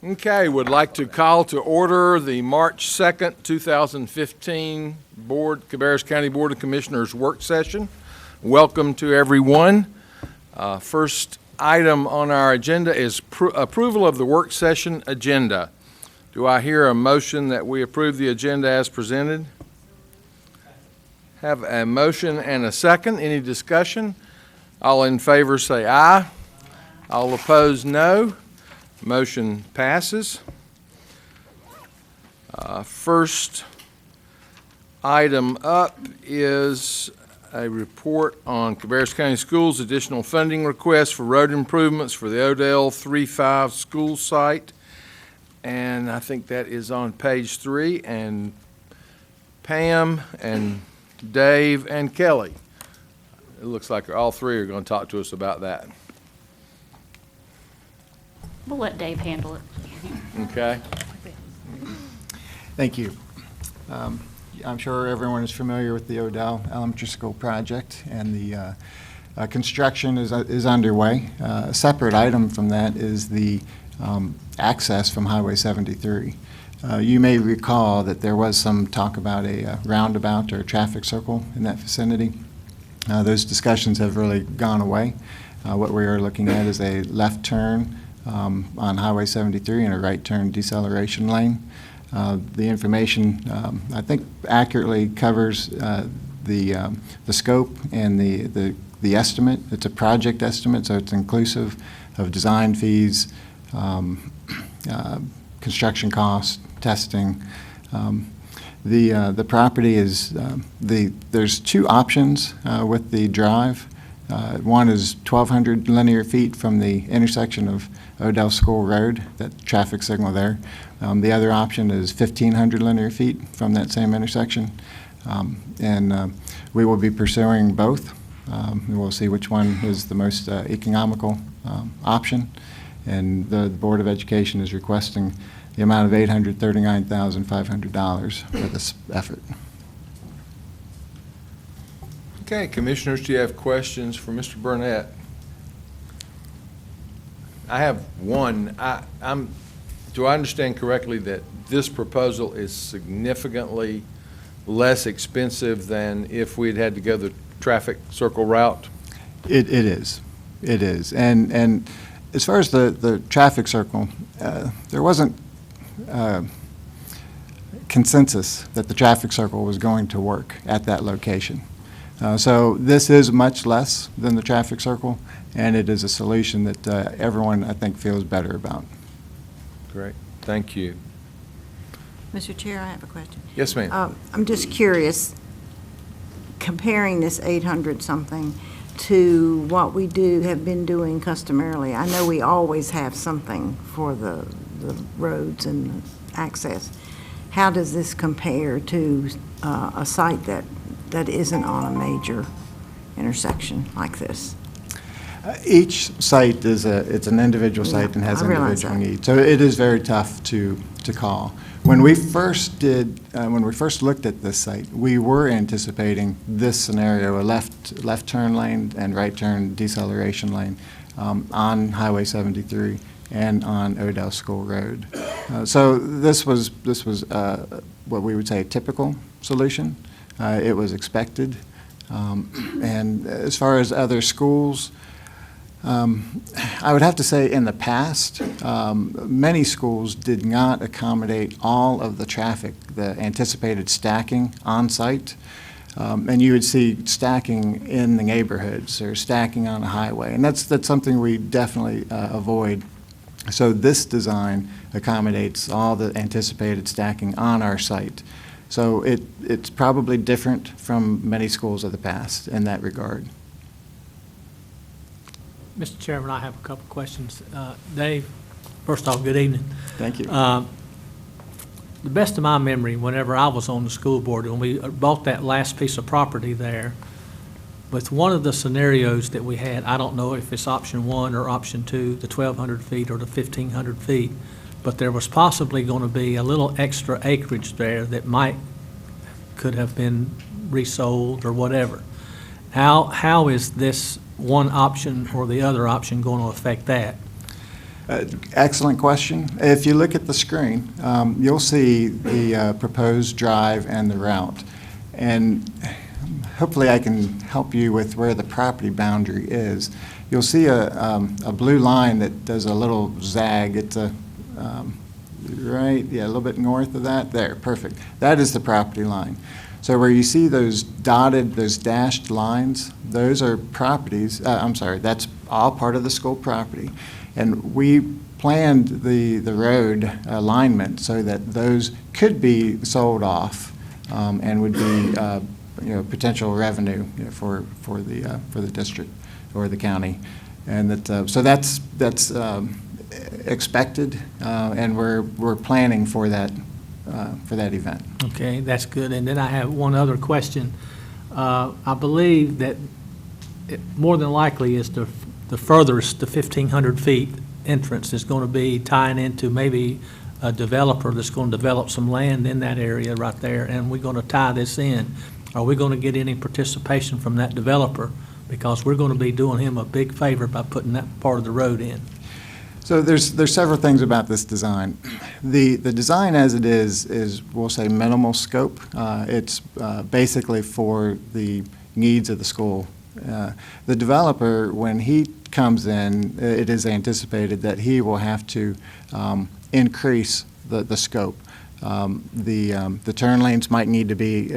Okay, would like to call to order the March 2nd, 2015 Cabarrus County Board of Commissioners work session. Welcome to everyone. First item on our agenda is approval of the work session agenda. Do I hear a motion that we approve the agenda as presented? Have a motion and a second. Any discussion? All in favor say aye. All opposed, no. Motion passes. First item up is a report on Cabarrus County Schools additional funding request for road improvements for the Odell 3.5 school site. And I think that is on page 3. And Pam and Dave and Kelly, it looks like all three are going to talk to us about that. We'll let Dave handle it. Okay. Thank you. I'm sure everyone is familiar with the Odell Elementary School project, and the construction is underway. A separate item from that is the access from Highway 73. You may recall that there was some talk about a roundabout or a traffic circle in that vicinity. Those discussions have really gone away. What we are looking at is a left turn on Highway 73 and a right turn deceleration lane. The information, I think, accurately covers the scope and the estimate. It's a project estimate, so it's inclusive of design fees, construction costs, testing. The property is there's two options with the drive. One is 1,200 linear feet from the intersection of Odell School Road, that traffic signal there. The other option is 1,500 linear feet from that same intersection. And we will be pursuing both. We'll see which one is the most economical option. And the Board of Education is requesting the amount of $839,500 for this effort. Okay, Commissioners, do you have questions for Mr. Burnett? I have one. Do I understand correctly that this proposal is significantly less expensive than if we'd had to go the traffic circle route? It is. It is. And as far as the traffic circle, there wasn't consensus that the traffic circle was going to work at that location. So this is much less than the traffic circle, and it is a solution that everyone, I think, feels better about. Great. Thank you. Mr. Chair, I have a question. Yes, ma'am. I'm just curious, comparing this 800-something to what we have been doing customarily. I know we always have something for the roads and access. How does this compare to a site that isn't on a major intersection like this? Each site is it's an individual site and has individual needs. So it is very tough to call. When we first looked at this site, we were anticipating this scenario: a left turn lane and right turn deceleration lane on Highway 73 and on Odell School Road. So this was what we would say a typical solution. It was expected. And as far as other schools, I would have to say in the past, many schools did not accommodate all of the traffic, the anticipated stacking on site. And you would see stacking in the neighborhoods or stacking on a highway. And that's something we definitely avoid. So this design accommodates all the anticipated stacking on our site. So it's probably different from many schools of the past in that regard. Mr. Chairman, I have a couple questions. Dave, first off, good evening. Thank you. The best of my memory, whenever I was on the school board, when we bought that last piece of property there, with one of the scenarios that we had, I don't know if it's option 1 or option 2, the 1,200 feet or the 1,500 feet, but there was possibly going to be a little extra acreage there that could have been resold or whatever. How is this one option or the other option going to affect that? Excellent question. If you look at the screen, you'll see the proposed drive and the route. And hopefully I can help you with where the property boundary is. You'll see a blue line that does a little zag. It's a right, yeah, a little bit north of that. There, perfect. That is the property line. So where you see those dotted, those dashed lines, those are properties, that's all part of the school property. And we planned the road alignment so that those could be sold off and would be potential revenue for the district or the county. And that so that's expected, and we're planning for that event. Okay, that's good. And then I have one other question. I believe that it more than likely is the furthest, the 1,500 feet entrance is going to be tying into maybe a developer that's going to develop some land in that area right there, and we're going to tie this in. Are we going to get any participation from that developer? Because we're going to be doing him a big favor by putting that part of the road in. So there's several things about this design. The design as it is we'll say minimal scope. It's basically for the needs of the school. The developer, when he comes in, it is anticipated that he will have to increase the scope. The turn lanes might need to be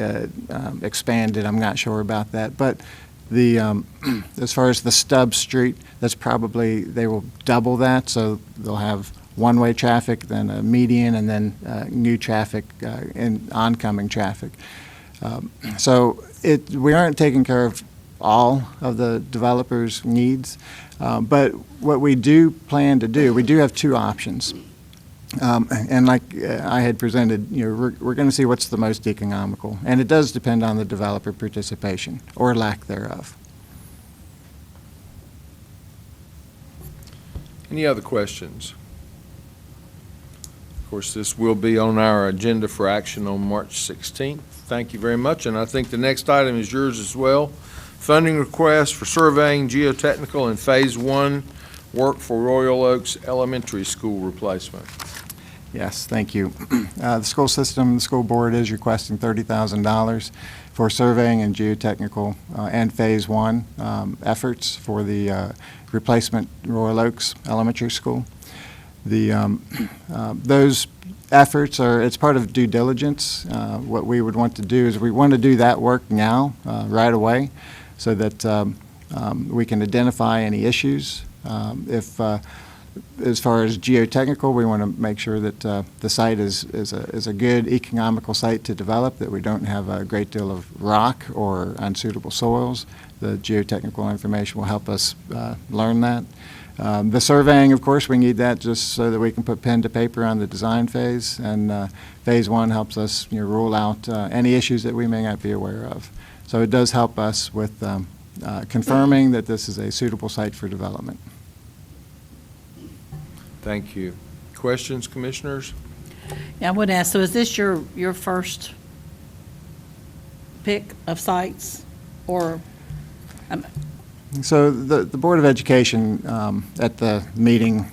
expanded. I'm not sure about that, but as far as the stub street, that's probably, they will double that, so they'll have one-way traffic, then a median, and then new traffic and oncoming traffic. So we aren't taking care of all of the developers' needs, but what we do plan to do, we do have two options. And like I had presented, we're going to see what's the most economical, and it does depend on the developer participation or lack thereof. Any other questions? Of course, this will be on our agenda for action on March 16th. Thank you very much, and I think the next item is yours as well. Funding request for surveying, geotechnical, and Phase 1 work for Royal Oaks Elementary School replacement. Yes, thank you. The school system, the school board is requesting $30,000 for surveying and geotechnical and Phase 1 efforts for the replacement Royal Oaks Elementary School. Those efforts it's part of due diligence. What we would want to do is we want to do that work now, right away, so that we can identify any issues. As far as geotechnical, we want to make sure that the site is a good economical site to develop, that we don't have a great deal of rock or unsuitable soils. The geotechnical information will help us learn that. The surveying, of course, we need that just so that we can put pen to paper on the design phase, and Phase 1 helps us rule out any issues that we may not be aware of. So it does help us with confirming that this is a suitable site for development. Thank you. Questions, commissioners? Yeah, I would ask, so is this your first pick of sites, or? So the Board of Education at the meeting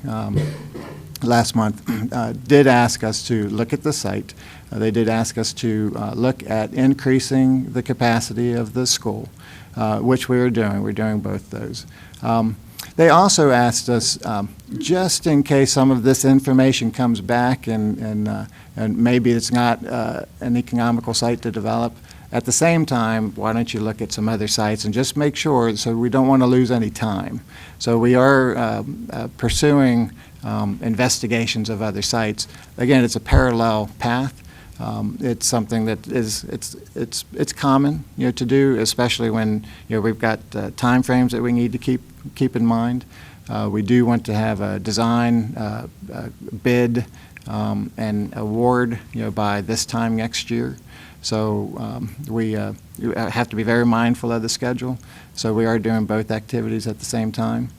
last month did ask us to look at the site. They did ask us to look at increasing the capacity of the school, which we are doing. We're doing both those. They also asked us, just in case some of this information comes back and maybe it's not an economical site to develop, at the same time, why don't you look at some other sites and just make sure, so we don't want to lose any time. So we are pursuing investigations of other sites. Again, it's a parallel path. It's something that it's common, to do, especially when we've got time frames that we need to keep in mind. We do want to have a design bid and award, by this time next year. So we have to be very mindful of the schedule. So we are doing both activities at the same time.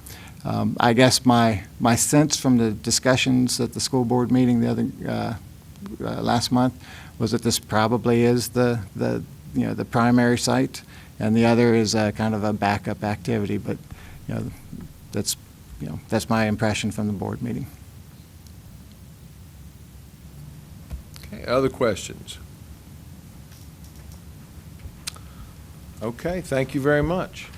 I guess my sense from the discussions at the school board meeting the other last month was that this probably is the primary site, and the other is kind of a backup activity. But that's my impression from the board meeting. Okay, other questions? Okay, thank you very much.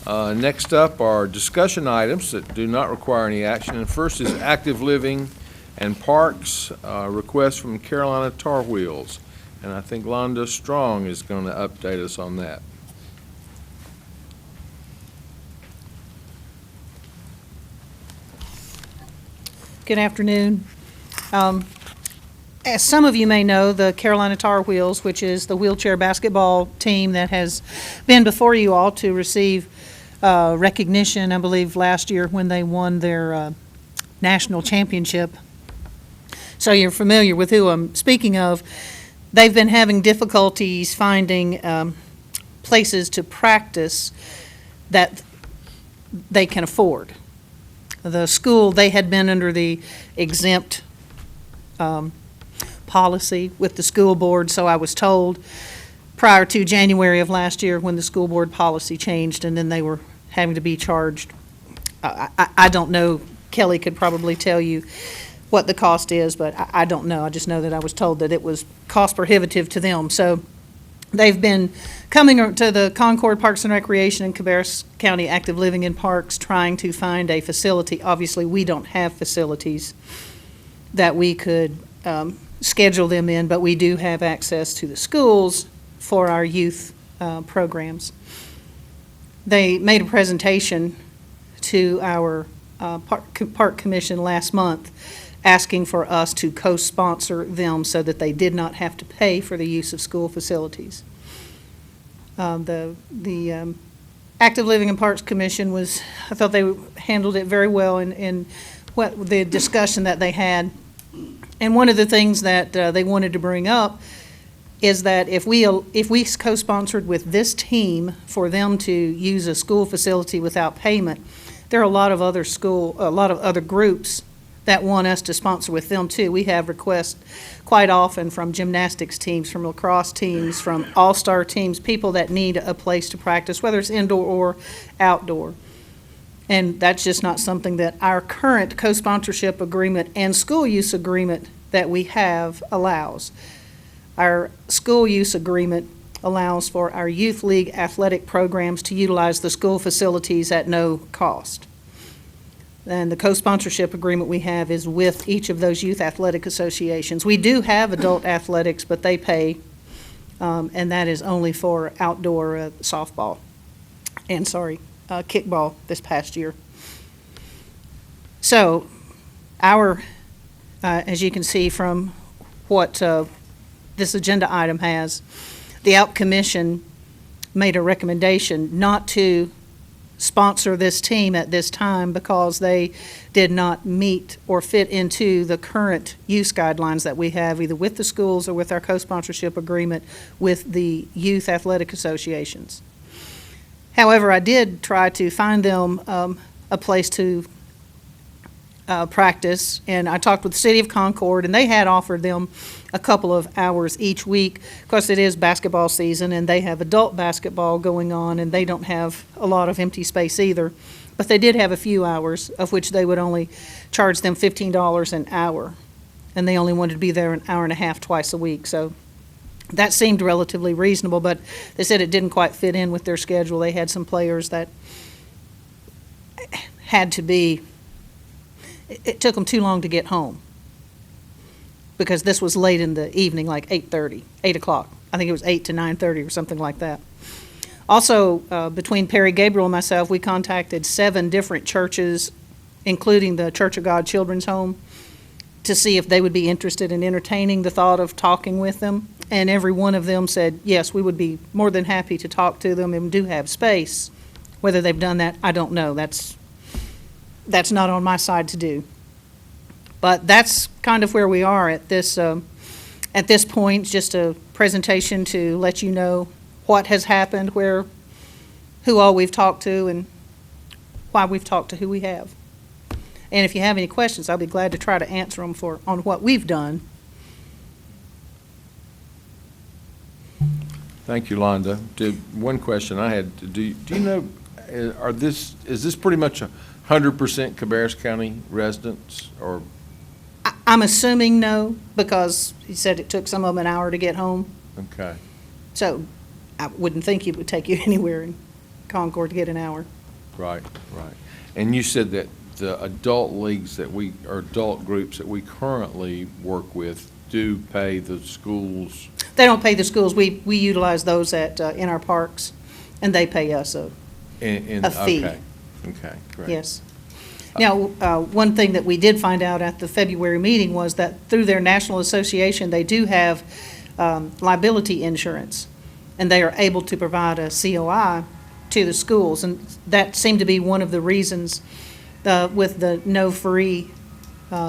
Next up are discussion items that do not require any action. And first is Active Living and Parks, request from Carolina Tar Wheels. And I think Londa Strong is going to update us on that. Good afternoon. As some of you may know, the Carolina Tar Wheels, which is the wheelchair basketball team that has been before you all to receive recognition, I believe, last year when they won their national championship. So you're familiar with who I'm speaking of. They've been having difficulties finding places to practice that they can afford. The school, they had been under the exempt policy with the school board, so I was told prior to January of last year when the school board policy changed and then they were having to be charged. I don't know, Kelly could probably tell you what the cost is, but I don't know. I just know that I was told that it was cost prohibitive to them. So they've been coming to the Concord Parks and Recreation and Cabarrus County Active Living and Parks trying to find a facility. Obviously, we don't have facilities that we could schedule them in, but we do have access to the schools for our youth programs. They made a presentation to our Park Commission last month asking for us to co-sponsor them so that they did not have to pay for the use of school facilities. The Active Living and Parks Commission I thought they handled it very well in what the discussion that they had. And one of the things that they wanted to bring up is that if we co-sponsored with this team for them to use a school facility without payment, there are a lot of other groups that want us to sponsor with them too. We have requests quite often from gymnastics teams, from lacrosse teams, from all-star teams, people that need a place to practice, whether it's indoor or outdoor. And that's just not something that our current co-sponsorship agreement and school use agreement that we have allows. Our school use agreement allows for our youth league athletic programs to utilize the school facilities at no cost. And the co-sponsorship agreement we have is with each of those youth athletic associations. We do have adult athletics, but they pay, and that is only for outdoor softball and, kickball this past year. So as you can see from what this agenda item has, the ALP Commission made a recommendation not to sponsor this team at this time because they did not meet or fit into the current use guidelines that we have either with the schools or with our co-sponsorship agreement with the youth athletic associations. However, I did try to find them a place to practice, and I talked with the City of Concord, and they had offered them a couple of hours each week. Of course, it is basketball season, and they have adult basketball going on, and they don't have a lot of empty space either. But they did have a few hours, of which they would only charge them $15 an hour, and they only wanted to be there an hour and a half twice a week. So that seemed relatively reasonable, but they said it didn't quite fit in with their schedule. They had some players that had to be, it took them too long to get home because this was late in the evening, like 8 o'clock. I think it was 8 to 9:30 or something like that. Also, between Perry Gabriel and myself, we contacted 7 different churches, including the Church of God Children's Home, to see if they would be interested in entertaining the thought of talking with them. And every one of them said, yes, we would be more than happy to talk to them and do have space. Whether they've done that, I don't know. That's not on my side to do. But that's kind of where we are at this point, just a presentation to let you know what has happened, who all we've talked to, and why we've talked to who we have. And if you have any questions, I'll be glad to try to answer them on what we've done. Thank you, Londa. One question I had, do you know, is this pretty much 100% Cabarrus County residents, or? I'm assuming no, because he said it took some of them an hour to get home. Okay. So I wouldn't think it would take you anywhere in Concord to get an hour. Right, right. And you said that the adult leagues or adult groups that we currently work with do pay the schools? They don't pay the schools. We utilize those in our parks, and they pay us a fee. Okay, okay, great. Yes. Now, one thing that we did find out at the February meeting was that through their national association, they do have liability insurance, and they are able to provide a COI to the schools. And that seemed to be one of the reasons with the no free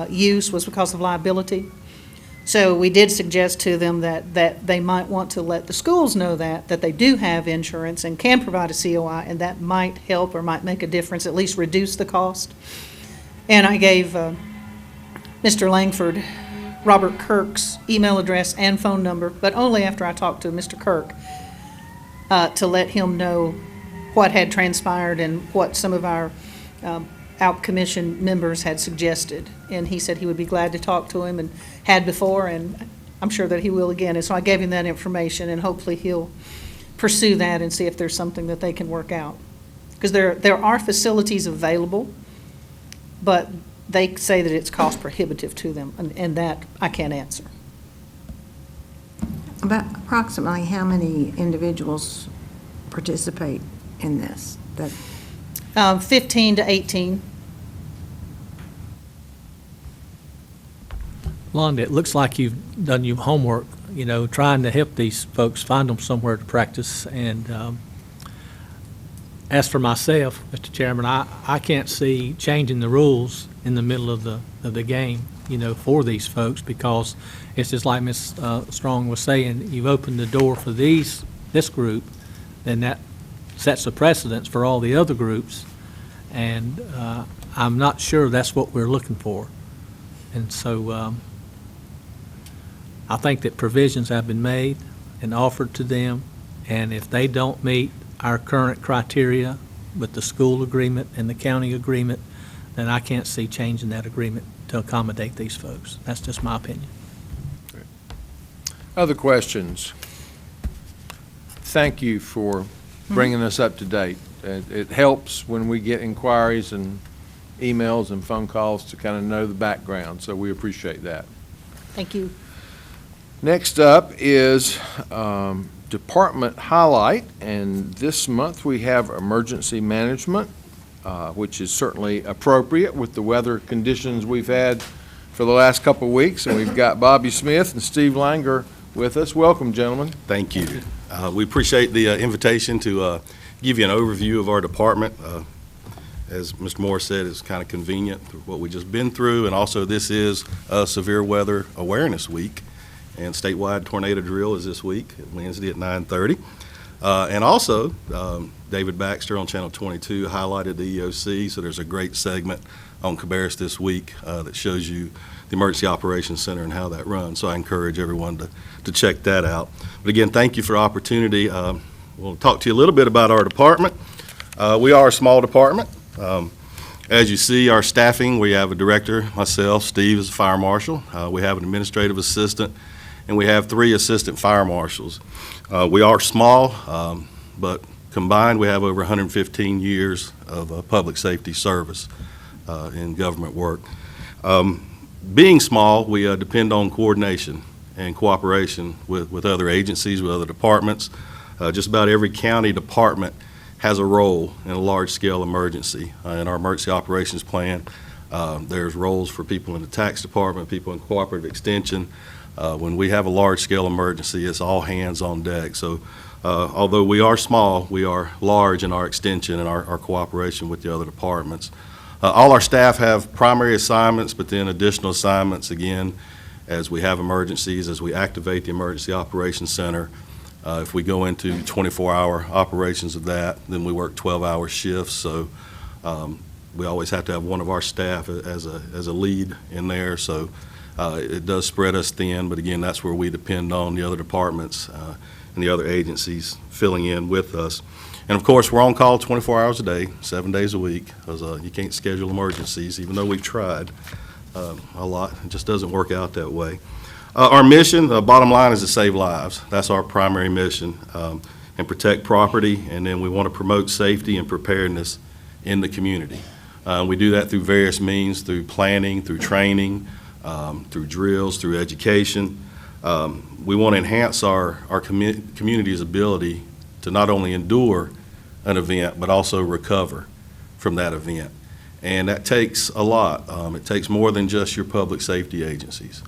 use was because of liability. So we did suggest to them that they might want to let the schools know that they do have insurance and can provide a COI, and that might help or might make a difference, at least reduce the cost. And I gave Mr. Langford Robert Kirk's email address and phone number, but only after I talked to Mr. Kirk to let him know what had transpired and what some of our out-commission members had suggested. And he said he would be glad to talk to him and had before, and I'm sure that he will again. And so I gave him that information, and hopefully he'll pursue that and see if there's something that they can work out. Because there are facilities available, but they say that it's cost prohibitive to them, and that I can't answer. About approximately how many individuals participate in this? 15 to 18. Londa, it looks like you've done your homework, trying to help these folks find them somewhere to practice. And as for myself, Mr. Chairman, I can't see changing the rules in the middle of the game, for these folks, because it's just like Ms. Strong was saying, you've opened the door for this group, then that sets a precedence for all the other groups. And I'm not sure that's what we're looking for. And so I think that provisions have been made and offered to them, and if they don't meet our current criteria with the school agreement and the county agreement, then I can't see changing that agreement to accommodate these folks. That's just my opinion. Other questions? Thank you for bringing us up to date. It helps when we get inquiries and emails and phone calls to kind of know the background, so we appreciate that. Thank you. Next up is department highlight, and this month we have emergency management, which is certainly appropriate with the weather conditions we've had for the last couple of weeks, and we've got Bobby Smith and Steve Langer with us. Welcome, gentlemen. Thank you. We appreciate the invitation to give you an overview of our department. As Mr. Moore said, it's kind of convenient through what we've just been through, and also this is a Severe Weather Awareness Week, and statewide tornado drill is this week, Wednesday at 9:30. And also, David Baxter on Channel 22 highlighted the EOC, so there's a great segment on Cabarrus this week that shows you the Emergency Operations Center and how that runs. So I encourage everyone to check that out. But again, thank you for the opportunity. We'll talk to you a little bit about our department. We are a small department. As you see, our staffing, we have a director, myself, Steve is a fire marshal. We have an administrative assistant, and we have 3 assistant fire marshals. We are small, but combined we have over 115 years of public safety service in government work. Being small, we depend on coordination and cooperation with other agencies, with other departments. Just about every county department has a role in a large-scale emergency. In our emergency operations plan, there's roles for people in the tax department, people in cooperative extension. When we have a large-scale emergency, it's all hands on deck. So although we are small, we are large in our extension and our cooperation with the other departments. All our staff have primary assignments, but then additional assignments, again, as we have emergencies, as we activate the Emergency Operations Center. If we go into 24-hour operations of that, then we work 12-hour shifts. So we always have to have one of our staff as a lead in there. So it does spread us thin, but again, that's where we depend on the other departments and the other agencies filling in with us. And of course, we're on call 24 hours a day, 7 days a week, because you can't schedule emergencies, even though we've tried. a lot. It just doesn't work out that way. Our mission, the bottom line, is to save lives. That's our primary mission, and protect property, and then we want to promote safety and preparedness in the community. We do that through various means, through planning, through training, through drills, through education. We want to enhance our community's ability to not only endure an event, but also recover from that event. And that takes a lot. It takes more than just your public safety agencies.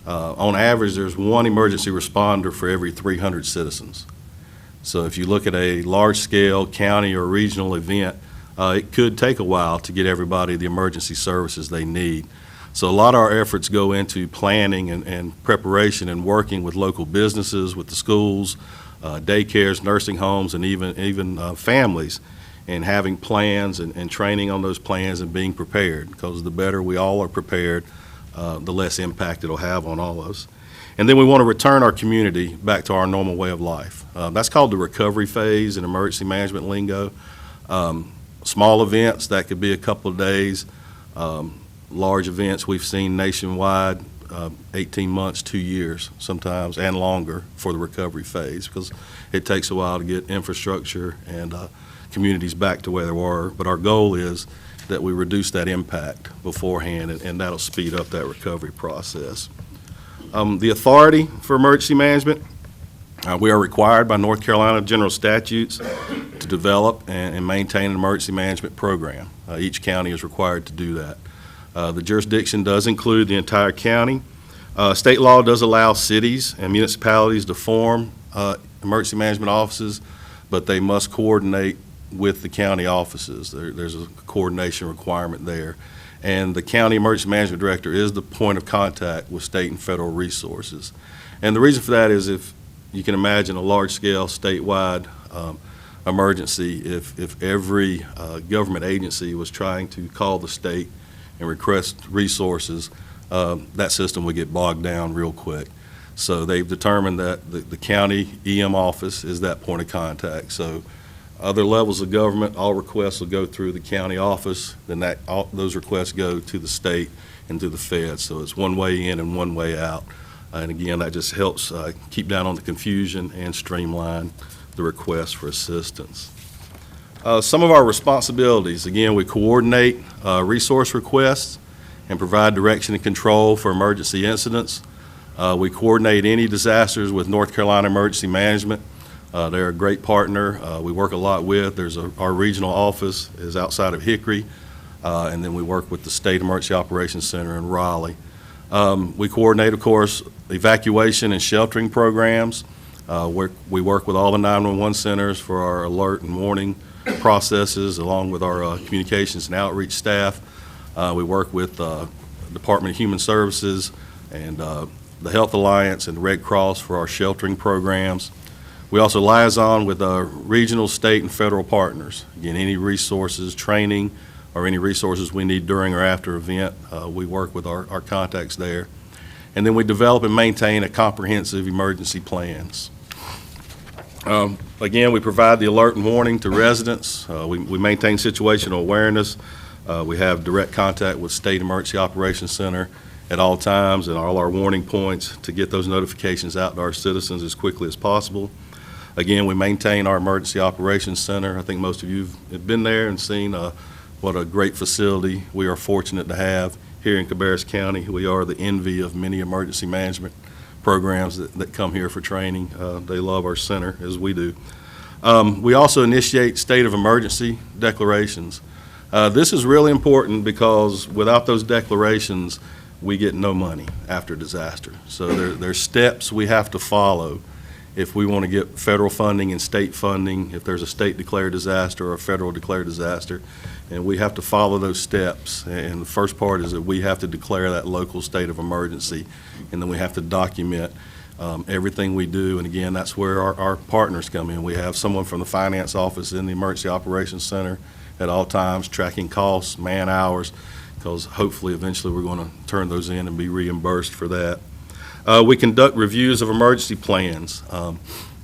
On average, there's one emergency responder for every 300 citizens. So if you look at a large-scale county or regional event, it could take a while to get everybody the emergency services they need. So a lot of our efforts go into planning and preparation and working with local businesses, with the schools, daycares, nursing homes, and even families, and having plans and training on those plans and being prepared, because the better we all are prepared, the less impact it'll have on all of us. And then we want to return our community back to our normal way of life. That's called the recovery phase in emergency management lingo. Small events, that could be a couple of days. Large events we've seen nationwide, 18 months, 2 years sometimes, and longer for the recovery phase, because it takes a while to get infrastructure and communities back to where they were. But our goal is that we reduce that impact beforehand, and that'll speed up that recovery process. The authority for emergency management, we are required by North Carolina general statutes to develop and maintain an emergency management program. Each county is required to do that. The jurisdiction does include the entire county. State law does allow cities and municipalities to form emergency management offices, but they must coordinate with the county offices. There's a coordination requirement there. And the county emergency management director is the point of contact with state and federal resources. And the reason for that is, if you can imagine a large-scale statewide emergency, if every government agency was trying to call the state and request resources, that system would get bogged down real quick. So they've determined that the county EM office is that point of contact. So other levels of government, all requests will go through the county office, then those requests go to the state and to the feds. So it's one way in and one way out. And again, that just helps keep down on the confusion and streamline the request for assistance. Some of our responsibilities, again, we coordinate resource requests and provide direction and control for emergency incidents. We coordinate any disasters with North Carolina Emergency Management. They're a great partner we work a lot with. Our regional office is outside of Hickory, and then we work with the State Emergency Operations Center in Raleigh. We coordinate, of course, evacuation and sheltering programs. We work with all the 911 centers for our alert and warning processes, along with our communications and outreach staff. We work with Department of Human Services and the Health Alliance and the Red Cross for our sheltering programs. We also liaison with regional, state, and federal partners. Again, any resources, training, or any resources we need during or after event, we work with our contacts there. And then we develop and maintain a comprehensive emergency plans. Again, we provide the alert and warning to residents. We maintain situational awareness. We have direct contact with State Emergency Operations Center at all times and all our warning points to get those notifications out to our citizens as quickly as possible. Again, we maintain our Emergency Operations Center. I think most of you have been there and seen what a great facility we are fortunate to have here in Cabarrus County. We are the envy of many emergency management programs that come here for training. They love our center, as we do. We also initiate state of emergency declarations. This is really important because without those declarations, we get no money after disaster. So there's steps we have to follow if we want to get federal funding and state funding, if there's a state declared disaster or a federal declared disaster, and we have to follow those steps. And the first part is that we have to declare that local state of emergency, and then we have to document everything we do. And again, that's where our partners come in. We have someone from the finance office in the Emergency Operations Center at all times, tracking costs, man hours, because hopefully eventually we're going to turn those in and be reimbursed for that. We conduct reviews of emergency plans.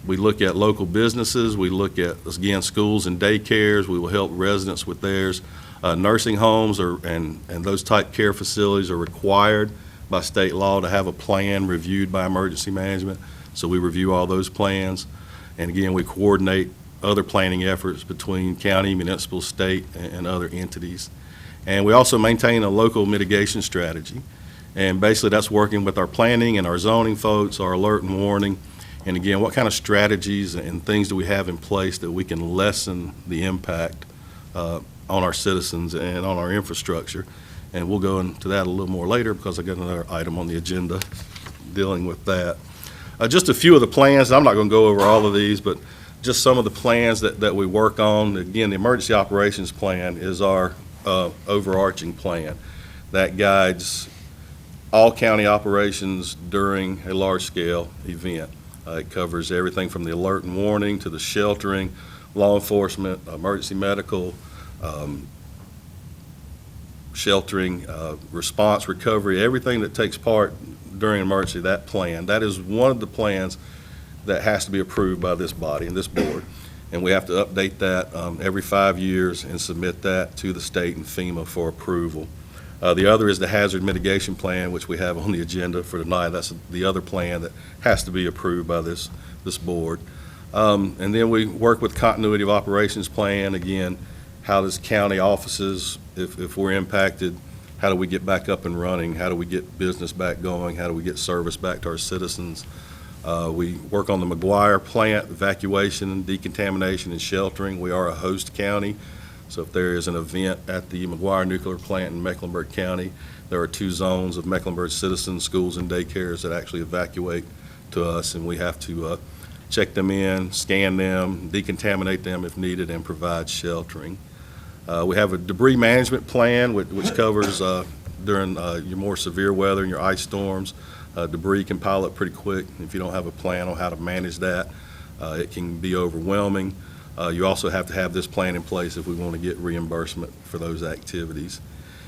We look at local businesses. We look at, again, schools and daycares. We will help residents with theirs. Nursing homes and those type care facilities are required by state law to have a plan reviewed by emergency management. So we review all those plans. And again, we coordinate other planning efforts between county, municipal, state, and other entities. And we also maintain a local mitigation strategy. And basically that's working with our planning and our zoning folks, our alert and warning. And again, what kind of strategies and things do we have in place that we can lessen the impact on our citizens and on our infrastructure. And we'll go into that a little more later because I got another item on the agenda dealing with that. Just a few of the plans. I'm not going to go over all of these, but just some of the plans that we work on. Again, the emergency operations plan is our overarching plan that guides all county operations during a large-scale event. It covers everything from the alert and warning to the sheltering, law enforcement, emergency medical, sheltering, response, recovery, everything that takes part during an emergency, that plan. That is one of the plans that has to be approved by this body and this board. And we have to update that every 5 years and submit that to the state and FEMA for approval. The other is the hazard mitigation plan, which we have on the agenda for tonight. That's the other plan that has to be approved by this board. And then we work with continuity of operations plan. Again, how does county offices, if we're impacted, how do we get back up and running? How do we get business back going? How do we get service back to our citizens? We work on the McGuire plant, evacuation, decontamination, and sheltering. We are a host county, so if there is an event at the McGuire nuclear plant in Mecklenburg County, there are 2 zones of Mecklenburg citizens, schools, and daycares that actually evacuate to us, and we have to check them in, scan them, decontaminate them if needed, and provide sheltering. We have a debris management plan which covers during your more severe weather and your ice storms. Debris can pile up pretty quick. If you don't have a plan on how to manage that, it can be overwhelming. You also have to have this plan in place if we want to get reimbursement for those activities.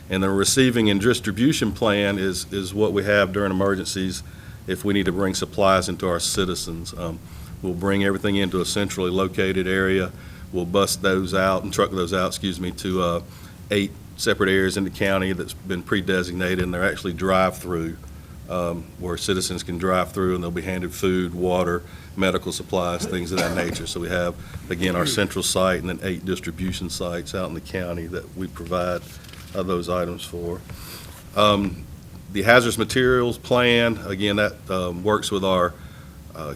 And the receiving and distribution plan is what we have during emergencies if we need to bring supplies into our citizens. We'll bring everything into a centrally located area. We'll bust those out and truck those out, to 8 separate areas in the county that's been pre-designated, and they're actually drive-through, where citizens can drive through and they'll be handed food, water, medical supplies, things of that nature. So we have, again, our central site and then 8 distribution sites out in the county that we provide those items for. The hazardous materials plan, again, that works with our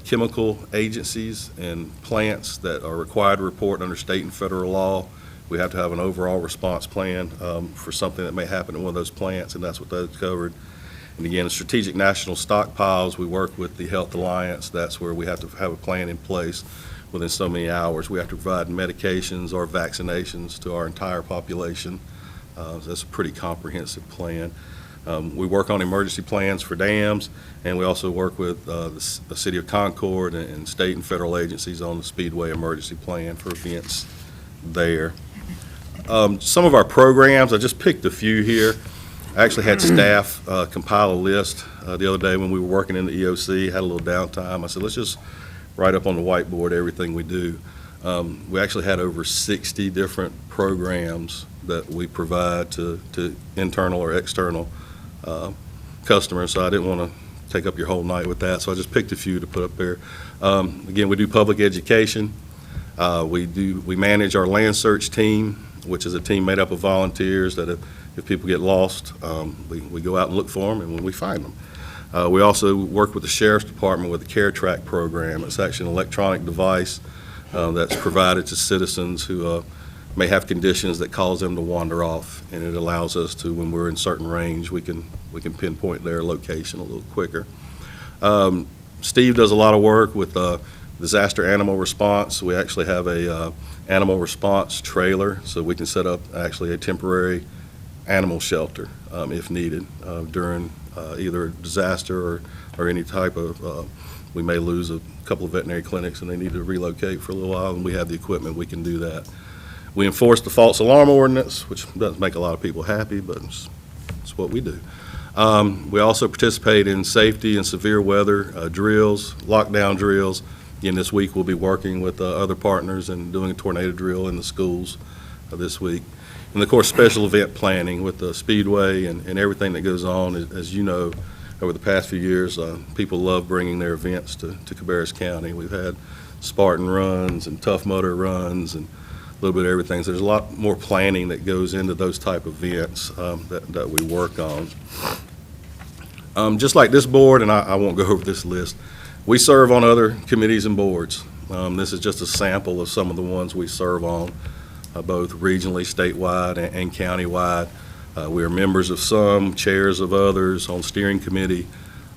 chemical agencies and plants that are required to report under state and federal law. We have to have an overall response plan for something that may happen at one of those plants, and that's what that's covered. And again, strategic national stockpiles, we work with the Health Alliance. That's where we have to have a plan in place within so many hours. We have to provide medications or vaccinations to our entire population. So that's a pretty comprehensive plan. We work on emergency plans for dams, and we also work with the City of Concord and state and federal agencies on the Speedway emergency plan for events there. Some of our programs, I just picked a few here. I actually had staff compile a list the other day when we were working in the EOC, had a little downtime. I said, let's just write up on the whiteboard everything we do. We actually had over 60 different programs that we provide to internal or external customers, so I didn't want to take up your whole night with that, so I just picked a few to put up there. Again, we do public education. We manage our land search team, which is a team made up of volunteers that if people get lost, we go out and look for them, and when we find them. We also work with the Sheriff's Department with the Care Track program. It's actually an electronic device that's provided to citizens who may have conditions that cause them to wander off, and it allows us to, when we're in certain range, we can pinpoint their location a little quicker. Steve does a lot of work with disaster animal response. We actually have a animal response trailer, so we can set up actually a temporary animal shelter if needed during either a disaster or any type of, we may lose a couple of veterinary clinics and they need to relocate for a little while, and we have the equipment, we can do that. We enforce the false alarm ordinance, which doesn't make a lot of people happy, but it's what we do. We also participate in safety and severe weather drills, lockdown drills. Again, this week we'll be working with other partners and doing a tornado drill in the schools this week. And of course, special event planning with the Speedway and everything that goes on. As you know, over the past few years, people love bringing their events to Cabarrus County. We've had Spartan runs and Tough Mudder runs and a little bit of everything. So there's a lot more planning that goes into those type of events that we work on. Just like this board, and I won't go over this list, we serve on other committees and boards. This is just a sample of some of the ones we serve on, both regionally, statewide, and countywide. We are members of some, chairs of others, on steering committee,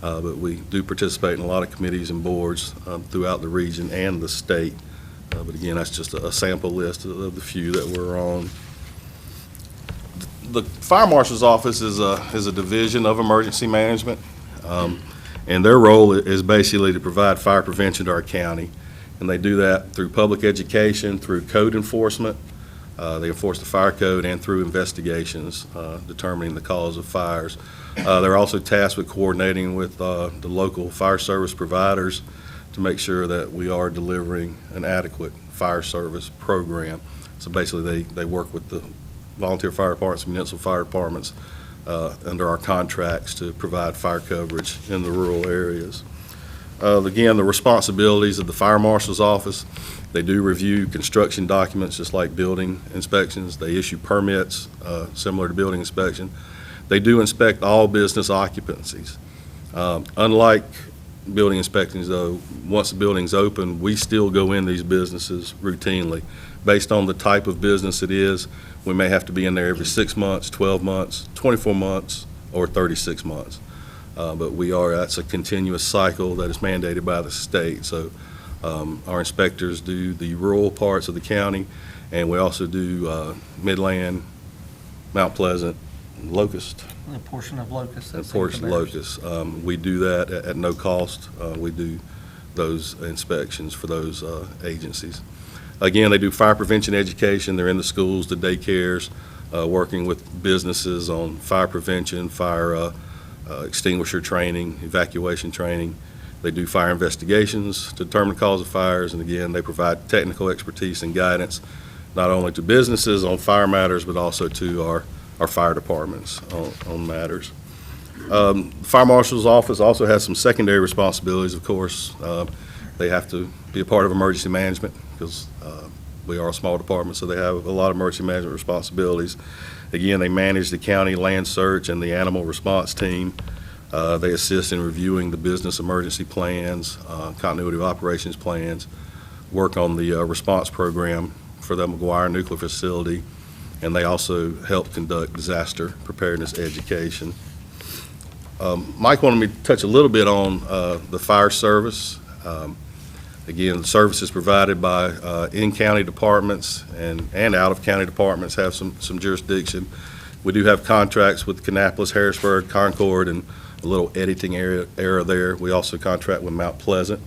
but we do participate in a lot of committees and boards throughout the region and the state. But again, that's just a sample list of the few that we're on. The Fire Marshal's Office is a division of emergency management, and their role is basically to provide fire prevention to our county. And they do that through public education, through code enforcement. They enforce the fire code, and through investigations determining the cause of fires. They're also tasked with coordinating with the local fire service providers to make sure that we are delivering an adequate fire service program. So basically, they work with the volunteer fire departments, municipal fire departments under our contracts to provide fire coverage in the rural areas. Again, the responsibilities of the Fire Marshal's Office: they do review construction documents just like building inspections. They issue permits similar to building inspection. They do inspect all business occupancies. Unlike building inspections, though, once the building's open, we still go in these businesses routinely. Based on the type of business it is, we may have to be in there every 6 months, 12 months, 24 months, or 36 months. But that's a continuous cycle that is mandated by the state. So our inspectors do the rural parts of the county, and we also do Midland, Mount Pleasant, Locust. A portion of Locust. And portion of Locust. We do that at no cost. We do those inspections for those agencies. Again, they do fire prevention education. They're in the schools, the daycares, working with businesses on fire prevention, fire extinguisher training, evacuation training. They do fire investigations to determine the cause of fires, and again, they provide technical expertise and guidance not only to businesses on fire matters, but also to our fire departments on matters. The Fire Marshal's Office also has some secondary responsibilities, of course. They have to be a part of emergency management because we are a small department, so they have a lot of emergency management responsibilities. Again, they manage the county land search and the animal response team. They assist in reviewing the business emergency plans, continuity of operations plans, work on the response program for the McGuire nuclear facility, and they also help conduct disaster preparedness education. Mike wanted me to touch a little bit on the fire service. Again, the services provided by in-county departments and out-of-county departments have some jurisdiction. We do have contracts with Kannapolis, Harrisburg, Concord, and a little editing area there. We also contract with Mount Pleasant.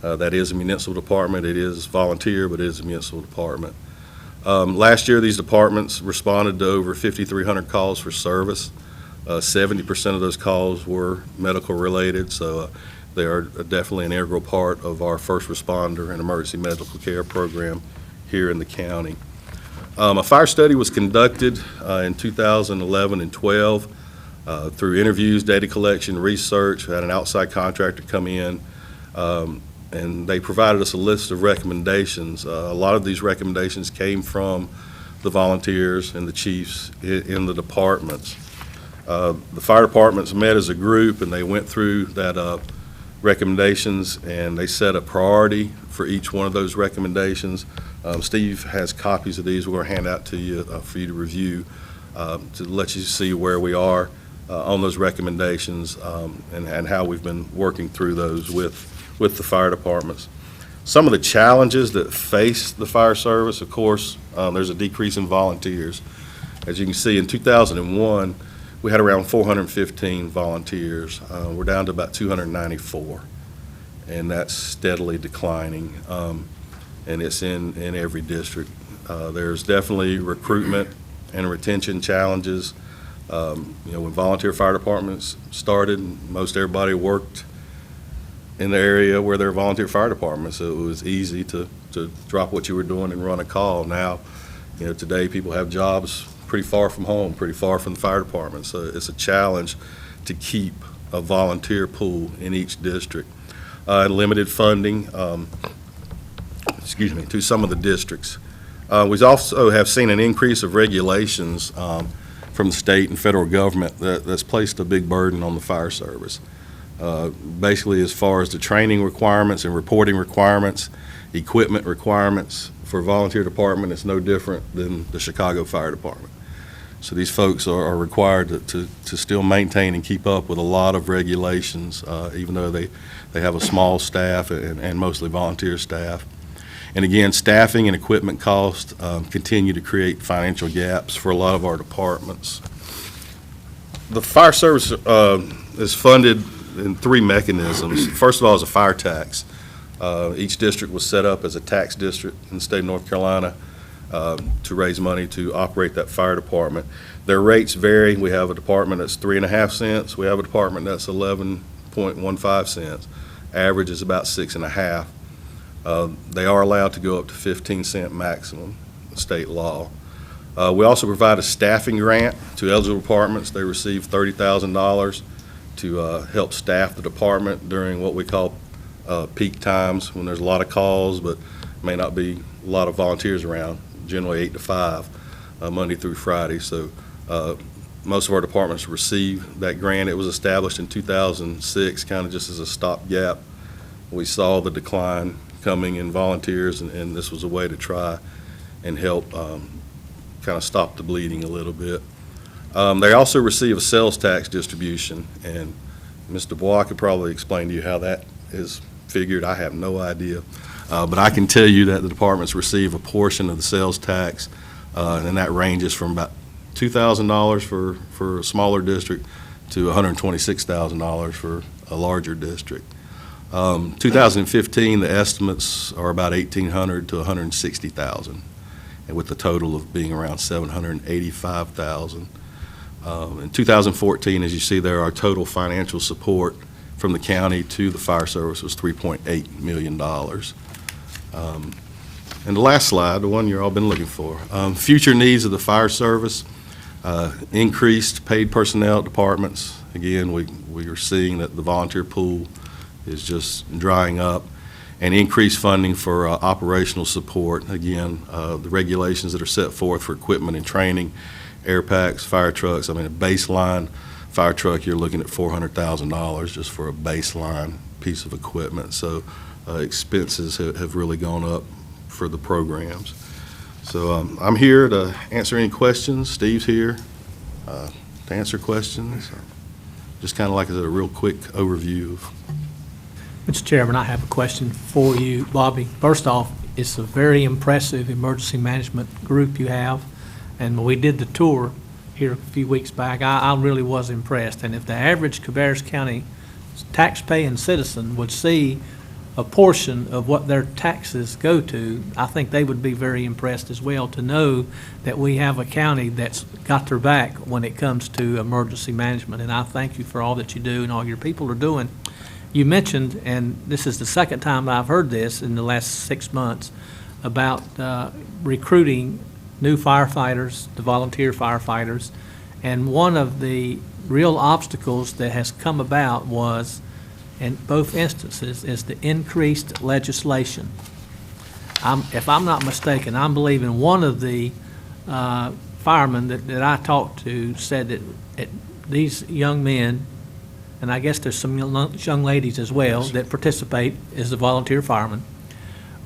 That is a municipal department. It is volunteer, but it is a municipal department. Last year, these departments responded to over 5,300 calls for service. 70% of those calls were medical related, so they are definitely an integral part of our first responder and emergency medical care program here in the county. A fire study was conducted in 2011 and 12 through interviews, data collection, research. We had an outside contractor come in, and they provided us a list of recommendations. A lot of these recommendations came from the volunteers and the chiefs in the departments. The fire departments met as a group, and they went through that recommendations, and they set a priority for each one of those recommendations. Steve has copies of these we're going to hand out to you for you to review to let you see where we are on those recommendations and how we've been working through those with the fire departments. Some of the challenges that face the fire service, of course, there's a decrease in volunteers. As you can see, in 2001, we had around 415 volunteers. We're down to about 294, and that's steadily declining, and it's in every district. There's definitely recruitment and retention challenges. When volunteer fire departments started, most everybody worked in the area where there are volunteer fire departments, so it was easy to drop what you were doing and run a call. Now, today people have jobs pretty far from home, pretty far from the fire department. So it's a challenge to keep a volunteer pool in each district. Limited funding, to some of the districts. We also have seen an increase of regulations from the state and federal government that's placed a big burden on the fire service. Basically, as far as the training requirements and reporting requirements, equipment requirements for a volunteer department, it's no different than the Chicago Fire Department. So these folks are required to still maintain and keep up with a lot of regulations, even though they have a small staff and mostly volunteer staff. And again, staffing and equipment costs continue to create financial gaps for a lot of our departments. The fire service is funded in three mechanisms. First of all is a fire tax. Each district was set up as a tax district in the state of North Carolina to raise money to operate that fire department. Their rates vary. We have a department that's 3.5 cents. We have a department that's 11.15 cents. Average is about 6.5. They are allowed to go up to 15-cent maximum, state law. We also provide a staffing grant to eligible departments. They receive $30,000 to help staff the department during what we call peak times, when there's a lot of calls but may not be a lot of volunteers around, generally 8 to 5, Monday through Friday. So most of our departments receive that grant. It was established in 2006, kind of just as a stopgap. We saw the decline coming in volunteers, and this was a way to try and help kind of stop the bleeding a little bit. They also receive a sales tax distribution, and Ms. Dubois could probably explain to you how that is figured. I have no idea. But I can tell you that the departments receive a portion of the sales tax, and that ranges from about $2,000 for a smaller district to $126,000 for a larger district. 2015, the estimates are about $1,800 to $160,000, and with the total of being around $785,000. In 2014, as you see there, our total financial support from the county to the fire service was $3.8 million. And the last slide, the one you've all been looking for, future needs of the fire service, increased paid personnel departments. Again, we are seeing that the volunteer pool is just drying up, and increased funding for operational support. Again, the regulations that are set forth for equipment and training, air packs, fire trucks. I mean, a baseline fire truck, you're looking at $400,000 just for a baseline piece of equipment. So expenses have really gone up for the programs. So I'm here to answer any questions. Steve's here to answer questions. Just kind of like a real quick overview of. Mr. Chairman, I have a question for you, Bobby. First off, it's a very impressive emergency management group you have, and when we did the tour here a few weeks back, I really was impressed. And if the average Cabarrus County tax-paying citizen would see a portion of what their taxes go to, I think they would be very impressed as well to know that we have a county that's got their back when it comes to emergency management. And I thank you for all that you do and all your people are doing. You mentioned, and this is the second time I've heard this in the last 6 months, about recruiting new firefighters, the volunteer firefighters. And one of the real obstacles that has come about was, in both instances, is the increased legislation. If I'm not mistaken, I'm believing one of the firemen that I talked to said that these young men, and I guess there's some young ladies as well that participate as the volunteer firemen,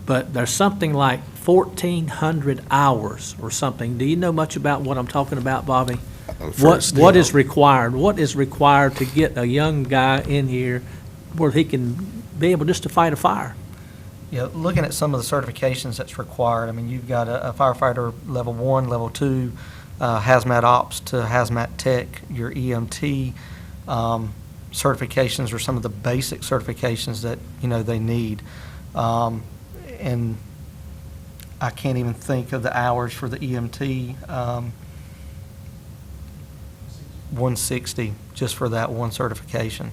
but there's something like 1,400 hours or something. Do you know much about what I'm talking about, Bobby? What is required? What is required to get a young guy in here where he can be able just to fight a fire? Yeah, looking at some of the certifications that's required, I mean, you've got a firefighter level 1, level 2, hazmat ops to hazmat tech, your EMT certifications are some of the basic certifications that, they need. And I can't even think of the hours for the EMT, 160 just for that one certification.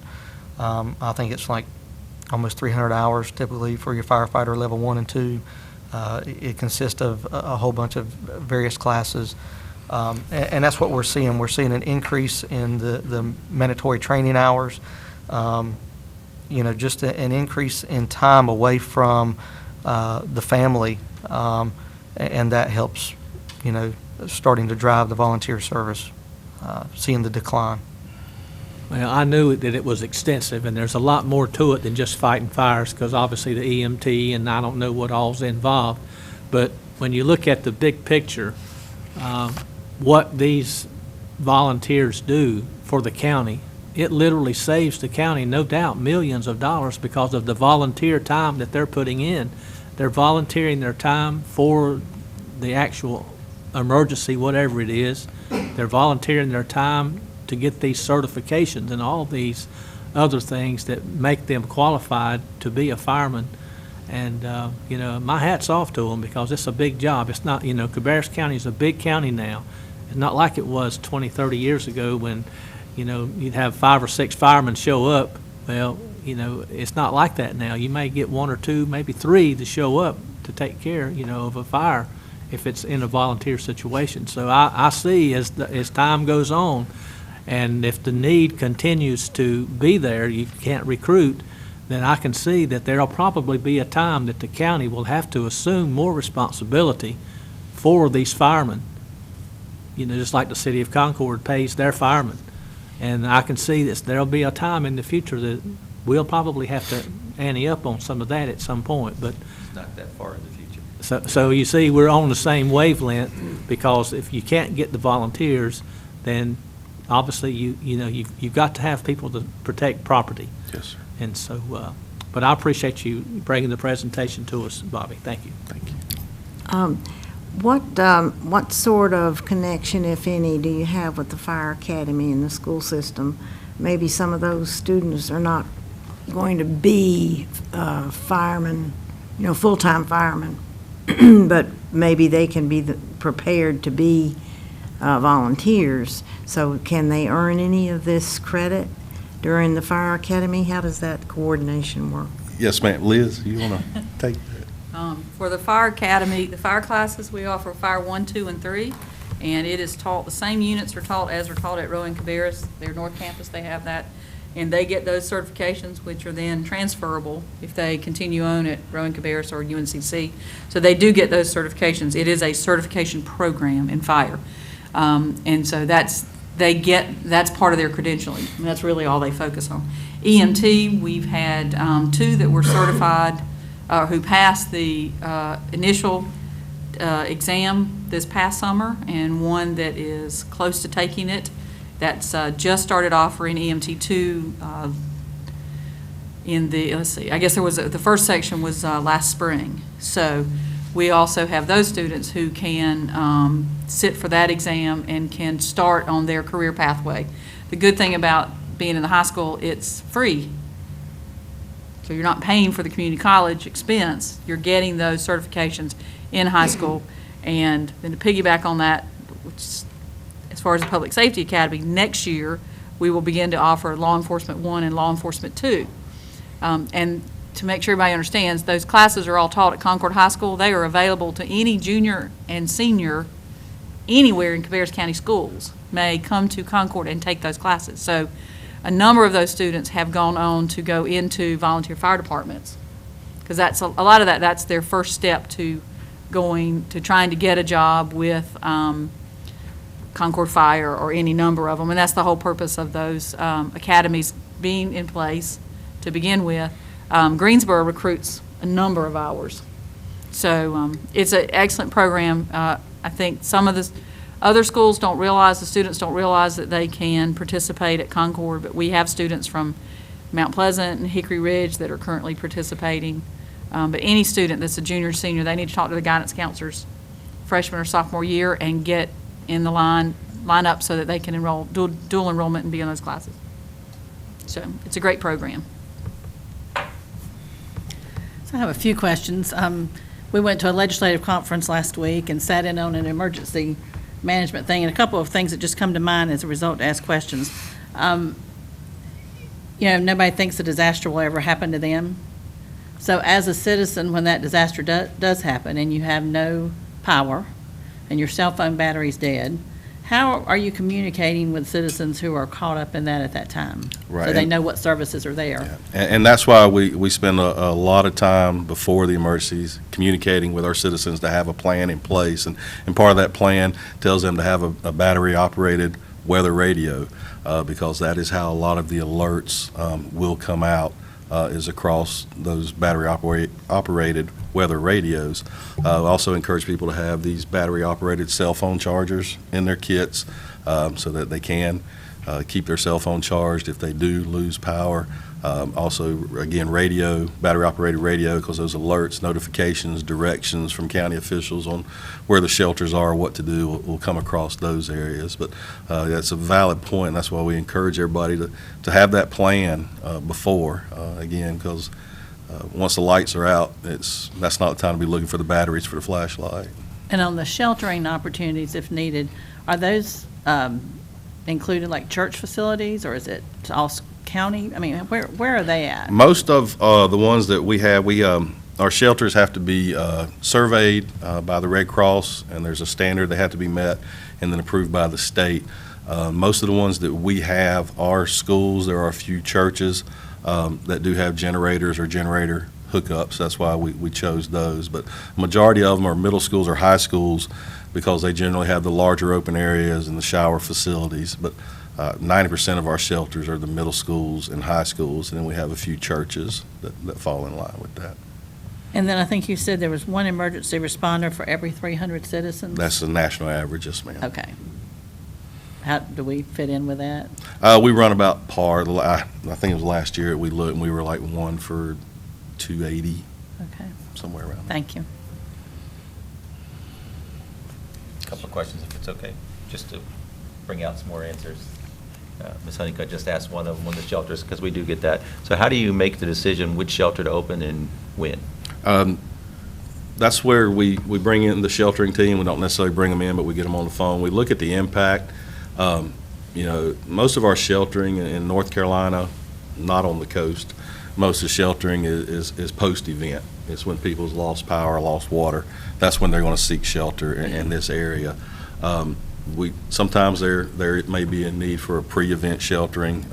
I think it's like almost 300 hours typically for your firefighter level 1 and 2. It consists of a whole bunch of various classes. And that's what we're seeing. We're seeing an increase in the mandatory training hours, just an increase in time away from the family, and that helps, starting to drive the volunteer service, seeing the decline. Well, I knew that it was extensive, and there's a lot more to it than just fighting fires, because obviously the EMT, and I don't know what all's involved. But when you look at the big picture, what these volunteers do for the county, it literally saves the county, no doubt, millions of dollars because of the volunteer time that they're putting in. They're volunteering their time for the actual emergency, whatever it is. They're volunteering their time to get these certifications and all these other things that make them qualified to be a fireman. And, my hat's off to them because it's a big job. It's not, Cabarrus County is a big county now. It's not like it was 20, 30 years ago when, you'd have 5 or 6 firemen show up. Well, it's not like that now. You may get 1 or 2, maybe 3 to show up to take care, of a fire if it's in a volunteer situation. So I see as time goes on, and if the need continues to be there, you can't recruit, then I can see that there'll probably be a time that the county will have to assume more responsibility for these firemen. Just like the city of Concord pays their firemen. And I can see that there'll be a time in the future that we'll probably have to ante up on some of that at some point, but. It's not that far in the future. So you see, we're on the same wavelength, because if you can't get the volunteers, then obviously you've got to have people to protect property. Yes, sir. And so, but I appreciate you bringing the presentation to us, Bobby. Thank you. Thank you. What sort of connection, if any, do you have with the fire academy and the school system? Maybe some of those students are not going to be firemen, full-time firemen, but maybe they can be prepared to be volunteers. So can they earn any of this credit during the fire academy? How does that coordination work? Yes, ma'am. Liz, you want to take that? For the fire academy, the fire classes, we offer Fire 1, 2, and 3, and it is taught, the same units are taught as are taught at Rowe and Cabarrus. Their North Campus, they have that, and they get those certifications, which are then transferable if they continue on at Rowe and Cabarrus or UNCC. So they do get those certifications. It is a certification program in fire, and so that's part of their credentialing, and that's really all they focus on. EMT, we've had 2 that were certified, who passed the initial exam this past summer, and 1 that is close to taking it. That's just started offering EMT2 in the, I guess there was, the first section was last spring. So we also have those students who can sit for that exam and can start on their career pathway. The good thing about being in the high school, it's free. So you're not paying for the community college expense. You're getting those certifications in high school. And then to piggyback on that, which, as far as the Public Safety Academy, next year we will begin to offer Law Enforcement 1 and Law Enforcement 2. And to make sure everybody understands, those classes are all taught at Concord High School. They are available to any junior and senior anywhere in Cabarrus County schools may come to Concord and take those classes. So a number of those students have gone on to go into volunteer fire departments, because that's a lot of that's their first step to trying to get a job with Concord Fire or any number of them, and that's the whole purpose of those academies being in place to begin with. Greensboro recruits a number of hours, so it's an excellent program. I think some of the other schools don't realize, the students don't realize that they can participate at Concord, but we have students from Mount Pleasant and Hickory Ridge that are currently participating. But any student that's a junior or senior, they need to talk to the guidance counselors freshman or sophomore year and get in the line up so that they can enroll, dual enrollment and be in those classes. So it's a great program. So I have a few questions. We went to a legislative conference last week and sat in on an emergency management thing, and a couple of things that just come to mind as a result to ask questions. Nobody thinks a disaster will ever happen to them. So as a citizen, when that disaster does happen and you have no power and your cell phone battery's dead, How are you communicating with citizens who are caught up in that at that time? Right. So they know what services are there? And that's why we spend a lot of time before the emergencies communicating with our citizens to have a plan in place. And part of that plan tells them to have a battery-operated weather radio, because that is how a lot of the alerts will come out, is across those battery-operated weather radios. Also encourage people to have these battery-operated cell phone chargers in their kits, so that they can keep their cell phone charged if they do lose power. Also, again, radio, battery-operated radio, because those alerts, notifications, directions from county officials on where the shelters are, what to do, will come across those areas. But that's a valid point, and that's why we encourage everybody to have that plan before, again, because once the lights are out, that's not the time to be looking for the batteries for the flashlight. And on the sheltering opportunities, if needed, are those included like church facilities, or is it all county? I mean, where are they at? Most of the ones that we have, our shelters have to be surveyed by the Red Cross, and there's a standard that have to be met and then approved by the state. Most of the ones that we have are schools. There are a few churches that do have generators or generator hookups. That's why we chose those. But majority of them are middle schools or high schools, because they generally have the larger open areas and the shower facilities. But 90% of our shelters are the middle schools and high schools, and then we have a few churches that fall in line with that. And then I think you said there was one emergency responder for every 300 citizens? That's the national average, yes, ma'am. Okay. How do we fit in with that? We run about par. I think it was last year we looked, and we were like 1 for 280, Okay, somewhere around there. thank you. Couple of questions, if it's okay, just to bring out some more answers. Ms. Honeycutt just asked one of them on the shelters, because we do get that. So how do you make the decision which shelter to open and when? That's where we bring in the sheltering team. We don't necessarily bring them in, but we get them on the phone. We look at the impact. Most of our sheltering in North Carolina, not on the coast, most of the sheltering is post-event. It's when people's lost power, lost water. That's when they're going to seek shelter in this area. Sometimes there may be a need for a pre-event sheltering,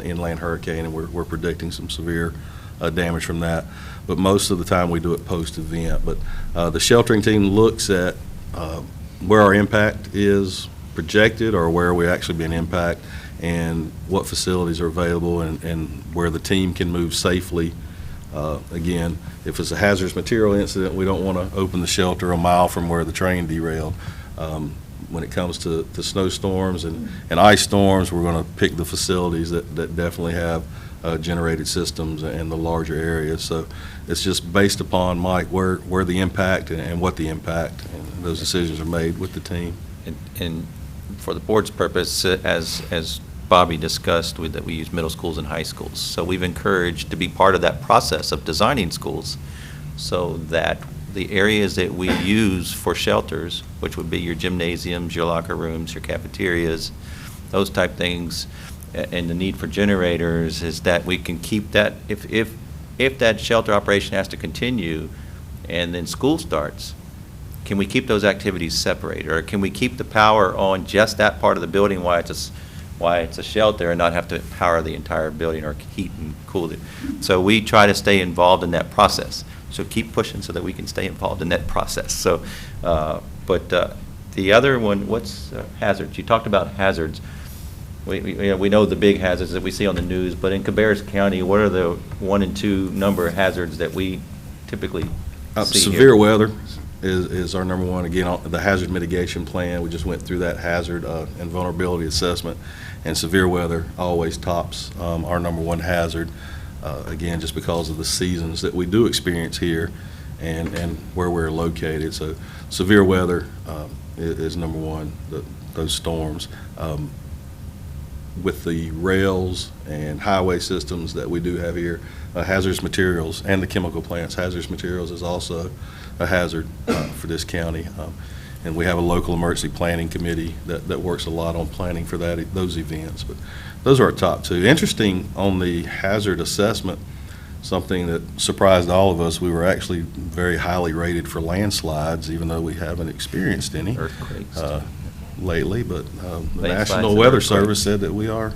inland hurricane, and we're predicting some severe damage from that. But most of the time we do it post-event. But the sheltering team looks at where our impact is projected, or where we actually be an impact, and what facilities are available, and where the team can move safely. Again, if it's a hazardous material incident, we don't want to open the shelter a mile from where the train derailed. When it comes to snowstorms and ice storms, we're going to pick the facilities that definitely have generated systems in the larger areas. So it's just based upon, Mike, where the impact and what the impact, and those decisions are made with the team. And for the board's purpose, as Bobby discussed, that we use middle schools and high schools. So we've encouraged to be part of that process of designing schools, so that the areas that we use for shelters, which would be your gymnasiums, your locker rooms, your cafeterias, those type things, and the need for generators, is that we can keep that, if that shelter operation has to continue and then school starts, can we keep those activities separated? Or can we keep the power on just that part of the building while it's a shelter, and not have to power the entire building or heat and cool it? So we try to stay involved in that process. So keep pushing so that we can stay involved in that process. So, but the other one, what's hazards? You talked about hazards. We know the big hazards that we see on the news, but in Cabarrus County, what are the 1 and 2 number of hazards that we typically see Severe here? weather is our number one. Again, the hazard mitigation plan, we just went through that hazard and vulnerability assessment, and severe weather always tops our number one hazard. Again, just because of the seasons that we do experience here and where we're located. So severe weather is number one, those storms. With the rails and highway systems that we do have here, hazardous materials, and the chemical plants, hazardous materials is also a hazard for this county. And we have a local emergency planning committee that works a lot on planning for those events. But those are our top 2. Interesting on the hazard assessment, something that surprised all of us, we were actually very highly rated for landslides, even though we haven't experienced any. Earthquakes. lately, but the Landslides National and Weather earthquakes. Service said that we are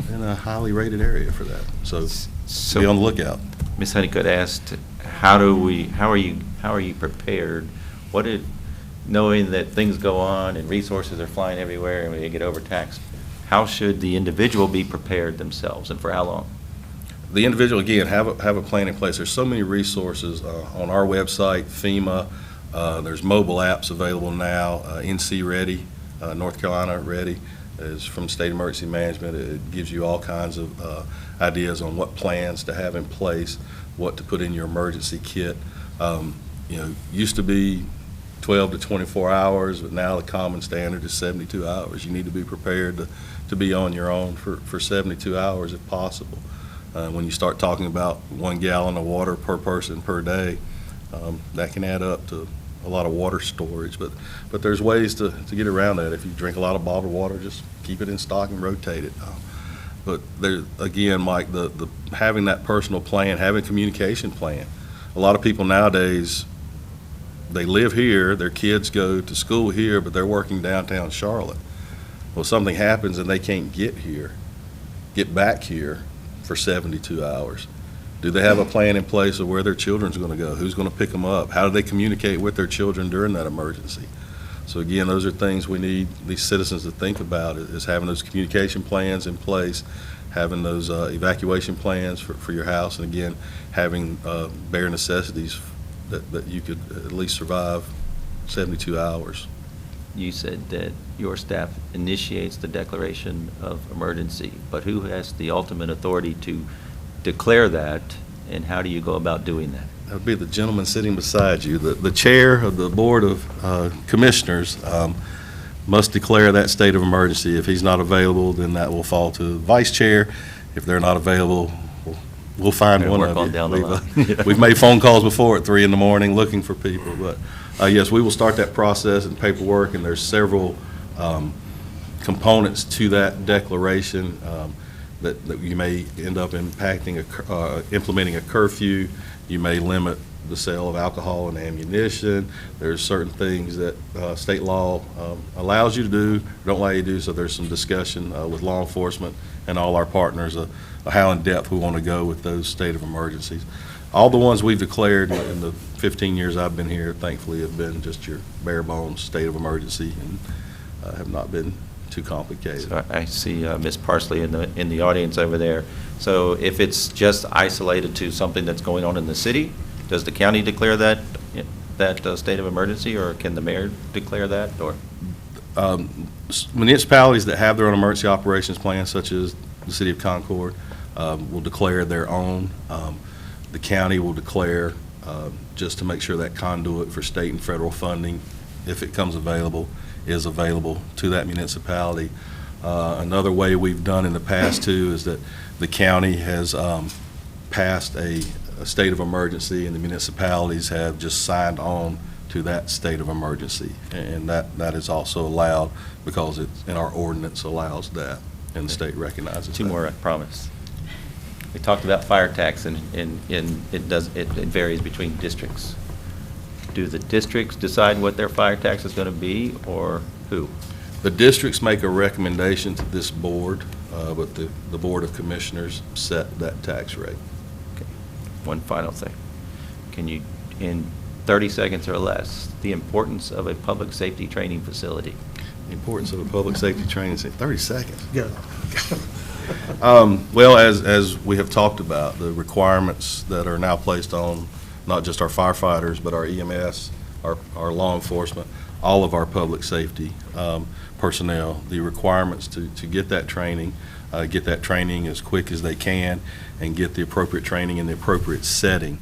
in a highly rated area for that. So be on the lookout. Ms. Honeycutt asked, how are you prepared? Knowing that things go on and resources are flying everywhere and we get overtaxed, how should the individual be prepared themselves and for how long? The individual, again, have a plan in place. There's so many resources on our website, FEMA. There's mobile apps available now. NC Ready, North Carolina Ready, is from State Emergency Management. It gives you all kinds of ideas on what plans to have in place, what to put in your emergency kit. Used to be 12 to 24 hours, but now the common standard is 72 hours. You need to be prepared to be on your own for 72 hours if possible. When you start talking about 1 gallon of water per person per day, that can add up to a lot of water storage, but there's ways to get around that. If you drink a lot of bottled water, just keep it in stock and rotate it. But there, again, Mike, the having that personal plan, having a communication plan. A lot of people nowadays, they live here, their kids go to school here, but they're working downtown Charlotte. Well, something happens and they can't get back here for 72 hours. Do they have a plan in place of where their children's going to go? Who's going to pick them up? How do they communicate with their children during that emergency? So again, those are things we need these citizens to think about, is having those communication plans in place, having those evacuation plans for your house, and again, having bare necessities that you could at least survive 72 hours. You said that your staff initiates the declaration of emergency, but who has the ultimate authority to declare that, and how do you go about doing that? That would be the gentleman sitting beside you. The chair of the Board of Commissioners must declare that state of emergency. If he's not available, then that will fall to the vice chair. If they're not available, we'll find one Work of on you. down the line. We've made phone calls before at 3 in the morning looking for people, but yes, we will start that process and paperwork, and there's several components to that declaration that you may end up implementing a curfew. You may limit the sale of alcohol and ammunition. There's certain things that state law allows you to do, don't allow you to do, so there's some discussion with law enforcement and all our partners of how in depth we want to go with those state of emergencies. All the ones we've declared in the 15 years I've been here, thankfully, have been just your bare bones state of emergency and have not been too complicated. So I see Ms. Parsley in the audience over there. So if it's just isolated to something that's going on in the city, does the county declare that state of emergency, or can the mayor declare that, or? Municipalities that have their own emergency operations plan, such as the city of Concord, will declare their own. The county will declare, just to make sure that conduit for state and federal funding, if it comes available, is available to that municipality. Another way we've done in the past too is that the county has passed a state of emergency, and the municipalities have just signed on to that state of emergency, and that is also allowed because it's in our ordinance allows that, and the state recognizes Two that. more, I promise. We talked about fire tax, and it varies between districts. Do the districts decide what their fire tax is going to be, or who? The districts make a recommendation to this board, but the Board of Commissioners set that tax rate. Okay. One final thing. Can you, in 30 seconds or less, the importance of a public safety training facility? The importance of a public safety training, 30 seconds. Go. Well, as we have talked about, the requirements that are now placed on not just our firefighters, but our EMS, our law enforcement, all of our public safety personnel, the requirements to get that training as quick as they can, and get the appropriate training in the appropriate setting.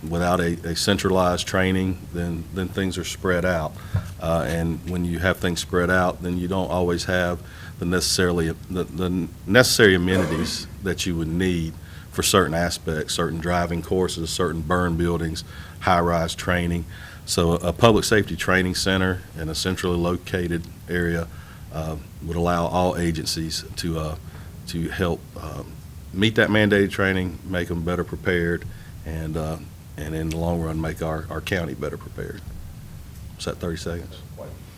Without a centralized training, then things are spread out. And when you have things spread out, then you don't always have the necessary amenities that you would need for certain aspects, certain driving courses, certain burn buildings, high-rise training. So a public safety training center in a centrally located area would allow all agencies to help meet that mandated training, make them better prepared, and in the long run, make our county better prepared. Is that 30 seconds?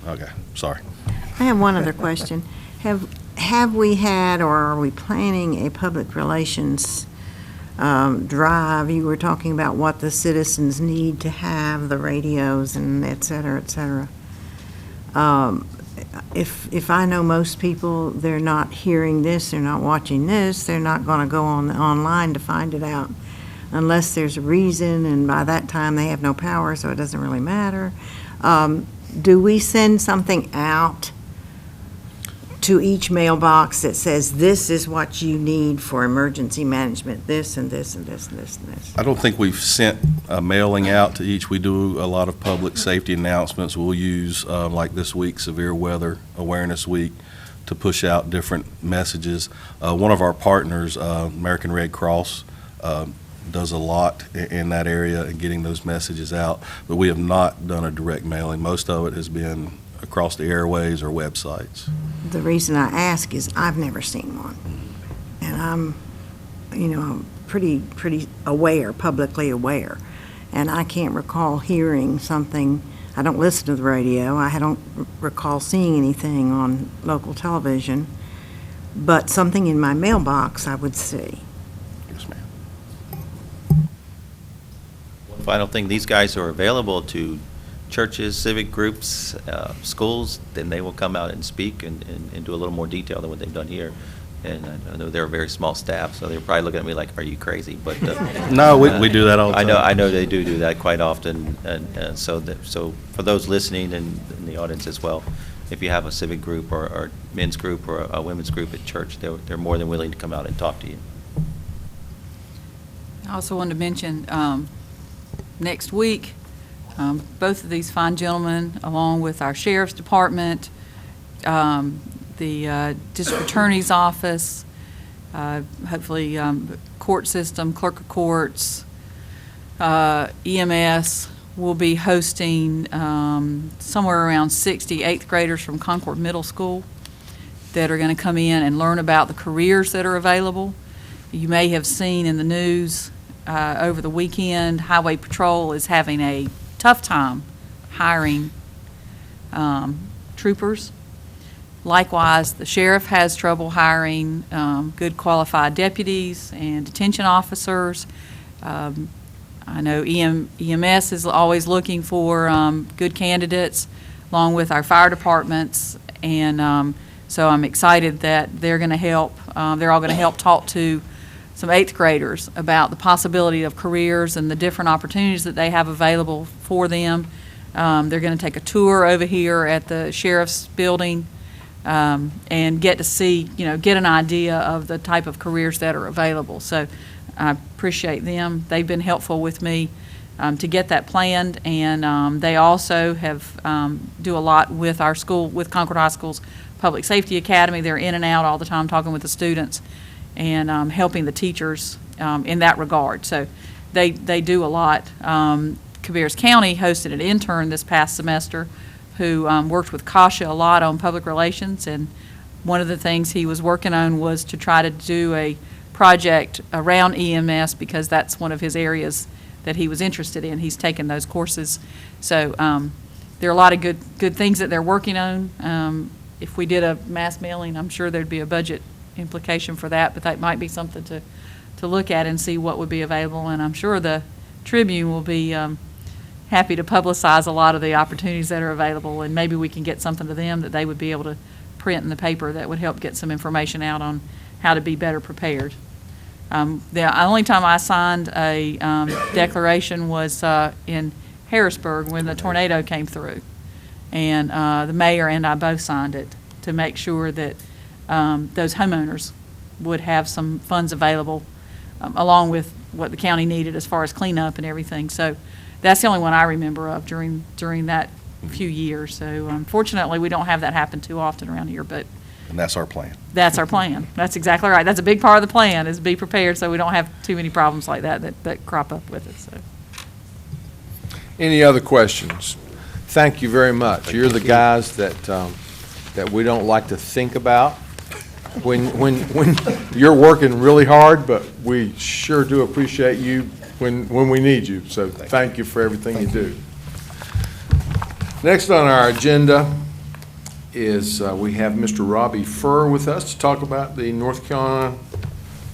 Okay, sorry. I have one other question. Have we had, or are we planning a public relations drive? You were talking about what the citizens need to have, the radios and et cetera, et cetera. If I know most people, they're not hearing this, they're not watching this, they're not going to go online to find it out unless there's a reason, and by that time they have no power, so it doesn't really matter. Do we send something out to each mailbox that says, this is what you need for emergency management, this and this and this and this and this? I don't think we've sent a mailing out to each. We do a lot of public safety announcements. We'll use, like this week, Severe Weather Awareness Week, to push out different messages. One of our partners, American Red Cross, does a lot in that area in getting those messages out, but we have not done a direct mailing. Most of it has been across the airways or websites. The reason I ask is I've never seen one. And I'm pretty aware, publicly aware. And I can't recall hearing something. I don't listen to the radio. I don't recall seeing anything on local television. But something in my mailbox I would see. Yes, ma'am. One final thing, these guys are available to churches, civic groups, schools, then they will come out and speak and do a little more detail than what they've done here. And I know they're a very small staff, so they're probably looking at me like, are you crazy? But No, we do that all the time. I know they do that quite often. And so for those listening and in the audience as well, if you have a civic group or men's group or a women's group at church, they're more than willing to come out and talk to you. I also wanted to mention, next week, both of these fine gentlemen, along with our sheriff's department, the district attorney's office, hopefully court system, clerk of courts, EMS, will be hosting somewhere around 60 eighth graders from Concord Middle School that are going to come in and learn about the careers that are available. You may have seen in the news over the weekend, Highway Patrol is having a tough time hiring troopers. Likewise, the sheriff has trouble hiring good qualified deputies and detention officers. I know EMS is always looking for good candidates, along with our fire departments. And so I'm excited that they're going to help. They're all going to help talk to some eighth graders about the possibility of careers and the different opportunities that they have available for them. They're going to take a tour over here at the sheriff's building and get to see, get an idea of the type of careers that are available. So I appreciate them. They've been helpful with me to get that planned, and they also have do a lot with our school, with Concord High School's Public Safety Academy. They're in and out all the time talking with the students and helping the teachers in that regard. So they do a lot. Cabarrus County hosted an intern this past semester who worked with Kasha a lot on public relations, and one of the things he was working on was to try to do a project around EMS because that's one of his areas that he was interested in. He's taken those courses. So there are a lot of good things that they're working on. If we did a mass mailing, I'm sure there'd be a budget implication for that, but that might be something to look at and see what would be available. And I'm sure the Tribune will be happy to publicize a lot of the opportunities that are available, and maybe we can get something to them that they would be able to print in the paper that would help get some information out on how to be better prepared. The only time I signed a declaration was in Harrisburg when the tornado came through, and the mayor and I both signed it to make sure that those homeowners would have some funds available along with what the county needed as far as cleanup and everything. So that's the only one I remember of during that few years. So unfortunately, we don't have that happen too often around here, but And that's our plan. that's our plan. That's exactly right. That's a big part of the plan, is be prepared so we don't have too many problems like that crop up with it. So. Any other questions? Thank you very much. You're the guys that we don't like to think about when you're working really hard, but we sure do appreciate you when we need you. So thank you for everything you do. Next on our agenda is we have Mr. Robbie Furr with us to talk about the North Carolina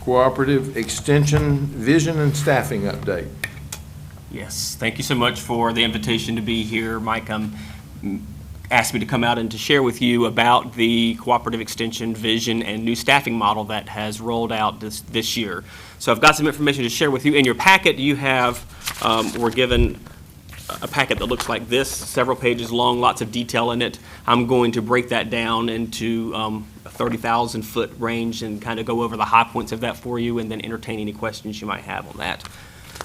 Cooperative Extension Vision and Staffing Update. Yes, thank you so much for the invitation to be here. Mike asked me to come out and to share with you about the Cooperative Extension Vision and new staffing model that has rolled out this year. So I've got some information to share with you. In your packet, you have, we're given a packet that looks like this, several pages long, lots of detail in it. I'm going to break that down into a 30,000-foot range and kind of go over the high points of that for you and then entertain any questions you might have on that.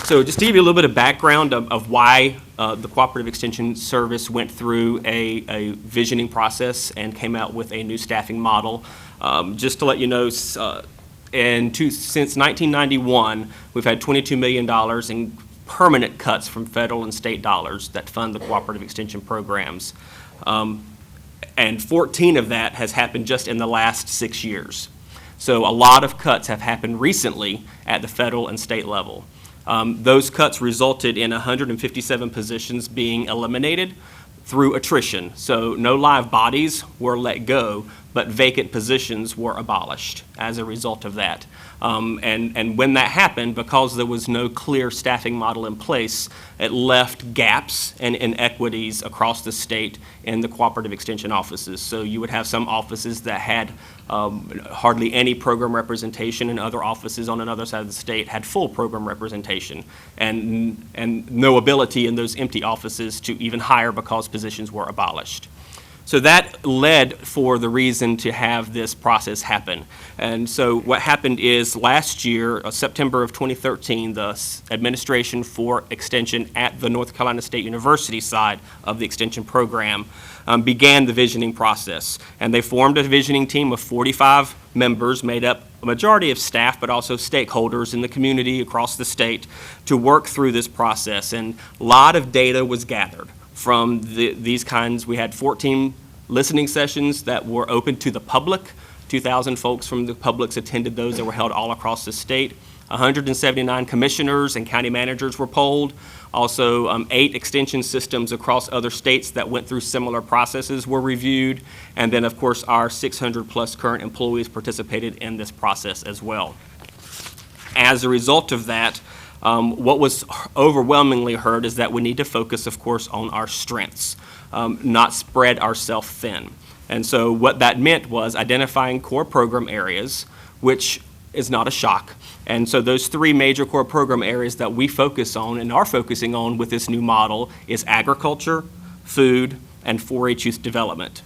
So just to give you a little bit of background of why the Cooperative Extension Service went through a visioning process and came out with a new staffing model. Just to let you know, since 1991, we've had $22 million in permanent cuts from federal and state dollars that fund the cooperative extension programs. And 14 of that has happened just in the last 6 years. So a lot of cuts have happened recently at the federal and state level. Those cuts resulted in 157 positions being eliminated through attrition. So no live bodies were let go, but vacant positions were abolished as a result of that. And when that happened, because there was no clear staffing model in place, it left gaps and inequities across the state in the cooperative extension offices. So you would have some offices that had hardly any program representation, and other offices on another side of the state had full program representation, and no ability in those empty offices to even hire because positions were abolished. So that led for the reason to have this process happen. And so what happened is last year, September of 2013, the Administration for Extension at the North Carolina State University side of the extension program began the visioning process. And they formed a visioning team of 45 members made up a majority of staff, but also stakeholders in the community across the state to work through this process. And a lot of data was gathered from these kinds. We had 14 listening sessions that were open to the public. 2,000 folks from the public attended those that were held all across the state. 179 commissioners and county managers were polled. Also, 8 extension systems across other states that went through similar processes were reviewed. And then, of course, our 600-plus current employees participated in this process as well. As a result of that, what was overwhelmingly heard is that we need to focus, of course, on our strengths, not spread ourselves thin. And so what that meant was identifying core program areas, which is not a shock. And so those 3 major core program areas that we focus on and are focusing on with this new model is agriculture, food, and 4-H youth development.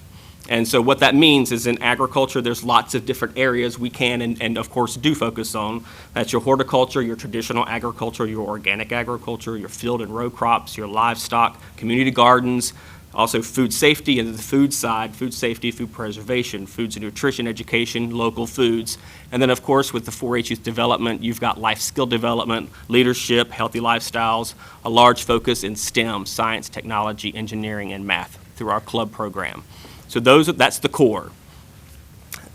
And so what that means is in agriculture, there's lots of different areas we can and of course do focus on. That's your horticulture, your traditional agriculture, your organic agriculture, your field and row crops, your livestock, community gardens, also food safety, and the food side, food safety, food preservation, foods and nutrition education, local foods. And then of course with the 4-H youth development, you've got life skill development, leadership, healthy lifestyles, a large focus in STEM, science, technology, engineering, and math through our club program. So that's the core.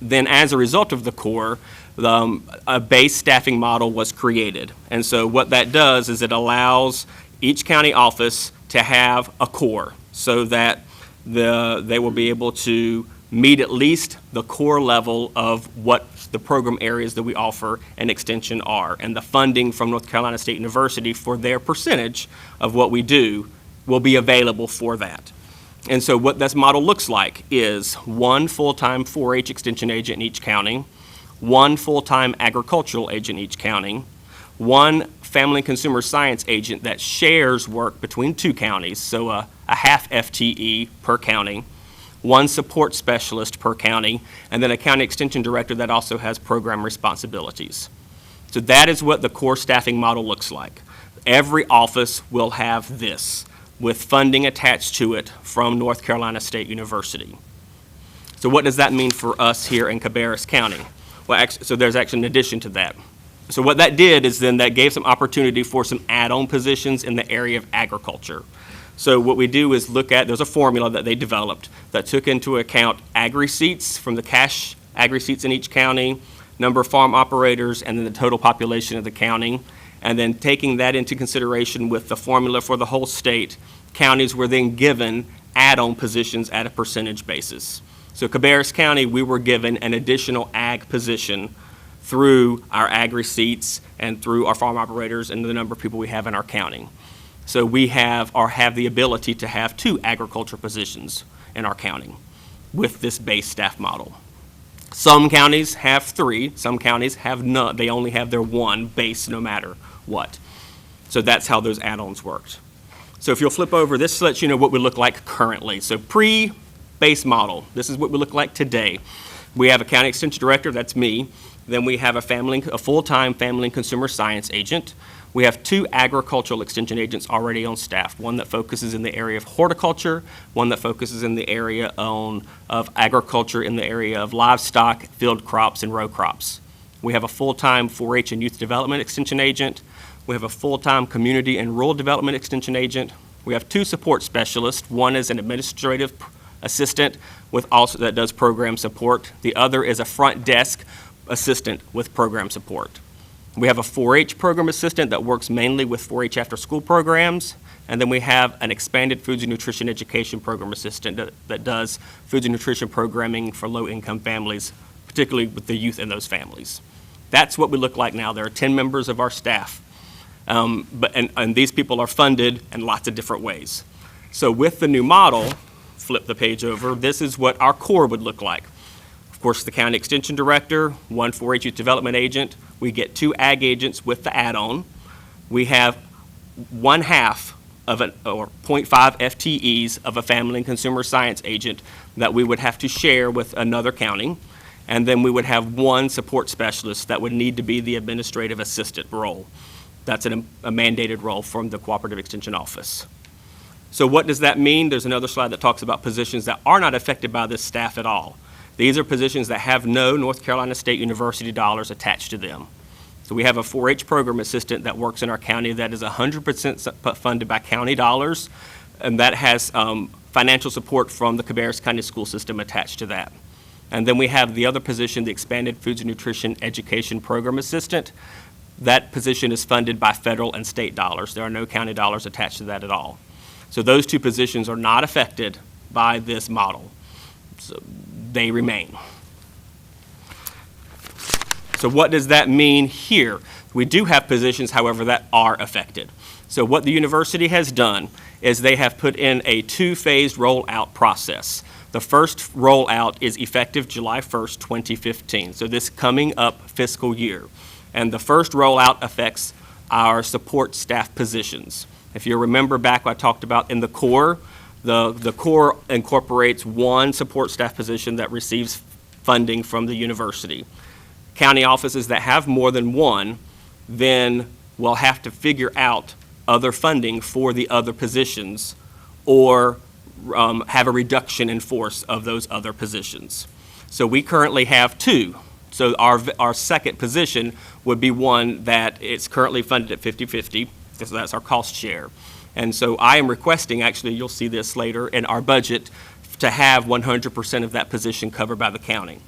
Then as a result of the core, a base staffing model was created. And so what that does is it allows each county office to have a core so that they will be able to meet at least the core level of what the program areas that we offer and extension are. And the funding from North Carolina State University for their percentage of what we do will be available for that. And so what this model looks like is 1 full-time 4-H extension agent in each county, 1 full-time agricultural agent in each county, 1 family and consumer science agent that shares work between 2 counties, so a half FTE per county, 1 support specialist per county, and then a county extension director that also has program responsibilities. So that is what the core staffing model looks like. Every office will have this, with funding attached to it from North Carolina State University. So what does that mean for us here in Cabarrus County? Well, so there's actually an addition to that. So what that did is then that gave some opportunity for some add-on positions in the area of agriculture. So what we do is look at, there's a formula that they developed that took into account agri-seats from the cash agri-seats in each county, number of farm operators, and then the total population of the county. And then taking that into consideration with the formula for the whole state, counties were then given add-on positions at a percentage basis. So Cabarrus County, we were given an additional ag position through our ag receipts and through our farm operators and the number of people we have in our county. So we have the ability to have 2 agriculture positions in our county with this base staff model. Some counties have 3, some counties have none. They only have their 1 base no matter what. So that's how those add-ons worked. So if you'll flip over, this lets you know what we look like currently. So pre-base model, this is what we look like today. We have a county extension director, that's me. Then we have a full-time family and consumer science agent. We have 2 agricultural extension agents already on staff, one that focuses in the area of horticulture, one that focuses in the area of agriculture in the area of livestock, field crops, and row crops. We have a full-time 4-H and youth development extension agent. We have a full-time community and rural development extension agent. We have 2 support specialists. One is an administrative assistant that does program support. The other is a front desk assistant with program support. We have a 4-H program assistant that works mainly with 4-H after-school programs, and then we have an expanded foods and nutrition education program assistant that does foods and nutrition programming for low-income families, particularly with the youth in those families. That's what we look like now. There are 10 members of our staff, and these people are funded in lots of different ways. So with the new model, flip the page over, this is what our core would look like. Of course, the county extension director, 1 4-H youth development agent. We get 2 ag agents with the add-on. We have 1/2 of or 0.5 FTEs of a family and consumer science agent that we would have to share with another county. And then we would have 1 support specialist that would need to be the administrative assistant role. That's a mandated role from the Cooperative Extension Office. So what does that mean? There's another slide that talks about positions that are not affected by this staff at all. These are positions that have no North Carolina State University dollars attached to them. So we have a 4-H program assistant that works in our county that is 100% funded by county dollars, and that has financial support from the Cabarrus County School System attached to that. And then we have the other position, the expanded foods and nutrition education program assistant. That position is funded by federal and state dollars. There are no county dollars attached to that at all. So those 2 positions are not affected by this model. So they remain. So what does that mean here? We do have positions, however, that are affected. So what the university has done is they have put in a 2-phased rollout process. The first rollout is effective July 1st, 2015, so this coming up fiscal year. And the first rollout affects our support staff positions. If you remember back what I talked about in the core, the core incorporates 1 support staff position that receives funding from the university. County offices that have more than 1 then will have to figure out other funding for the other positions or have a reduction in force of those other positions. So we currently have 2. So our second position would be one that it's currently funded at 50/50, because that's our cost share. And so I am requesting, actually, you'll see this later in our budget, to have 100% of that position covered by the county.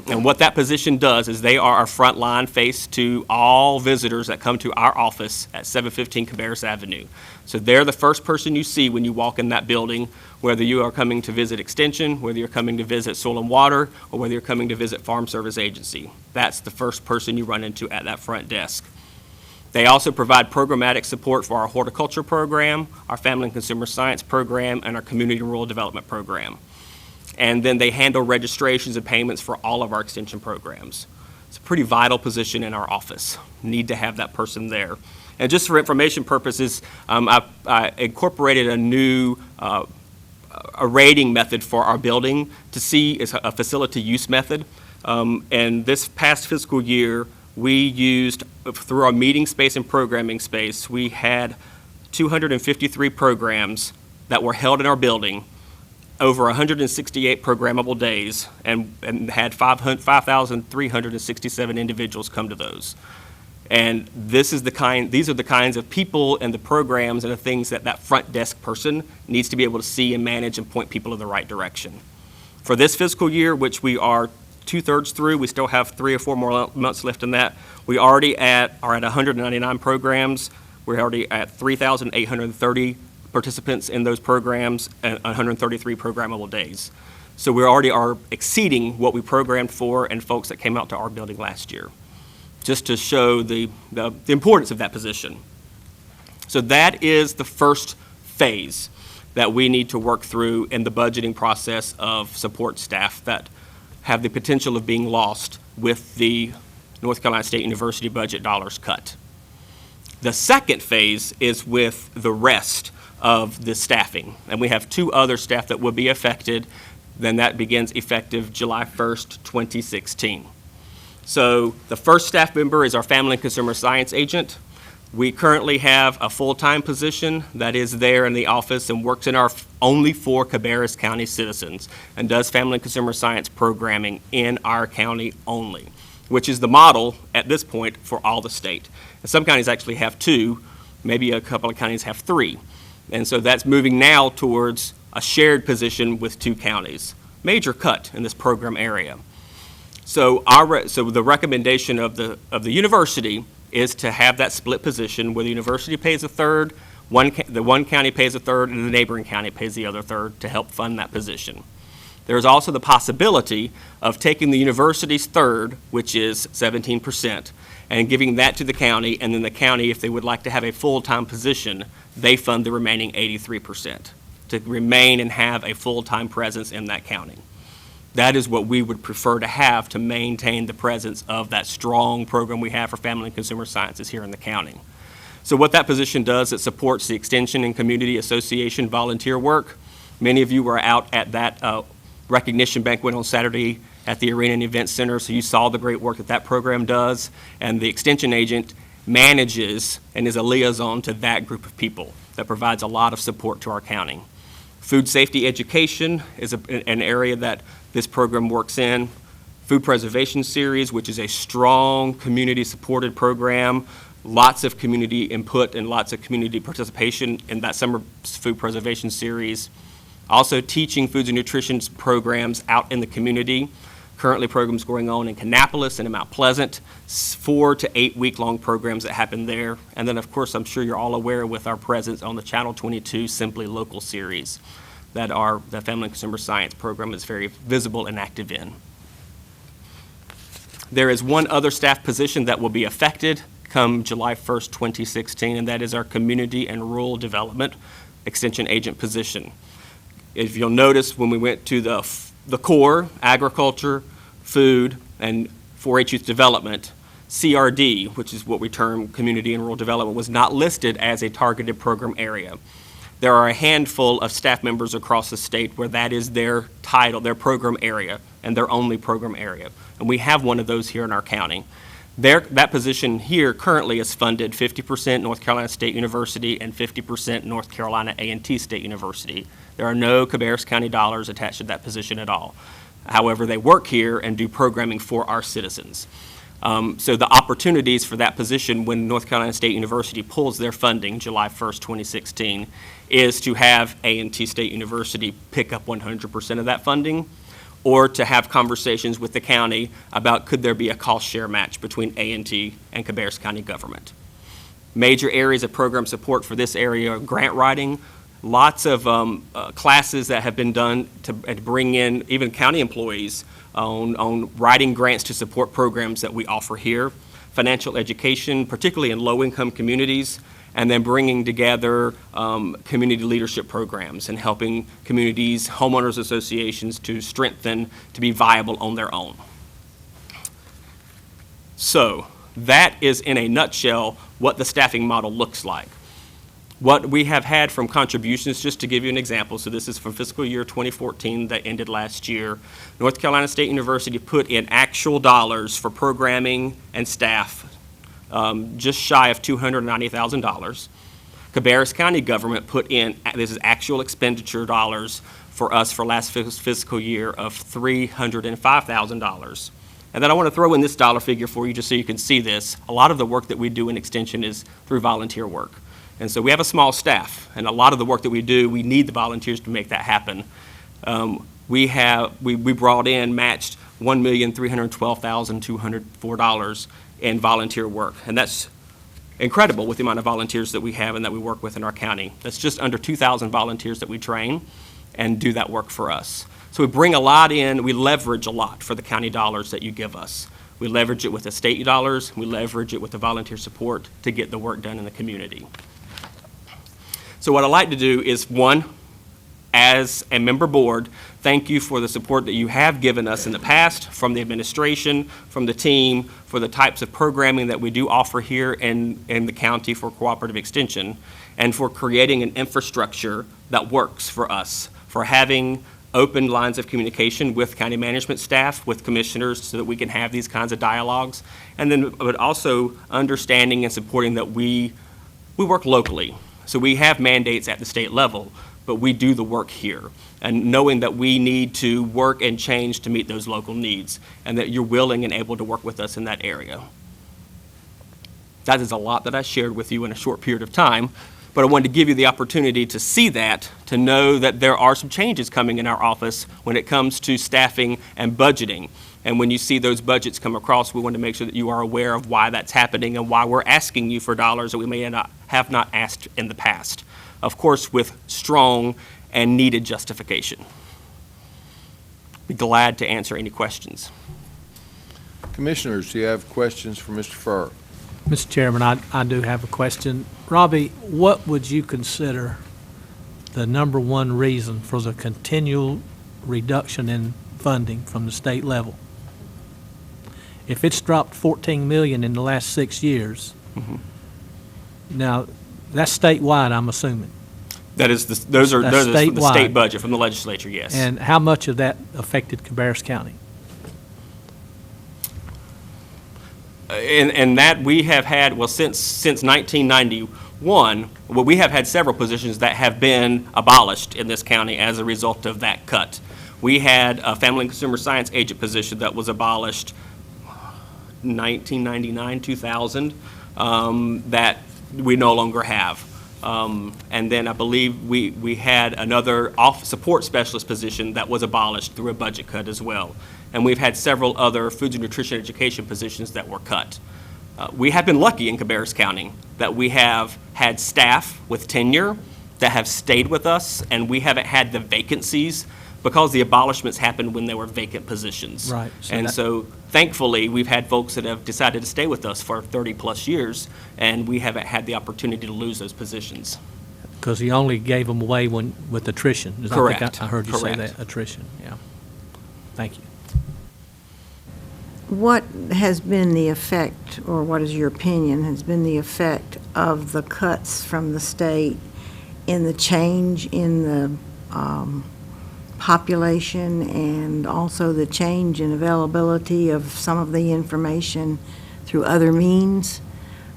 And what that position does is they are our front line face to all visitors that come to our office at 715 Cabarrus Avenue. So they're the first person you see when you walk in that building, whether you are coming to visit Extension, whether you're coming to visit Soil and Water, or whether you're coming to visit Farm Service Agency. That's the first person you run into at that front desk. They also provide programmatic support for our horticulture program, our family and consumer science program, and our community and rural development program. And then they handle registrations and payments for all of our extension programs. It's a pretty vital position in our office. Need to have that person there. And just for information purposes, I incorporated a new a rating method for our building to see is a facility use method. And this past fiscal year, we used, through our meeting space and programming space, we had 253 programs that were held in our building, over 168 programmable days, and had 5,367 individuals come to those. And these are the kinds of people and the programs and the things that front desk person needs to be able to see and manage and point people in the right direction. For this fiscal year, which we are 2/3 through, we still have 3 or 4 more months left in that. We already are at 199 programs. We're already at 3,830 participants in those programs and 133 programmable days. So we already are exceeding what we programmed for and folks that came out to our building last year, just to show the importance of that position. So that is the first phase that we need to work through in the budgeting process of support staff that have the potential of being lost with the North Carolina State University budget dollars cut. The second phase is with the rest of the staffing, and we have 2 other staff that will be affected. Then that begins effective July 1st, 2016. So the first staff member is our Family and Consumer Science agent. We currently have a full-time position that is there in the office and works in only for Cabarrus County citizens and does Family and Consumer Science programming in our county only, which is the model at this point for all the state. And some counties actually have 2, maybe a couple of counties have 3. And so that's moving now towards a shared position with 2 counties. Major cut in this program area. So the recommendation of the university is to have that split position where the university pays a third, the one county pays a third, and the neighboring county pays the other third to help fund that position. There is also the possibility of taking the university's third, which is 17%, and giving that to the county, and then the county, if they would like to have a full-time position, they fund the remaining 83%. To remain and have a full-time presence in that county. That is what we would prefer to have to maintain the presence of that strong program we have for Family and Consumer Sciences here in the county. So what that position does, it supports the Extension and Community Association volunteer work. Many of you were out at that recognition banquet on Saturday at the Arena and Event Center, so you saw the great work that that program does, and the Extension agent manages and is a liaison to that group of people that provides a lot of support to our county. Food safety education is an area that this program works in. Food preservation series, which is a strong community-supported program, lots of community input and lots of community participation in that summer food preservation series. Also teaching foods and nutrition programs out in the community. Currently programs going on in Kannapolis and in Mount Pleasant, 4 to 8 week-long programs that happen there. And then, of course, I'm sure you're all aware with our presence on the Channel 22 Simply Local series that the Family and Consumer Science program is very visible and active in. There is one other staff position that will be affected come July 1st, 2016, and that is our Community and Rural Development Extension Agent position. If you'll notice, when we went to the core, agriculture, food, and 4-H youth development, CRD, which is what we term community and rural development, was not listed as a targeted program area. There are a handful of staff members across the state where that is their title, their program area, and their only program area. And we have one of those here in our county. That position here currently is funded 50% North Carolina State University and 50% North Carolina A&T State University. There are no Cabarrus County dollars attached to that position at all. However, they work here and do programming for our citizens. So the opportunities for that position when North Carolina State University pulls their funding July 1st, 2016, is to have A&T State University pick up 100% of that funding, or to have conversations with the county about could there be a cost share match between A&T and Cabarrus County government. Major areas of program support for this area are grant writing, lots of classes that have been done to bring in even county employees on writing grants to support programs that we offer here, financial education, particularly in low-income communities, and then bringing together community leadership programs and helping communities, homeowners associations to strengthen, to be viable on their own. So that is in a nutshell what the staffing model looks like. What we have had from contributions, just to give you an example, so this is from fiscal year 2014 that ended last year, North Carolina State University put in actual dollars for programming and staff just shy of $290,000. Cabarrus County government put in, this is actual expenditure dollars for us for last fiscal year, of $305,000. And then I want to throw in this dollar figure for you just so you can see this. A lot of the work that we do in Extension is through volunteer work. And so we have a small staff, and a lot of the work that we do, we need the volunteers to make that happen. We brought in, matched $1,312,204 in volunteer work. And that's incredible with the amount of volunteers that we have and that we work with in our county. That's just under 2,000 volunteers that we train and do that work for us. So we bring a lot in, we leverage a lot for the county dollars that you give us. We leverage it with the state dollars, we leverage it with the volunteer support to get the work done in the community. So what I'd like to do is, one, as a member board, thank you for the support that you have given us in the past, from the administration, from the team, for the types of programming that we do offer here in the county for cooperative extension, and for creating an infrastructure that works for us, for having open lines of communication with county management staff, with commissioners, so that we can have these kinds of dialogues, and then, but also understanding and supporting that we work locally. So we have mandates at the state level, but we do the work here, and knowing that we need to work and change to meet those local needs, and that you're willing and able to work with us in that area. That is a lot that I shared with you in a short period of time, but I wanted to give you the opportunity to see that, to know that there are some changes coming in our office when it comes to staffing and budgeting. And when you see those budgets come across, we want to make sure that you are aware of why that's happening and why we're asking you for dollars that we may not have not asked in the past. Of course, with strong and needed justification. Be glad to answer any questions. Commissioners, do you have questions for Mr. Furr? Mr. Chairman, I do have a question. Robbie, what would you consider the number one reason for the continual reduction in funding from the state level? If it's dropped $14 million in the last 6 years, now, that's statewide, I'm assuming. That is, those are the statewide. state budget from the legislature, yes. And how much of that affected Cabarrus County? And that we have had, well, since 1991, well, we have had several positions that have been abolished in this county as a result of that cut. We had a family and consumer science agent position that was abolished 1999, 2000, that we no longer have. And then I believe we had another support specialist position that was abolished through a budget cut as well. And we've had several other foods and nutrition education positions that were cut. We have been lucky in Cabarrus County that we have had staff with tenure that have stayed with us, and we haven't had the vacancies because the abolishments happened when there were vacant positions. Right. So thankfully, we've had folks that have decided to stay with us for 30-plus years, and we haven't had the opportunity to lose those positions. Because he only gave them away with attrition. Correct. I heard you say Correct. that, attrition, yeah. Thank you. What has been the effect, or what is your opinion, has been the effect of the cuts from the state in the change in the population, and also the change in availability of some of the information through other means?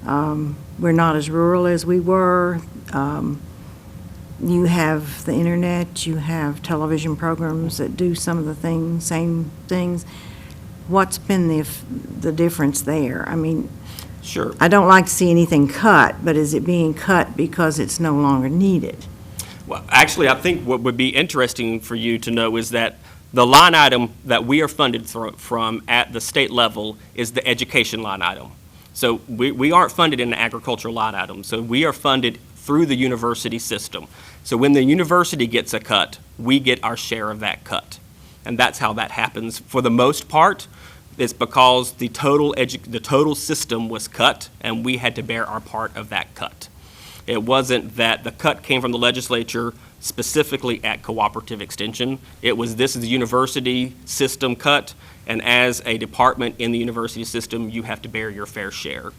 We're not as rural as we were. You have the internet, you have television programs that do some of the same things. What's been the difference there? I mean, Sure. I don't like to see anything cut, but is it being cut because it's no longer needed? Well, actually, I think what would be interesting for you to know is that the line item that we are funded from at the state level is the education line item. So we aren't funded in the agricultural line item. So we are funded through the university system. So when the university gets a cut, we get our share of that cut. And that's how that happens. For the most part, it's because the total system was cut, and we had to bear our part of that cut. It wasn't that the cut came from the legislature specifically at cooperative extension. It was, this is the university system cut, and as a department in the university system, you have to bear your fair share.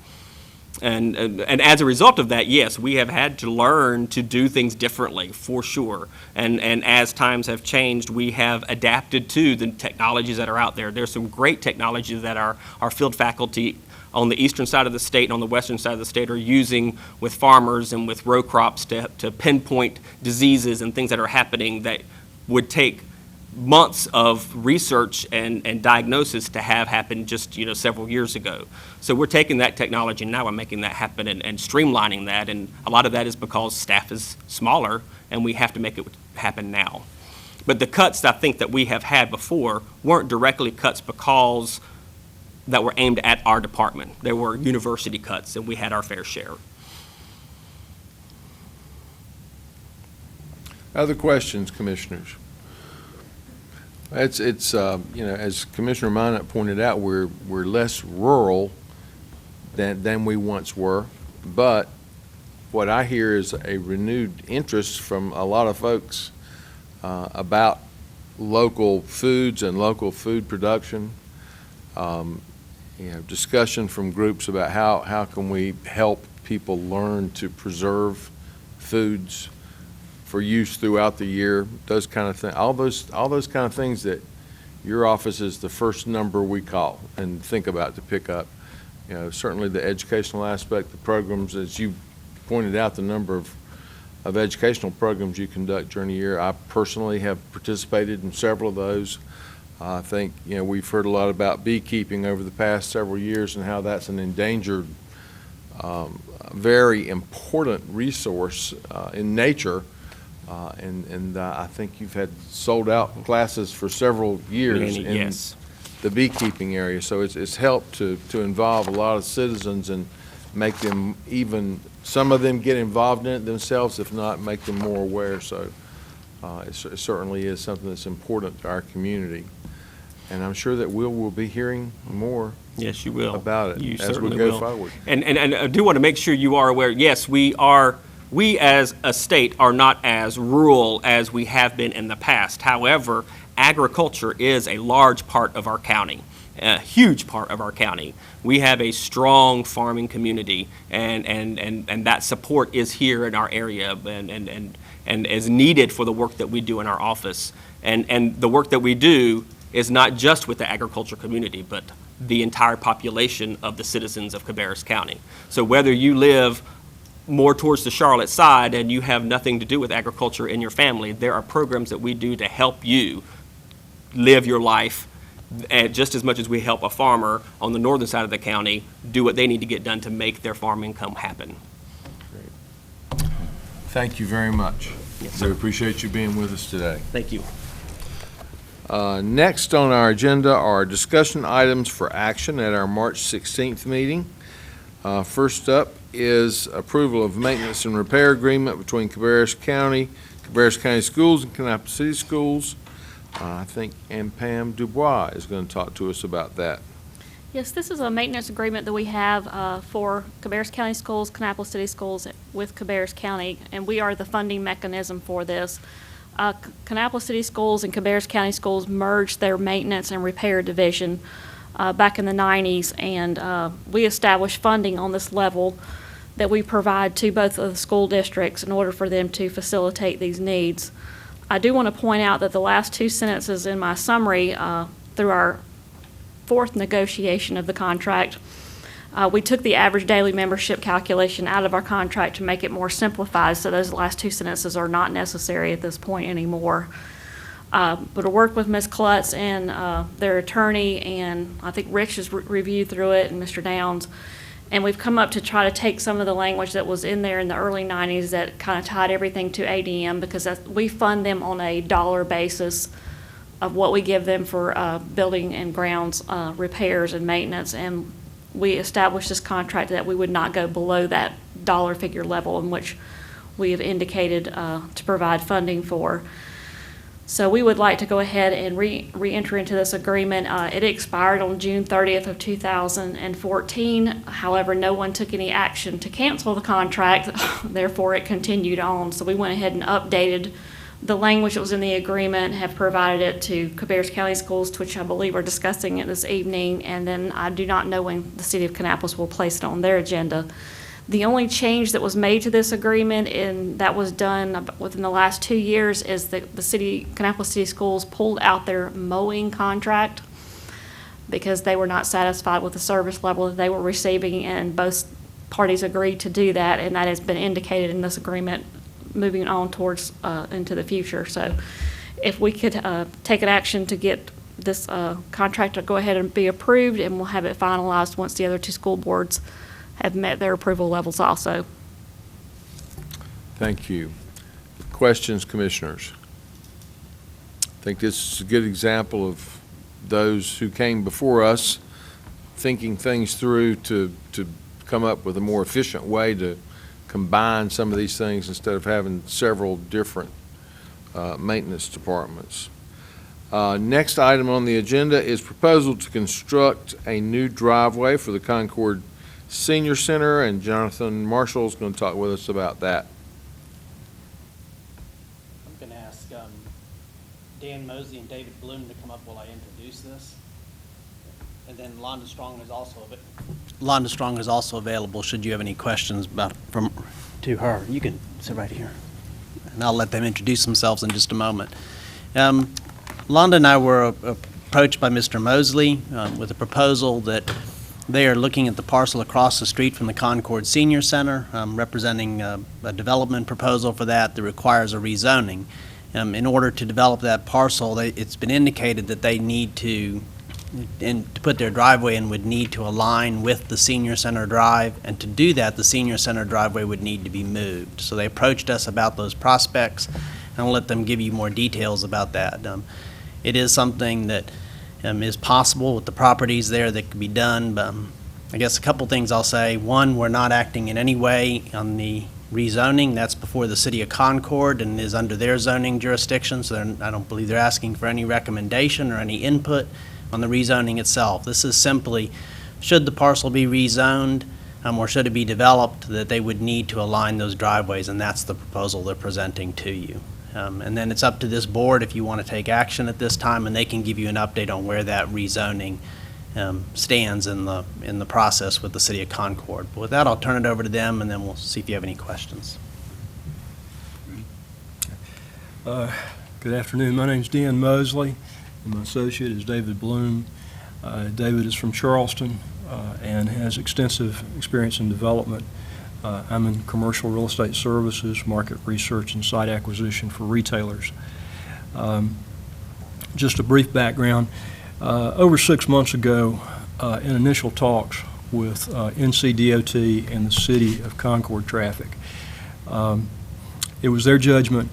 And as a result of that, yes, we have had to learn to do things differently, for sure. And as times have changed, we have adapted to the technologies that are out there. There's some great technologies that our field faculty on the eastern side of the state and on the western side of the state are using with farmers and with row crops to pinpoint diseases and things that are happening that would take months of research and diagnosis to have happened just several years ago. So we're taking that technology now and making that happen and streamlining that, and a lot of that is because staff is smaller and we have to make it happen now. But the cuts I think that we have had before weren't directly cuts because that were aimed at our department. There were university cuts and we had our fair share. Other questions, commissioners? It's as Commissioner Minot pointed out, we're less rural than we once were, but what I hear is a renewed interest from a lot of folks about local foods and local food production. Discussion from groups about how can we help people learn to preserve foods for use throughout the year, those kind of things, all those kind of things that your office is the first number we call and think about to pick up. Certainly the educational aspect, the programs, as you pointed out, the number of educational programs you conduct during the year. I personally have participated in several of those. I think, we've heard a lot about beekeeping over the past several years and how that's an endangered, very important resource in nature. And I think you've had sold out classes for several years in Yes. the beekeeping area. So it's helped to involve a lot of citizens and make them some of them get involved in it themselves, if not, make them more aware. So it certainly is something that's important to our community. And I'm sure that we'll be hearing more Yes, you will. about it You as we certainly go will. forward. And I do want to make sure you are aware, yes, we as a state are not as rural as we have been in the past. However, agriculture is a large part of our county, a huge part of our county. We have a strong farming community, and that support is here in our area and is needed for the work that we do in our office. And the work that we do is not just with the agriculture community, but the entire population of the citizens of Cabarrus County. So whether you live more towards the Charlotte side and you have nothing to do with agriculture in your family, there are programs that we do to help you live your life just as much as we help a farmer on the northern side of the county do what they need to get done to make their farm income happen. Thank you very much. Yes, We sir. appreciate you being with us today. Thank you. Next on our agenda are discussion items for action at our March 16th meeting. First up is approval of maintenance and repair agreement between Cabarrus County Schools, and Kannapolis City Schools. I think Pam Dubois is going to talk to us about that. Yes, this is a maintenance agreement that we have for Cabarrus County Schools, Kannapolis City Schools with Cabarrus County, and we are the funding mechanism for this. Kannapolis City Schools and Cabarrus County Schools merged their maintenance and repair division back in the 90s, and we established funding on this level that we provide to both of the school districts in order for them to facilitate these needs. I do want to point out that the last two sentences in my summary, through our fourth negotiation of the contract, we took the average daily membership calculation out of our contract to make it more simplified, so those last two sentences are not necessary at this point anymore. But I worked with Ms. Klutz and their attorney, and I think Rich has reviewed through it, and Mr. Downs, and we've come up to try to take some of the language that was in there in the early 90s that kind of tied everything to ADM, because we fund them on a dollar basis of what we give them for building and grounds repairs and maintenance, and we established this contract that we would not go below that dollar figure level in which we have indicated to provide funding for. So we would like to go ahead and re-enter into this agreement. It expired on June 30th of 2014. However, no one took any action to cancel the contract, therefore it continued on. So we went ahead and updated the language that was in the agreement, have provided it to Cabarrus County Schools, which I believe are discussing it this evening, and then I do not know when the City of Kannapolis will place it on their agenda. The only change that was made to this agreement, and that was done within the last 2 years, is that the Kannapolis City Schools pulled out their mowing contract because they were not satisfied with the service level that they were receiving, and both parties agreed to do that, and that has been indicated in this agreement moving on towards into the future. So if we could take an action to get this contract to go ahead and be approved, and we'll have it finalized once the other two school boards have met their approval levels also. Thank you. Questions, commissioners? I think this is a good example of those who came before us thinking things through to come up with a more efficient way to combine some of these things instead of having several different maintenance departments. Next item on the agenda is proposal to construct a new driveway for the Concord Senior Center, and Jonathan Marshall is going to talk with us about that. I'm going to ask Dan Mosley and David Bloom to come up while I introduce this. And then Londa Strong is also available should you have any questions to her. You can sit right here, and I'll let them introduce themselves in just a moment. Londa and I were approached by Mr. Mosley with a proposal that they are looking at the parcel across the street from the Concord Senior Center, representing a development proposal for that requires a rezoning. In order to develop that parcel, it's been indicated that they need to put their driveway in would need to align with the Senior Center Drive, and to do that, the Senior Center driveway would need to be moved. So they approached us about those prospects, and I'll let them give you more details about that. It is something that is possible with the properties there that could be done, but I guess a couple things I'll say. One, we're not acting in any way on the rezoning. That's before the City of Concord and is under their zoning jurisdiction, so I don't believe they're asking for any recommendation or any input on the rezoning itself. This is simply, should the parcel be rezoned or should it be developed, that they would need to align those driveways, and that's the proposal they're presenting to you. And then it's up to this board if you want to take action at this time, and they can give you an update on where that rezoning stands in the process with the City of Concord. But with that, I'll turn it over to them, and then we'll see if you have any questions. Good afternoon. My name's Dan Mosley, and my associate is David Bloom. David is from Charleston and has extensive experience in development. I'm in commercial real estate services, market research, and site acquisition for retailers. Just a brief background. Over 6 months ago, in initial talks with NCDOT and the City of Concord Traffic, it was their judgment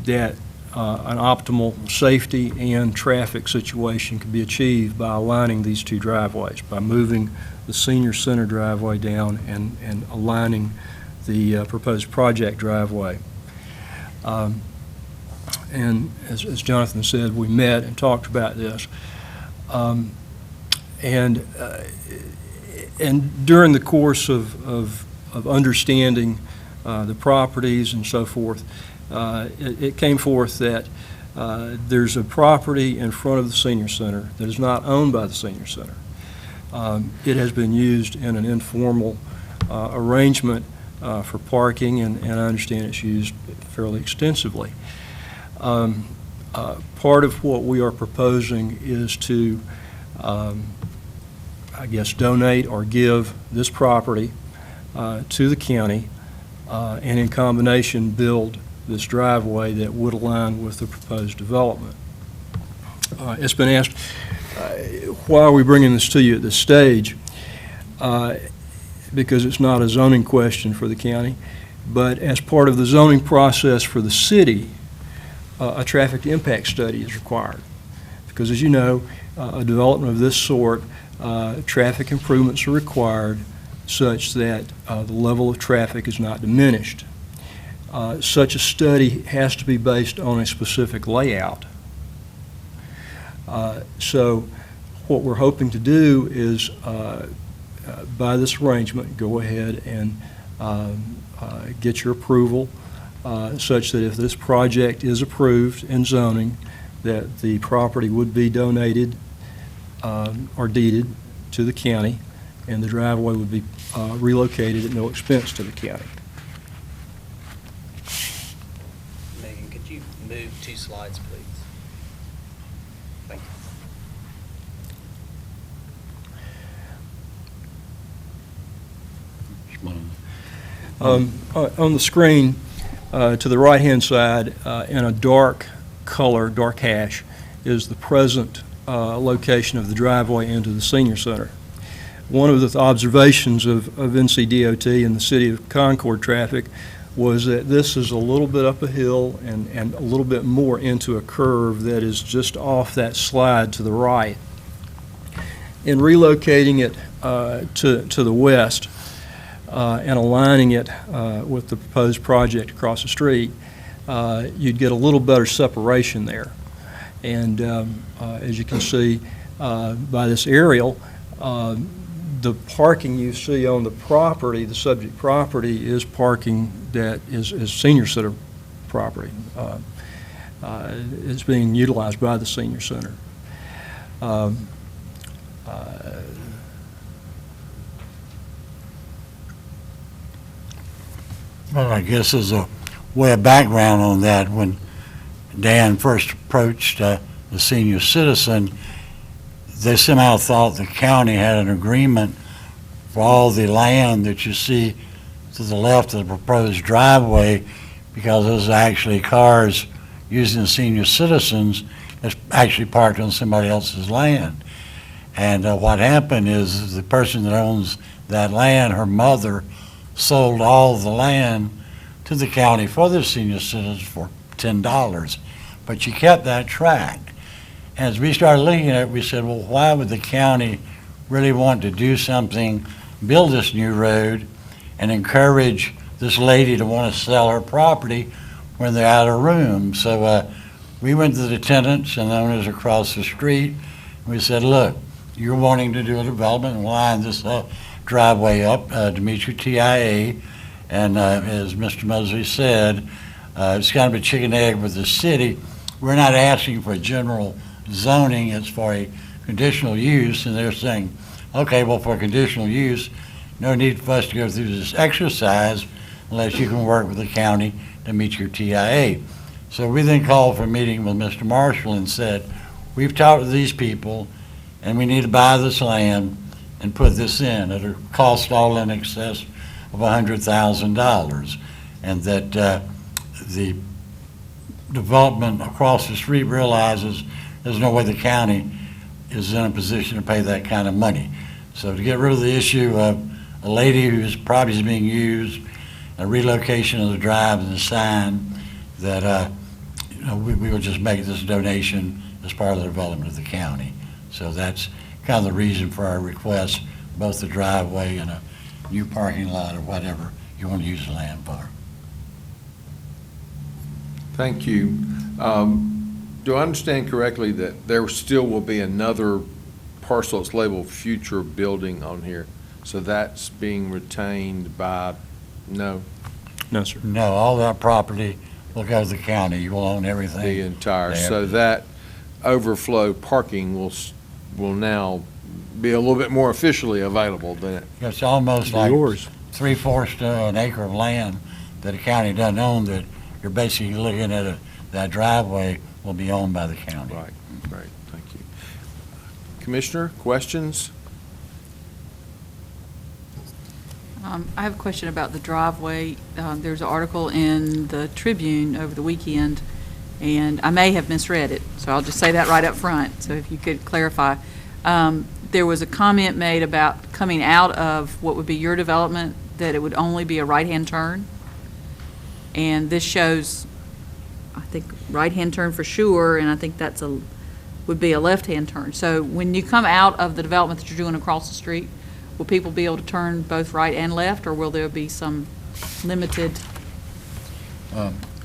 that an optimal safety and traffic situation could be achieved by aligning these two driveways, by moving the Senior Center driveway down and aligning the proposed project driveway. And as Jonathan said, we met and talked about this. And during the course of understanding the properties and so forth, it came forth that there's a property in front of the Senior Center that is not owned by the Senior Center. It has been used in an informal arrangement for parking, and I understand it's used fairly extensively. Part of what we are proposing is to, I guess, donate or give this property to the county and in combination build this driveway that would align with the proposed development. It's been asked, why are we bringing this to you at this stage? Because it's not a zoning question for the county, but as part of the zoning process for the city, a traffic impact study is required. Because as you know, a development of this sort, traffic improvements are required such that the level of traffic is not diminished. Such a study has to be based on a specific layout. So what we're hoping to do is, by this arrangement, go ahead and get your approval such that if this project is approved in zoning, that the property would be donated or deeded to the county, and the driveway would be relocated at no expense to the county. Megan, could you move 2 slides, please? Thank you. On the screen, to the right-hand side, in a dark color, dark hash, is the present location of the driveway into the Senior Center. One of the observations of NCDOT and the City of Concord Traffic was that this is a little bit up a hill and a little bit more into a curve that is just off that slide to the right. In relocating it to the west and aligning it with the proposed project across the street, you'd get a little better separation there. And as you can see by this aerial, the parking you see on the property, the subject property, is parking that is senior center property. It's being utilized by the senior center. Well, I guess as a way of background on that, when Dan first approached the senior citizen, they somehow thought the county had an agreement for all the land that you see to the left of the proposed driveway, because those are actually cars using the senior citizens that's actually parked on somebody else's land. And what happened is the person that owns that land, her mother, sold all the land to the county for the senior citizens for $10, but she kept that tract. As we started looking at it, we said, well, why would the county really want to do something, build this new road, and encourage this lady to want to sell her property when they're out of room? So we went to the tenants and the owners across the street, and we said, look, you're wanting to do a development and line this driveway up to meet your TIA, and as Mr. Mosley said, it's kind of a chicken egg with the city. We're not asking for general zoning, it's for a conditional use, and they're saying, okay, well, for conditional use, no need for us to go through this exercise unless you can work with the county to meet your TIA. So we then called for a meeting with Mr. Marshall and said, we've talked to these people, and we need to buy this land and put this in. It'll cost all in excess of $100,000, and that the development across the street realizes there's no way the county is in a position to pay that kind of money. So to get rid of the issue of a lady whose property is being used, a relocation of the drive and the sign, that we will just make this donation as part of the development of the county. So that's kind of the reason for our request, both the driveway and a new parking lot or whatever you want to use the land for. Thank you. Do I understand correctly that there still will be another parcel that's labeled future building on here? So that's being retained by, no? No, sir. No, all that property will go to the county. You will own everything. The entire, there. so that overflow parking will now be a little bit more officially available than it. It's almost like Yours. 3/4 to an acre of land that the county doesn't own, that you're basically looking at that driveway will be owned by the county. Right, thank you. Commissioner, questions? I have a question about the driveway. There's an article in the Tribune over the weekend, and I may have misread it, so I'll just say that right up front, so if you could clarify. There was a comment made about coming out of what would be your development, that it would only be a right-hand turn. And this shows, I think, right-hand turn for sure, and I think that's would be a left-hand turn. So when you come out of the development that you're doing across the street, will people be able to turn both right and left, or will there be some limited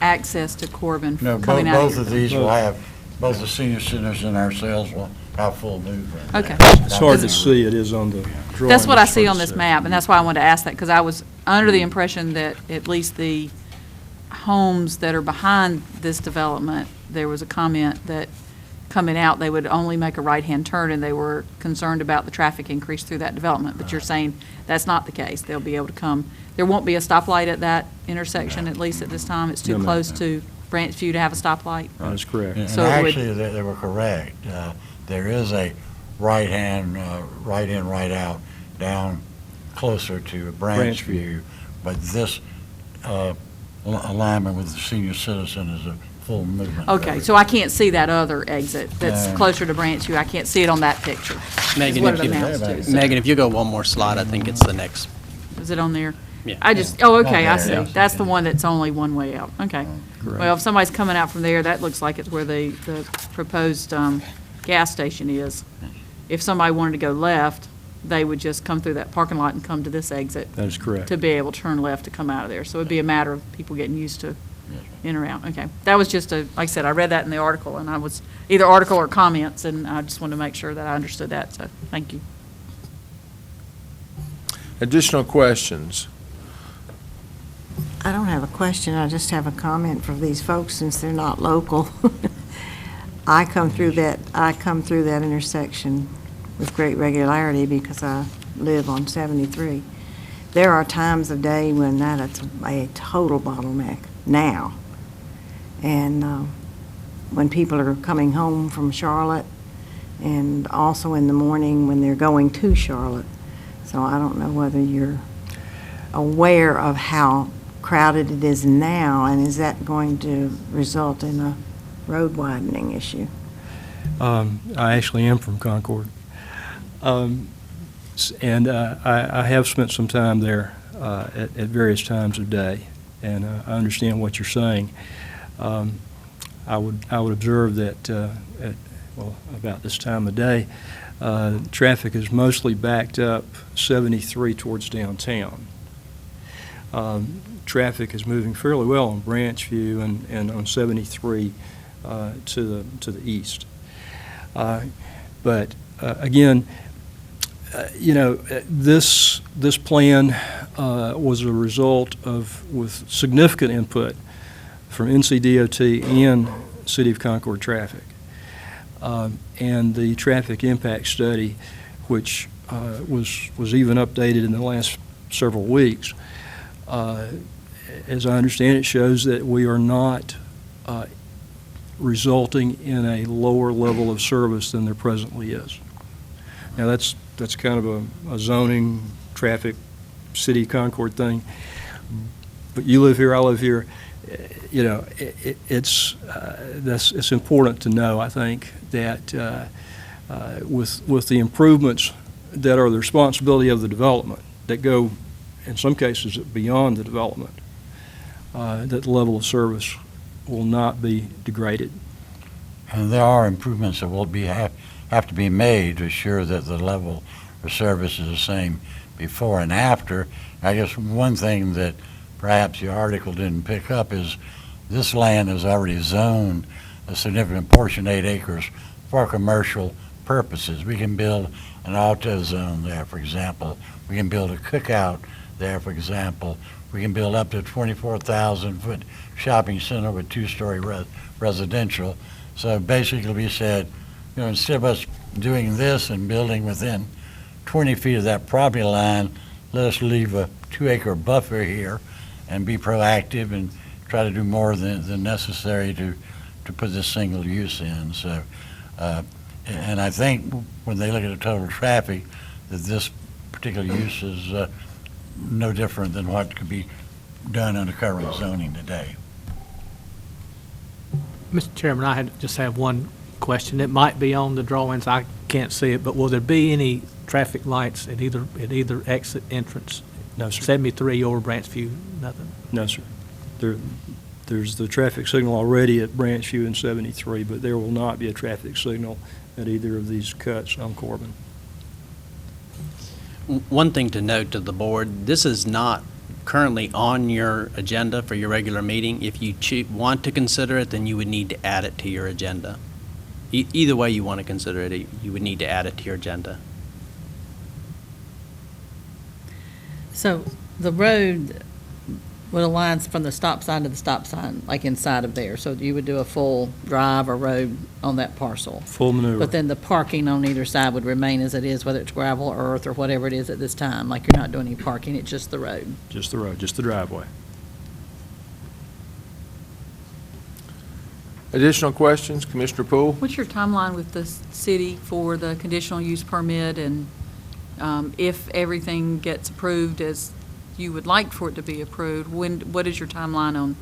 access to Corbin No, coming out both here? of these will have, both the senior centers and ourselves will have full movement. Okay. It's hard to see, it is on the drawing. That's what I It's see hard on to this see. map, and that's why I wanted to ask that, because I was under the impression that at least the homes that are behind this development, there was a comment that coming out, they would only make a right-hand turn, and they were concerned about the traffic increase through that development. But you're saying that's not the case. They'll be able to come. There won't be a stoplight at that intersection, at least at this time. It's No, too ma'am. close to Branchview to have a stoplight. That is correct. And So it would- actually, they were correct. There is a right-hand, right-in, right-out down closer to Branchview, but this alignment with the senior citizen is a full movement. Okay, so I can't see that other exit that's No. closer to Branchview. I can't see it on that picture. Megan, what if it you, amounts to. So- Megan, if you go one more slide, I think it's the next. Is it on there? Yeah. I just, oh, okay, I Yeah. see. Yeah. That's the one that's only one way out. Okay. Well, if somebody's coming out from there, that looks like it's where the proposed gas station is. If somebody wanted to go left, they would just come through that parking lot and come to this exit That is correct. to be able to turn left to come out of there. So it'd be a matter of people getting used to in or out. Okay. That was just like I said, I read that in the article, and I was, either article or comments, and I just wanted to make sure that I understood that, so thank you. Additional questions? I don't have a question, I just have a comment for these folks since they're not local. I come through that intersection with great regularity because I live on 73. There are times of day when that's a total bottleneck now. And when people are coming home from Charlotte, and also in the morning when they're going to Charlotte. So I don't know whether you're aware of how crowded it is now, and is that going to result in a road widening issue? I actually am from Concord. And I have spent some time there at various times of day, and I understand what you're saying. I would observe that about this time of day, traffic is mostly backed up 73 towards downtown. Traffic is moving fairly well on Branchview and on 73 to the east. But again, this plan was a result with significant input from NCDOT and City of Concord Traffic. And the traffic impact study, which was even updated in the last several weeks, as I understand it, shows that we are not resulting in a lower level of service than there presently is. Now, that's kind of a zoning, traffic, City of Concord thing. But you live here, I live here. It's important to know, I think, that with the improvements that are the responsibility of the development, that go, in some cases, beyond the development, that the level of service will not be degraded. And there are improvements that will have to be made to assure that the level of service is the same before and after. I guess one thing that perhaps your article didn't pick up is this land is already zoned a significant portion, 8 acres, for commercial purposes. We can build an auto zone there, for example. We can build a cookout there, for example. We can build up to a 24,000-foot shopping center with 2-story residential. So basically we said, instead of us doing this and building within 20 feet of that property line, let us leave a 2-acre buffer here and be proactive and try to do more than necessary to put this single use in. So, and I think when they look at the total traffic, that this particular use is no different than what could be done under current zoning today. Mr. Chairman, I just have one question. It might be on the drawings, I can't see it, but will there be any traffic lights at either exit entrance? No, sir. 73 or Branchview, nothing? No, sir. There's the traffic signal already at Branchview and 73, but there will not be a traffic signal at either of these cuts on Corbin. One thing to note to the board, this is not currently on your agenda for your regular meeting. If you want to consider it, then you would need to add it to your agenda. Either way you want to consider it, you would need to add it to your agenda. So the road would align from the stop sign to the stop sign, like inside of there. So you would do a full drive or road on that parcel. Full maneuver. But then the parking on either side would remain as it is, whether it's gravel or earth or whatever it is at this time. Like you're not doing any parking, it's just the road. Just the road, just the driveway. Additional questions, Commissioner Poole? What's your timeline with the city for the conditional use permit, and if everything gets approved as you would like for it to be approved, what is your timeline on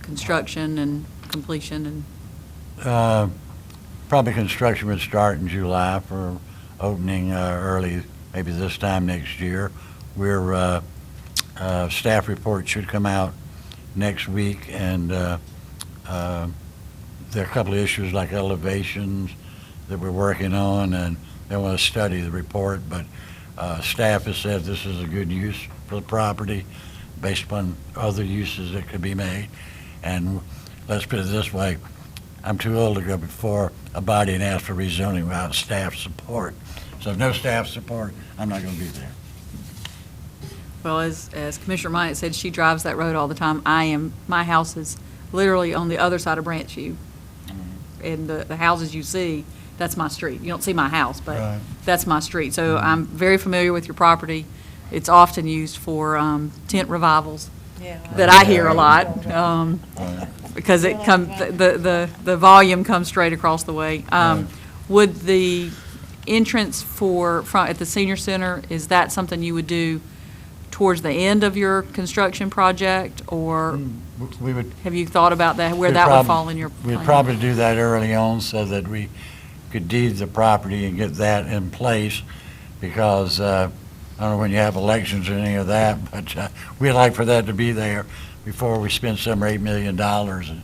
construction and completion? And Probably construction would start in July for opening early, maybe this time next year. We're staff report should come out next week, and there are a couple of issues like elevations that we're working on, and they want to study the report, but staff has said this is a good use for the property based upon other uses that could be made. And let's put it this way, I'm too old to go before a body and ask for rezoning without staff support. So if no staff support, I'm not going to be there. Well, as Commissioner Myatt said, she drives that road all the time. My house is literally on the other side of Branch View. And the houses you see, that's my street. You don't see my house, but Right. that's my street. So I'm very familiar with your property. It's often used for tent revivals that I hear a lot, because the volume comes straight across the way. Would the entrance at the senior center, is that something you would do towards the end of your construction project, or We would. have you thought about that, where we'd that would prob- fall in your We'd plan? probably do that early on so that we could deed the property and get that in place, because I don't know when you have elections or any of that, but we'd like for that to be there before we spend $7 or $8 million. And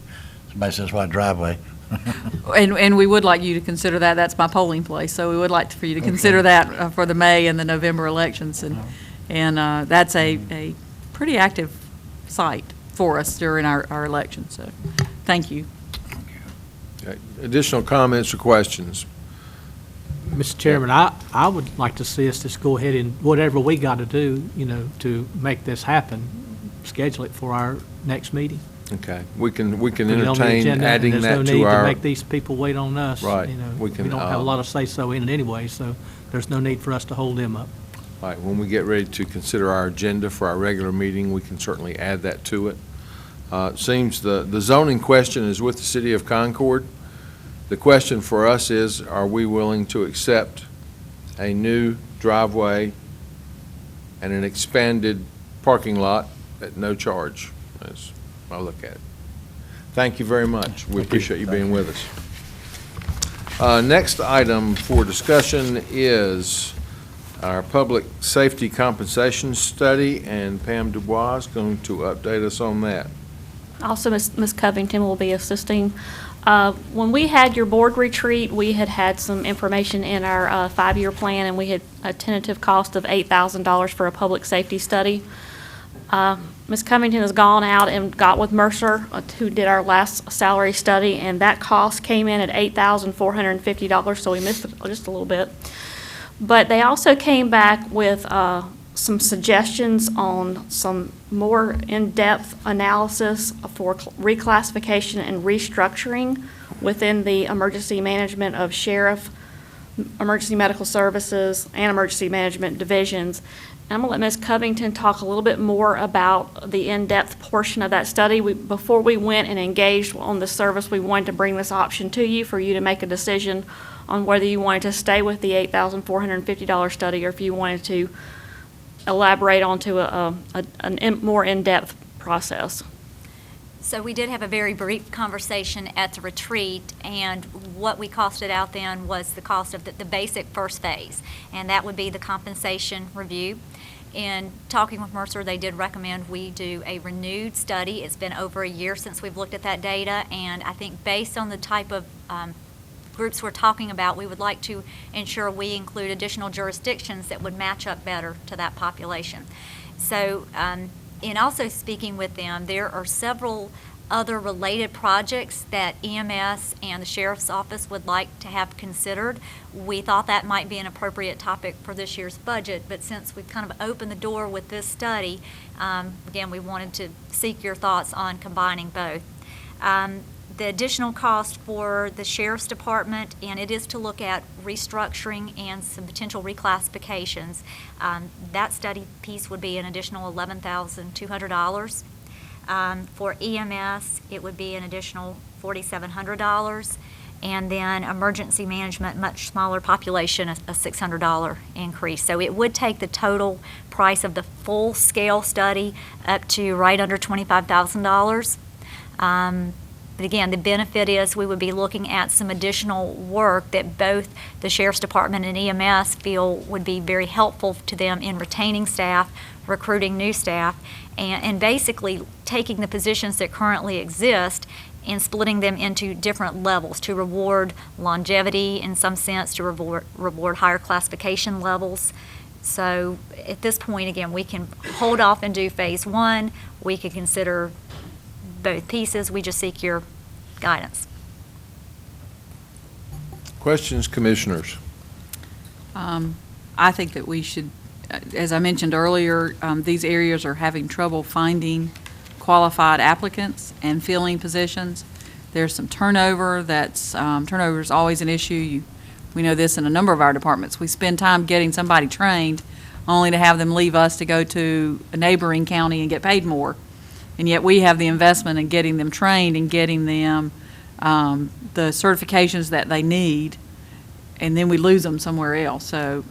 somebody says, "What driveway?" And we would like you to consider that. That's my polling place, so we would like for you to consider that for the May and the November elections. And that's a pretty active site for us during our election, so thank you. Okay. Additional comments or questions? Mr. Chairman, I would like to see us just go ahead and whatever we got to do, to make this happen, schedule it for our next meeting. Okay, we can Put it on the entertain agenda, and adding there's that no to need our. make these people wait on us. Right. We We can, don't have a lot of say-so in it anyway, so there's no need for us to hold them up. All right, when we get ready to consider our agenda for our regular meeting, we can certainly add that to it. It seems the zoning question is with the city of Concord. The question for us is, are we willing to accept a new driveway and an expanded parking lot at no charge, as I look at it. Thank you very much. We appreciate you being with us. Next item for discussion is our public safety compensation study, and Pam Dubois is going to update us on that. Also, Ms. Covington will be assisting. When we had your board retreat, we had some information in our five-year plan, and we had a tentative cost of $8,000 for a public safety study. Ms. Covington has gone out and got with Mercer, who did our last salary study, and that cost came in at $8,450, so we missed it just a little bit. But they also came back with some suggestions on some more in-depth analysis for reclassification and restructuring within the emergency management of sheriff, emergency medical services, and emergency management divisions. And I'm going to let Ms. Covington talk a little bit more about the in-depth portion of that study. Before we went and engaged on the service, we wanted to bring this option to you for you to make a decision on whether you wanted to stay with the $8,450 study or if you wanted to elaborate onto a more in-depth process. So we did have a very brief conversation at the retreat, and what we costed out then was the cost of the basic first phase, and that would be the compensation review. In talking with Mercer, they did recommend we do a renewed study. It's been over a year since we've looked at that data, and I think based on the type of groups we're talking about, we would like to ensure we include additional jurisdictions that would match up better to that population. So in also speaking with them, there are several other related projects that EMS and the Sheriff's Office would like to have considered. We thought that might be an appropriate topic for this year's budget, but since we've kind of opened the door with this study, again, we wanted to seek your thoughts on combining both. The additional cost for the Sheriff's Department, and it is to look at restructuring and some potential reclassifications. That study piece would be an additional $11,200. For EMS, it would be an additional $4,700. And then emergency management, much smaller population, a $600 increase. So it would take the total price of the full-scale study up to right under $25,000. But again, the benefit is we would be looking at some additional work that both the Sheriff's Department and EMS feel would be very helpful to them in retaining staff, recruiting new staff, and basically taking the positions that currently exist and splitting them into different levels to reward longevity in some sense, to reward higher classification levels. So at this point, again, we can hold off and do phase one. We could consider both pieces. We just seek your guidance. Questions, commissioners? I think that we should, as I mentioned earlier, these areas are having trouble finding qualified applicants and filling positions. There's some turnover. Turnover is always an issue. We know this in a number of our departments. We spend time getting somebody trained only to have them leave us to go to a neighboring county and get paid more. And yet we have the investment in getting them trained and getting them the certifications that they need, and then we lose them somewhere else. So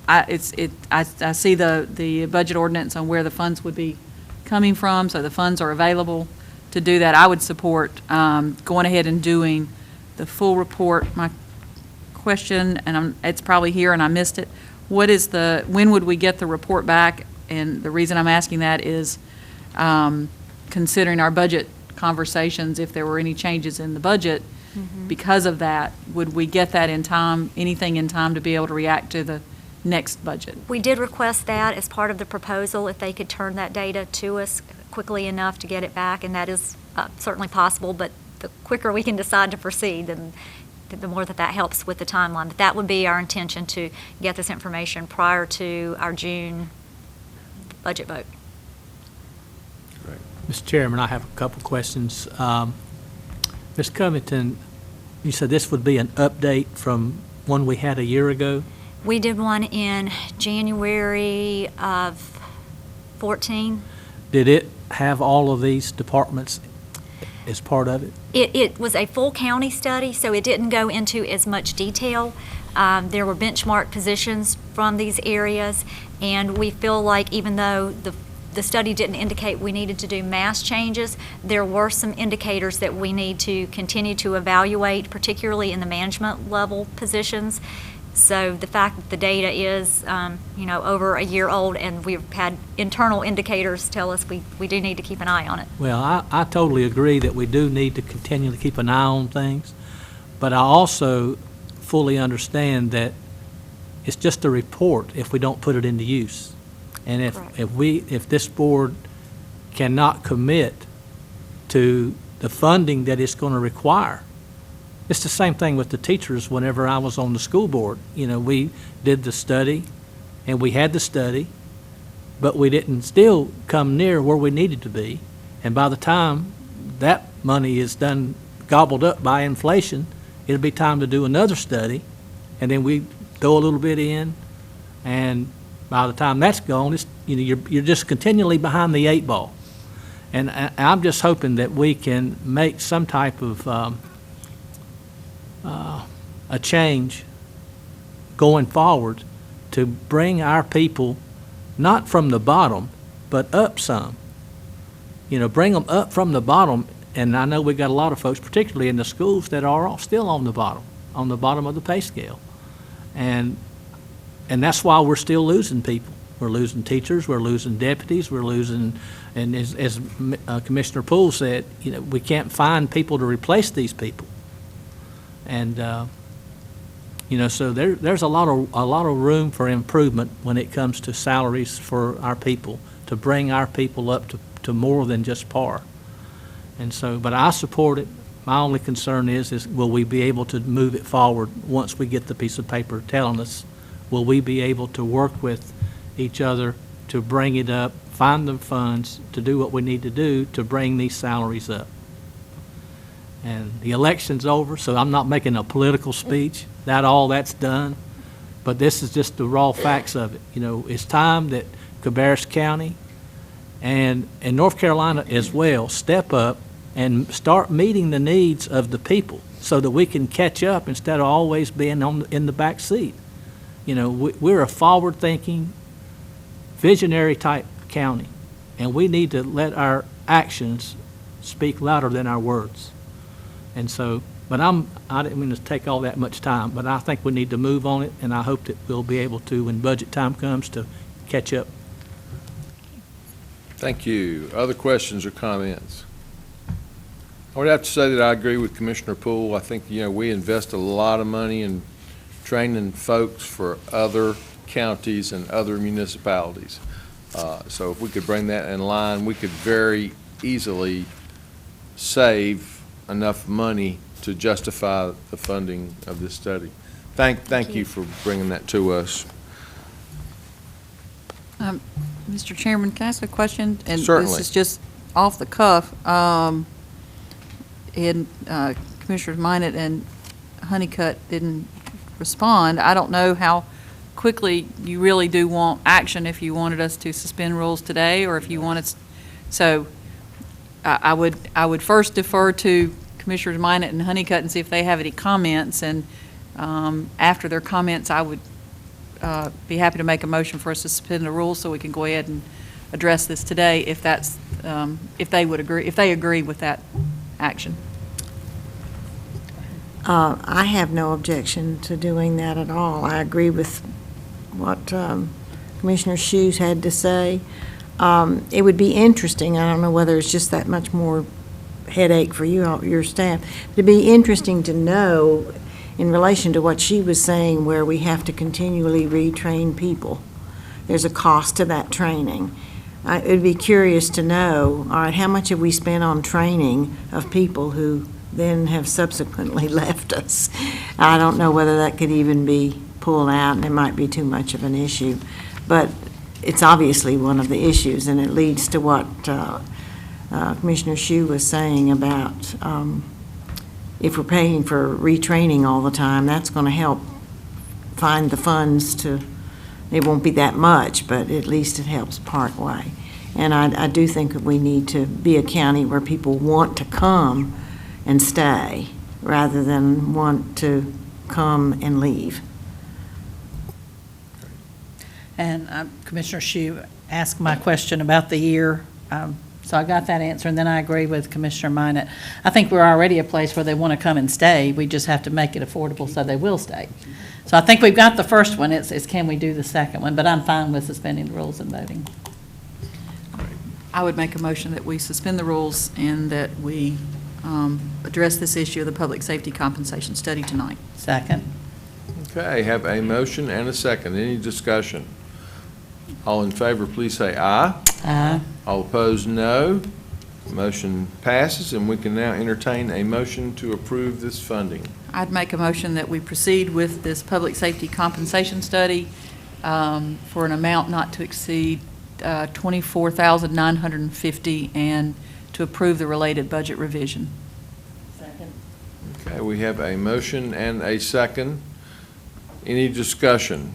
I see the budget ordinance on where the funds would be coming from, so the funds are available to do that. I would support going ahead and doing the full report. My question, and it's probably here and I missed it, when would we get the report back? And the reason I'm asking that is considering our budget conversations, if there were any changes in the budget, because of that, would we get that in time, anything in time to be able to react to the next budget? We did request that as part of the proposal, if they could turn that data to us quickly enough to get it back, and that is certainly possible, but the quicker we can decide to proceed, then the more that helps with the timeline. But that would be our intention, to get this information prior to our June budget vote. Mr. Chairman, I have a couple questions. Ms. Covington, you said this would be an update from one we had a year ago? We did one in January of 14. Did it have all of these departments as part of it? It was a full county study, so it didn't go into as much detail. There were benchmark positions from these areas, and we feel like even though the study didn't indicate we needed to do mass changes, there were some indicators that we need to continue to evaluate, particularly in the management level positions. So the fact that the data is, over a year old, and we've had internal indicators tell us we do need to keep an eye on it. Well, I totally agree that we do need to continue to keep an eye on things, but I also fully understand that it's just a report if we don't put it into use. And if this board cannot commit to the funding that it's going to require, it's the same thing with the teachers. Whenever I was on the school board, we did the study, and we had the study, but we didn't still come near where we needed to be. And by the time that money is done, gobbled up by inflation, it'll be time to do another study, and then we throw a little bit in, and by the time that's gone, you're just continually behind the 8 ball. And I'm just hoping that we can make some type of a change going forward to bring our people, not from the bottom, but up some. Bring them up from the bottom. And I know we got a lot of folks, particularly in the schools, that are all still on the bottom of the pay scale. And that's why we're still losing people. We're losing teachers, we're losing deputies, we're losing, and as Commissioner Poole said, we can't find people to replace these people. And so there's a lot of room for improvement when it comes to salaries for our people, to bring our people up to more than just par. And so, but I support it. My only concern is will we be able to move it forward once we get the piece of paper telling us? Will we be able to work with each other to bring it up, find the funds to do what we need to do to bring these salaries up? And the election's over, so I'm not making a political speech. That's done. But this is just the raw facts of it. It's time that Cabarrus County and North Carolina as well step up and start meeting the needs of the people so that we can catch up instead of always being in the back seat. We're a forward-thinking, visionary type county, and we need to let our actions speak louder than our words. And so, but I didn't mean to take all that much time, but I think we need to move on it, and I hope that we'll be able to, when budget time comes, to catch up. Thank you. Other questions or comments? I would have to say that I agree with Commissioner Poole. I think, we invest a lot of money in training folks for other counties and other municipalities. So if we could bring that in line, we could very easily save enough money to justify the funding of this study. Thank you for bringing that to us. Mr. Chairman, can I ask a question? And Certainly. this is just off the cuff. Commissioners Minot and Honeycutt didn't respond. I don't know how quickly you really do want action, if you wanted us to suspend rules today, or if you wanted, so I would first defer to Commissioners Minot and Honeycutt and see if they have any comments, and after their comments, I would be happy to make a motion for us to suspend the rules so we can go ahead and address this today, if that's, if they would agree, if they agree with that action. I have no objection to doing that at all. I agree with what Commissioner Shoes had to say. It would be interesting, I don't know whether it's just that much more headache for you, your staff, it'd be interesting to know in relation to what she was saying, where we have to continually retrain people. There's a cost to that training. It would be curious to know, all right, how much have we spent on training of people who then have subsequently left us? I don't know whether that could even be pulled out, and it might be too much of an issue. But it's obviously one of the issues, and it leads to what Commissioner Shue was saying about if we're paying for retraining all the time, that's going to help find the funds to, it won't be that much, but at least it helps part way. And I do think that we need to be a county where people want to come and stay rather than want to come and leave. And Commissioner Shue asked my question about the year, so I got that answer, and then I agree with Commissioner Minot. I think we're already a place where they want to come and stay. We just have to make it affordable so they will stay. So I think we've got the first one. It's can we do the second one? But I'm fine with suspending the rules and voting. I would make a motion that we suspend the rules and that we address this issue of the public safety compensation study tonight. Second. Okay, have a motion and a second. Any discussion? All in favor, please say aye. Aye. All opposed, no. Motion passes, and we can now entertain a motion to approve this funding. I'd make a motion that we proceed with this public safety compensation study for an amount not to exceed $24,950, and to approve the related budget revision. Second. Okay, we have a motion and a second. Any discussion?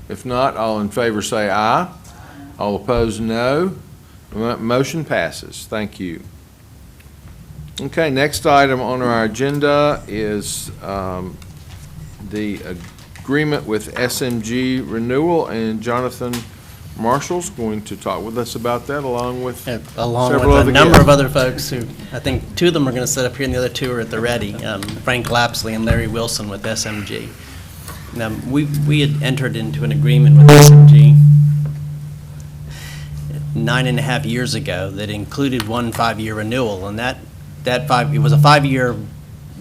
If not, all in favor say aye. All opposed, no. Motion passes. Thank you. Okay, next item on our agenda is the agreement with SMG renewal, and Jonathan Marshall's going to talk with us about that along with Along with several a other number guests. of other folks who, I think two of them are going to sit up here and the other two are at the ready, Frank Lapsley and Larry Wilson with SMG. Now, we had entered into an agreement with SMG 9.5 years ago that included one 5-year renewal, and it was a 5-year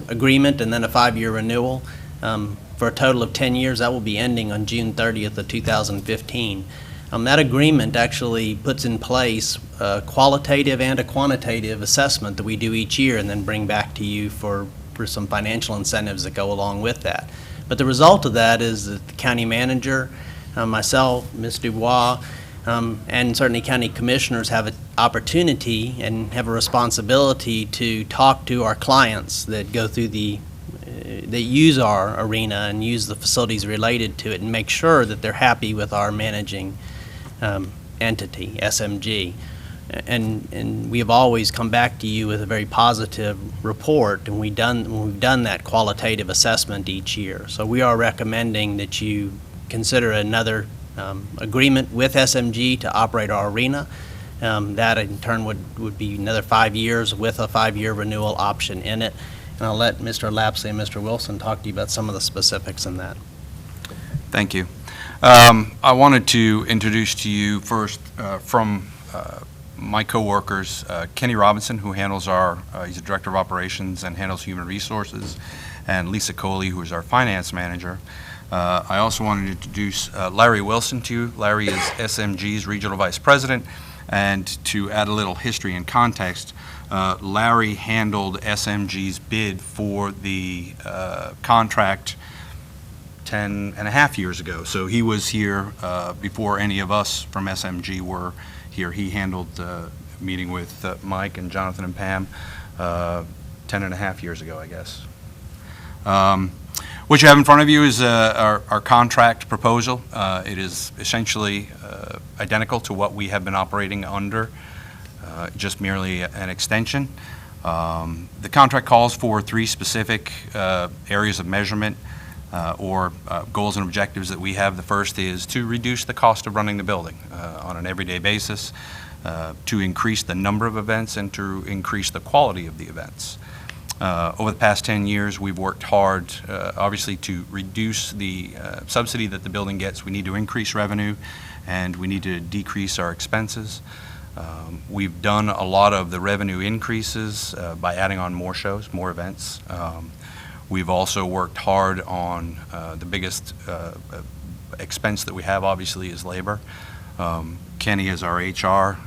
agreement and then a 5-year renewal for a total of 10 years. That will be ending on June 30th of 2015. That agreement actually puts in place a qualitative and a quantitative assessment that we do each year and then bring back to you for some financial incentives that go along with that. But the result of that is that the county manager, myself, Ms. Dubois, and certainly county commissioners have an opportunity and have a responsibility to talk to our clients that go through that use our arena and use the facilities related to it, and make sure that they're happy with our managing entity, SMG. And we have always come back to you with a very positive report, and we've done that qualitative assessment each year. So we are recommending that you consider another agreement with SMG to operate our arena. That in turn would be another 5 years with a 5-year renewal option in it. And I'll let Mr. Lapsley and Mr. Wilson talk to you about some of the specifics in that. Thank you. I wanted to introduce to you first from my coworkers, Kenny Robinson, who handles he's the Director of Operations and handles Human Resources, and Lisa Coley, who is our Finance Manager. I also wanted to introduce Larry Wilson to you. Larry is SMG's Regional Vice President, And to add a little history and context, Larry handled SMG's bid for the contract 10 and a half years ago. So he was here before any of us from SMG were here. He handled the meeting with Mike and Jonathan and Pam 10 and a half years ago, I guess. What you have in front of you is our contract proposal. It is essentially identical to what we have been operating under, just merely an extension. The contract calls for 3 specific areas of measurement or goals and objectives that we have. The first is to reduce the cost of running the building on an everyday basis, to increase the number of events, and to increase the quality of the events. Over the past 10 years, we've worked hard, obviously, to reduce the subsidy that the building gets. We need to increase revenue, and we need to decrease our expenses. We've done a lot of the revenue increases by adding on more shows, more events. We've also worked hard on the biggest expense that we have, obviously, is labor. Kenny, as our HR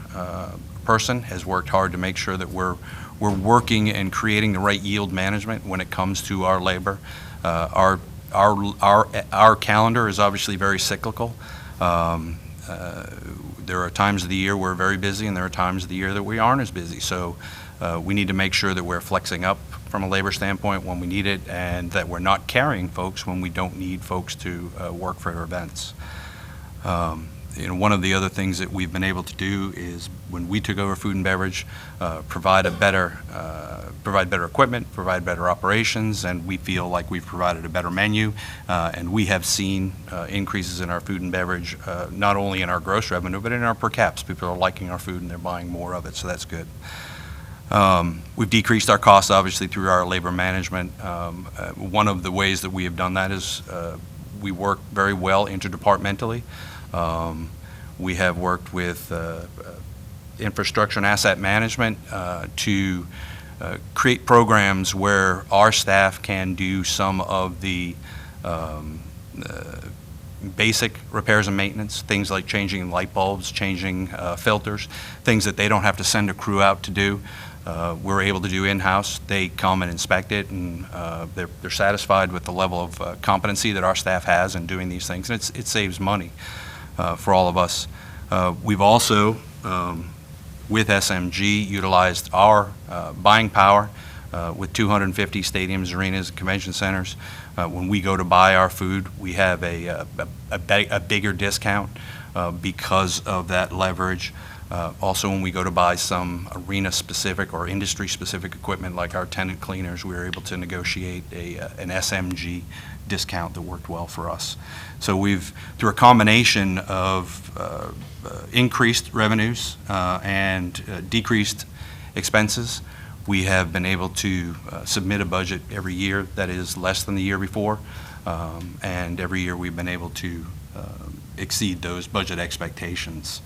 person, has worked hard to make sure that we're working and creating the right yield management when it comes to our labor. Our calendar is obviously very cyclical. There are times of the year we're very busy, and there are times of the year that we aren't as busy. So we need to make sure that we're flexing up from a labor standpoint when we need it, and that we're not carrying folks when we don't need folks to work for our events. One of the other things that we've been able to do is, when we took over food and beverage, provide better equipment, provide better operations, and we feel like we've provided a better menu. And we have seen increases in our food and beverage, not only in our gross revenue, but in our per caps. People are liking our food and they're buying more of it, so that's good. We've decreased our costs, obviously, through our labor management. One of the ways that we have done that is we work very well interdepartmentally. We have worked with infrastructure and asset management to create programs where our staff can do some of the basic repairs and maintenance, things like changing light bulbs, changing filters, things that they don't have to send a crew out to do. We're able to do in-house. They come and inspect it, and they're satisfied with the level of competency that our staff has in doing these things, and it saves money for all of us. We've also, with SMG, utilized our buying power with 250 stadiums, arenas, and convention centers. When we go to buy our food, we have a bigger discount because of that leverage. Also, when we go to buy some arena-specific or industry-specific equipment like our tenant cleaners, we were able to negotiate an SMG discount that worked well for us. So we've, through a combination of increased revenues and decreased expenses, we have been able to submit a budget every year that is less than the year before, and every year we've been able to exceed those budget expectations.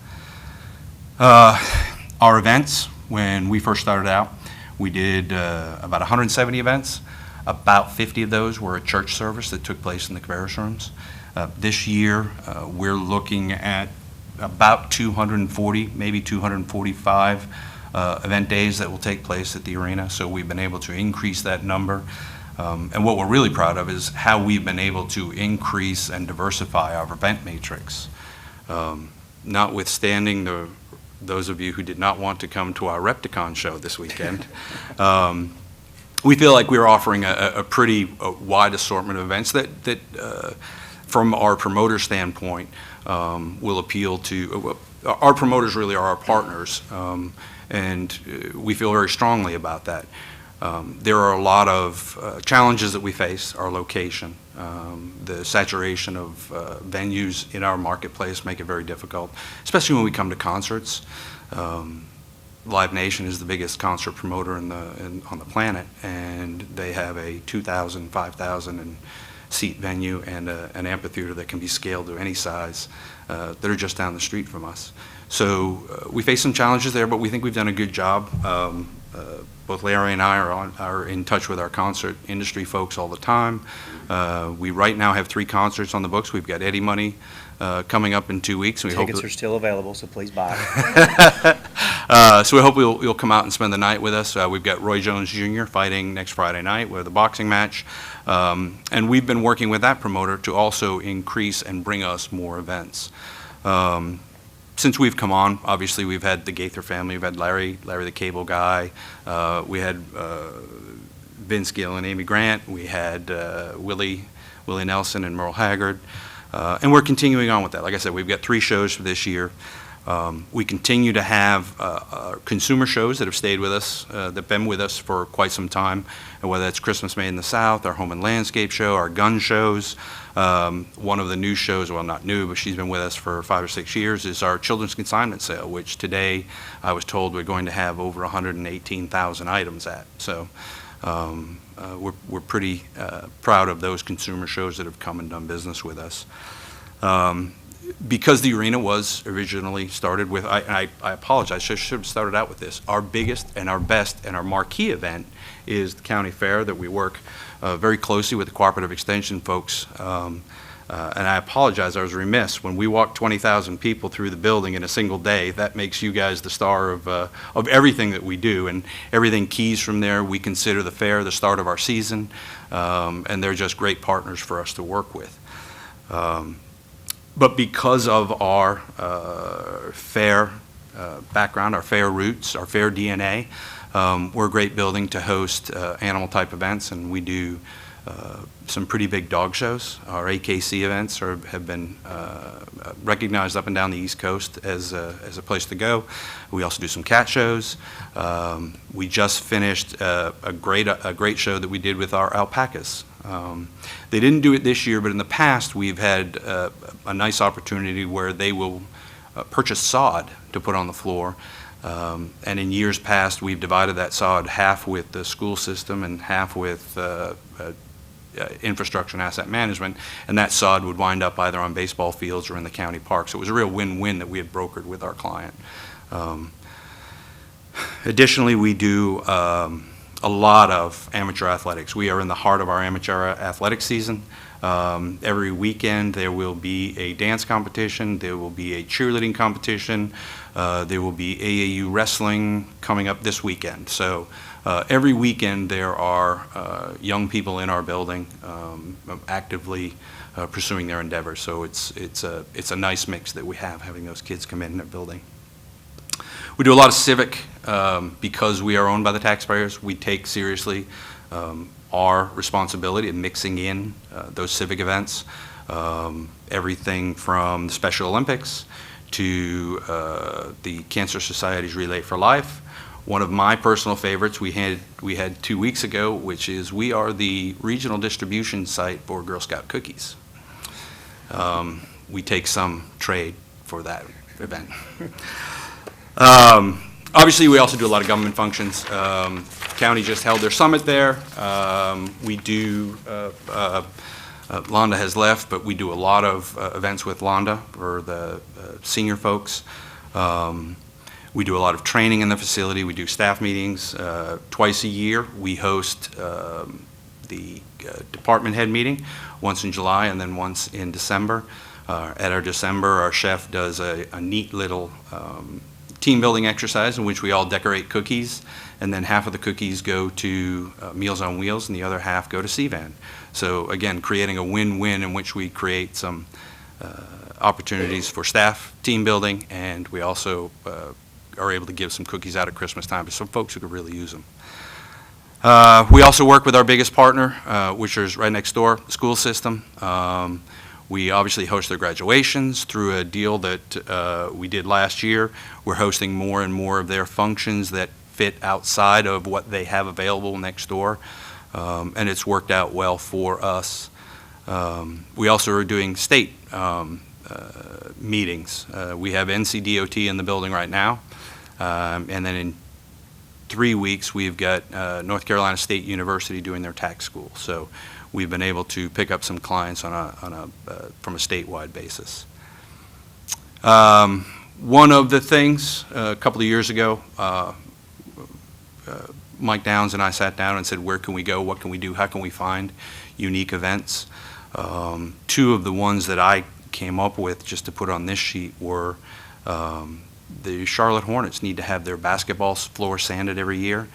Our events, when we first started out, we did about 170 events. About 50 of those were a church service that took place in the Cabarrus rooms. This year, we're looking at about 240, maybe 245 event days that will take place at the arena. So we've been able to increase that number. And what we're really proud of is how we've been able to increase and diversify our event matrix. Notwithstanding those of you who did not want to come to our Repticon show this weekend, we feel like we're offering a pretty wide assortment of events that from our promoter standpoint, will appeal to, our promoters really are our partners, and we feel very strongly about that. There are a lot of challenges that we face. Our location, the saturation of venues in our marketplace make it very difficult, especially when we come to concerts. Live Nation is the biggest concert promoter on the planet, and they have a 2,000, 5,000 seat venue and an amphitheater that can be scaled to any size that are just down the street from us. So we face some challenges there, but we think we've done a good job. both Larry and I are in touch with our concert industry folks all the time. We right now have 3 concerts on the books. We've got Eddie Money coming up in 2 weeks. Tickets are still available, so please buy. So we hope you'll come out and spend the night with us. We've got Roy Jones Jr. fighting next Friday night with a boxing match. And we've been working with that promoter to also increase and bring us more events. Since we've come on, obviously, we've had the Gaither family. We've had Larry the Cable Guy. We had Vince Gill and Amy Grant. We had Willie Nelson and Merle Haggard. And we're continuing on with that. Like I said, we've got 3 shows for this year. We continue to have consumer shows that have stayed with us, that have been with us for quite some time, and whether it's Christmas Made in the South, our Home and Landscape show, our gun shows. One of the new shows, well, not new, but she's been with us for 5 or 6 years, is our Children's Consignment Sale, which today I was told we're going to have over 118,000 items at. So we're pretty proud of those consumer shows that have come and done business with us. Because the arena was originally started with, I apologize, I should have started out with this. Our biggest and our best and our marquee event is the county fair that we work very closely with the Cooperative Extension folks. And I apologize, I was remiss. When we walk 20,000 people through the building in a single day, that makes you guys the star of everything that we do. And everything keys from there. We consider the fair the start of our season. And they're just great partners for us to work with. But because of our fair background, our fair roots, our fair DNA, we're a great building to host animal-type events, and we do some pretty big dog shows. Our AKC events have been recognized up and down the East Coast as a place to go. We also do some cat shows. We just finished a great show that we did with our alpacas. They didn't do it this year, but in the past we've had a nice opportunity where they will purchase sod to put on the floor. And in years past, we've divided that sod half with the school system and half with infrastructure and asset management, and that sod would wind up either on baseball fields or in the county park. So it was a real win-win that we had brokered with our client. Additionally, we do a lot of amateur athletics. We are in the heart of our amateur athletic season. Every weekend there will be a dance competition, there will be a cheerleading competition, there will be AAU wrestling coming up this weekend. So every weekend there are young people in our building actively pursuing their endeavors. So it's a nice mix that we have, having those kids come in our building. We do a lot of civic because we are owned by the taxpayers. We take seriously our responsibility in mixing in those civic events. Everything from the Special Olympics to the Cancer Society's Relay for Life. One of my personal favorites we had 2 weeks ago, which is we are the regional distribution site for Girl Scout cookies. We take some trade for that event. Obviously, we also do a lot of government functions. County just held their summit there. We do, Londa has left, but we do a lot of events with Londa for the senior folks. We do a lot of training in the facility. We do staff meetings. Twice a year, we host the department head meeting, once in July and then once in December. At our December, our chef does a neat little team building exercise in which we all decorate cookies, and then half of the cookies go to Meals on Wheels and the other half go to CVAN. So again, creating a win-win in which we create some opportunities for staff team building, and we also are able to give some cookies out at Christmas time to some folks who could really use them. We also work with our biggest partner, which is right next door, the school system. We obviously host their graduations through a deal that we did last year. We're hosting more and more of their functions that fit outside of what they have available next door, and it's worked out well for us. We also are doing state meetings. We have NCDOT in the building right now, and then in 3 weeks we've got North Carolina State University doing their tax school. So we've been able to pick up some clients from a statewide basis. One of the things a couple of years ago, Mike Downs and I sat down and said, where can we go? What can we do? How can we find unique events? Two of the ones that I came up with just to put on this sheet were the Charlotte Hornets need to have their basketball floor sanded every year.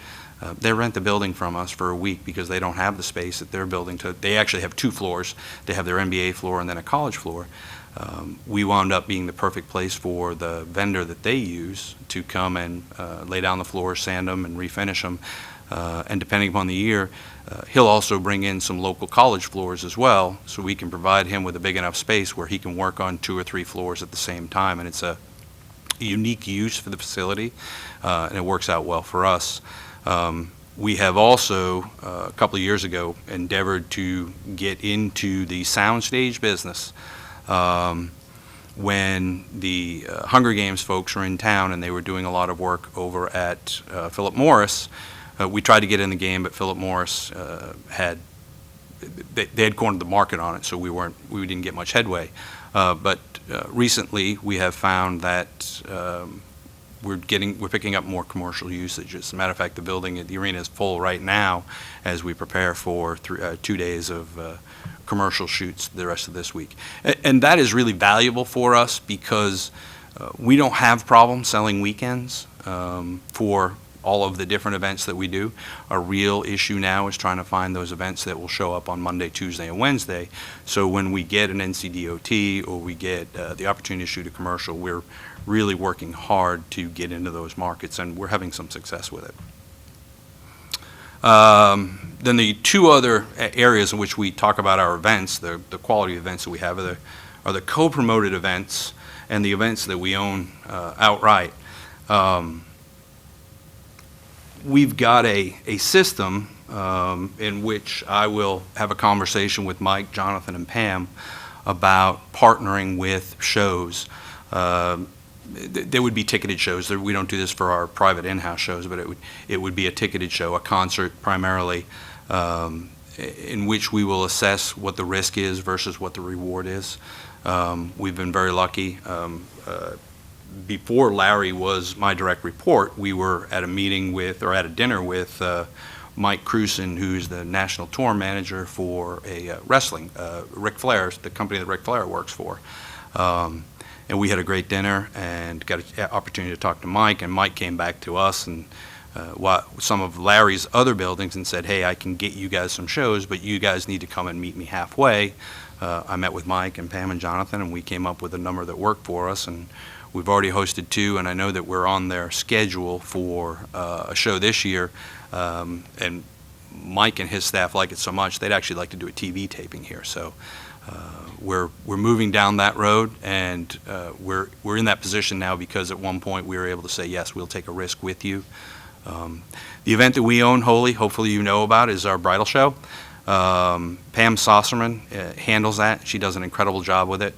They rent the building from us for a week because they don't have the space at their building. They actually have 2 floors. They have their NBA floor and then a college floor. We wound up being the perfect place for the vendor that they use to come and lay down the floors, sand them, and refinish them. And depending upon the year, he'll also bring in some local college floors as well, so we can provide him with a big enough space where he can work on 2 or 3 floors at the same time. And it's a unique use for the facility, and it works out well for us. We have also, a couple of years ago, endeavored to get into the soundstage business. When the Hunger Games folks were in town and they were doing a lot of work over at Philip Morris, we tried to get in the game, but Philip Morris they had cornered the market on it, so we didn't get much headway. But recently, we have found that we're picking up more commercial usage. As a matter of fact, the arena is full right now as we prepare for 2 days of commercial shoots the rest of this week. And that is really valuable for us because we don't have problems selling weekends for all of the different events that we do. Our real issue now is trying to find those events that will show up on Monday, Tuesday, and Wednesday. So when we get an NCDOT or we get the opportunity to shoot a commercial, we're really working hard to get into those markets, and we're having some success with it. Then the 2 other areas in which we talk about our events, the quality events that we have, are the co-promoted events and the events that we own outright. We've got a system in which I will have a conversation with Mike, Jonathan, and Pam about partnering with shows. There would be ticketed shows. We don't do this for our private in-house shows, but it would be a ticketed show, a concert primarily, in which we will assess what the risk is versus what the reward is. We've been very lucky. Before Larry was my direct report, we were at a dinner with Mike Cruson, who's the national tour manager for wrestling, Ric Flair's, the company that Ric Flair works for. And we had a great dinner and got an opportunity to talk to Mike, and Mike came back to us and some of Larry's other buildings and said, hey, I can get you guys some shows, but you guys need to come and meet me halfway. I met with Mike and Pam and Jonathan, and we came up with a number that worked for us, and we've already hosted 2, and I know that we're on their schedule for a show this year, and Mike and his staff like it so much, they'd actually like to do a TV taping here. So we're moving down that road, and we're in that position now because at one point we were able to say, yes, we'll take a risk with you. The event that we own wholly, hopefully you know about, is our bridal show. Pam Sosserman handles that. She does an incredible job with it.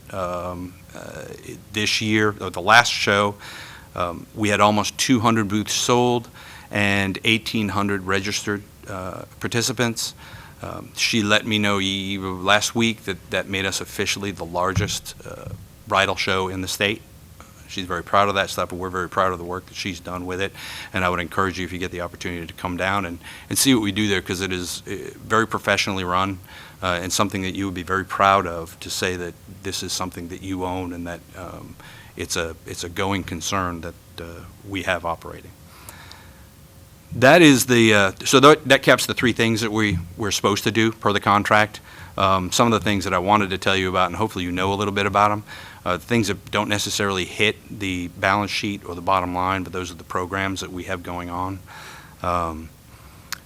This year, the last show, we had almost 200 booths sold and 1,800 registered participants. She let me know last week that made us officially the largest bridal show in the state. She's very proud of that stuff, but we're very proud of the work that she's done with it. And I would encourage you, if you get the opportunity, to come down and see what we do there, because it is very professionally run and something that you would be very proud of, to say that this is something that you own and that it's a going concern that we have operating. That is that caps the 3 things that we're supposed to do per the contract. Some of the things that I wanted to tell you about, and hopefully you know a little bit about them, things that don't necessarily hit the balance sheet or the bottom line, but those are the programs that we have going on.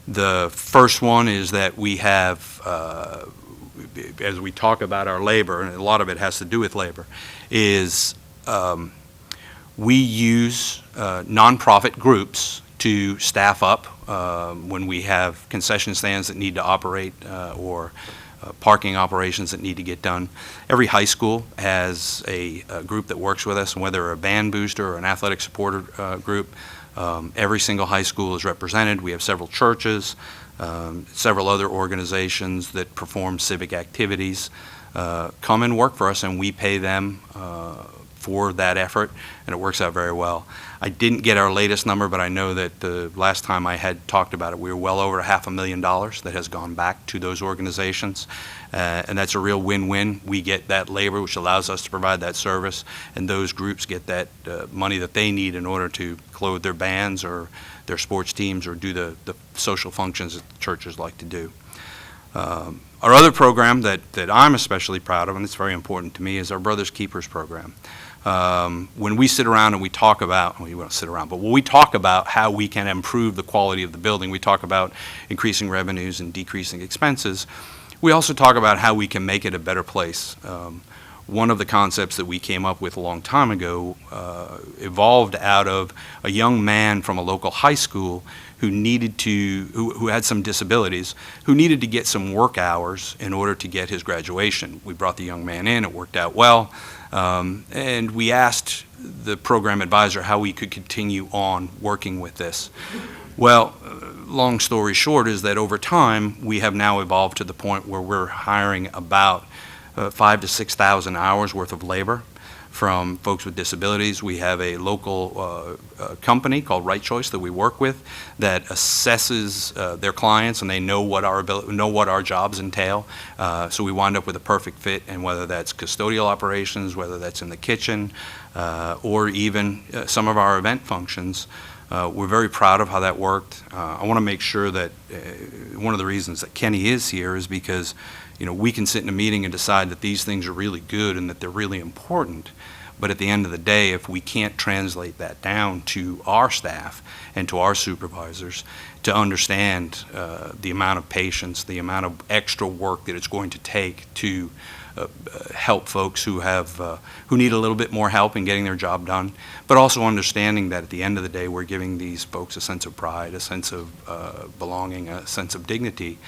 The first one is that we have, as we talk about our labor, and a lot of it has to do with labor, is we use nonprofit groups to staff up when we have concession stands that need to operate or parking operations that need to get done. Every high school has a group that works with us, and whether they're a band booster or an athletic supporter group, every single high school is represented. We have several churches, several other organizations that perform civic activities come and work for us, and we pay them for that effort, and it works out very well. I didn't get our latest number, but I know that the last time I had talked about it, we were well over $500,000 that has gone back to those organizations, and that's a real win-win. We get that labor, which allows us to provide that service, and those groups get that money that they need in order to clothe their bands or their sports teams or do the social functions that churches like to do. Our other program that I'm especially proud of, and it's very important to me, is our Brothers Keepers program. When we sit around and we talk about, well, you won't sit around, but when we talk about how we can improve the quality of the building, we talk about increasing revenues and decreasing expenses. We also talk about how we can make it a better place. One of the concepts that we came up with a long time ago evolved out of a young man from a local high school who had some disabilities, who needed to get some work hours in order to get his graduation. We brought the young man in, it worked out well, and we asked the program advisor how we could continue on working with this. Well, long story short is that over time, we have now evolved to the point where we're hiring about 5,000 to 6,000 hours worth of labor from folks with disabilities. We have a local company called Right Choice that we work with that assesses their clients, and they know what our jobs entail. So we wind up with a perfect fit, and whether that's custodial operations, whether that's in the kitchen, or even some of our event functions. We're very proud of how that worked. I want to make sure that one of the reasons that Kenny is here is because we can sit in a meeting and decide that these things are really good and that they're really important. But at the end of the day, if we can't translate that down to our staff and to our supervisors to understand the amount of patience, the amount of extra work that it's going to take to help folks who need a little bit more help in getting their job done, but also understanding that at the end of the day, we're giving these folks a sense of pride, a sense of belonging, a sense of dignity,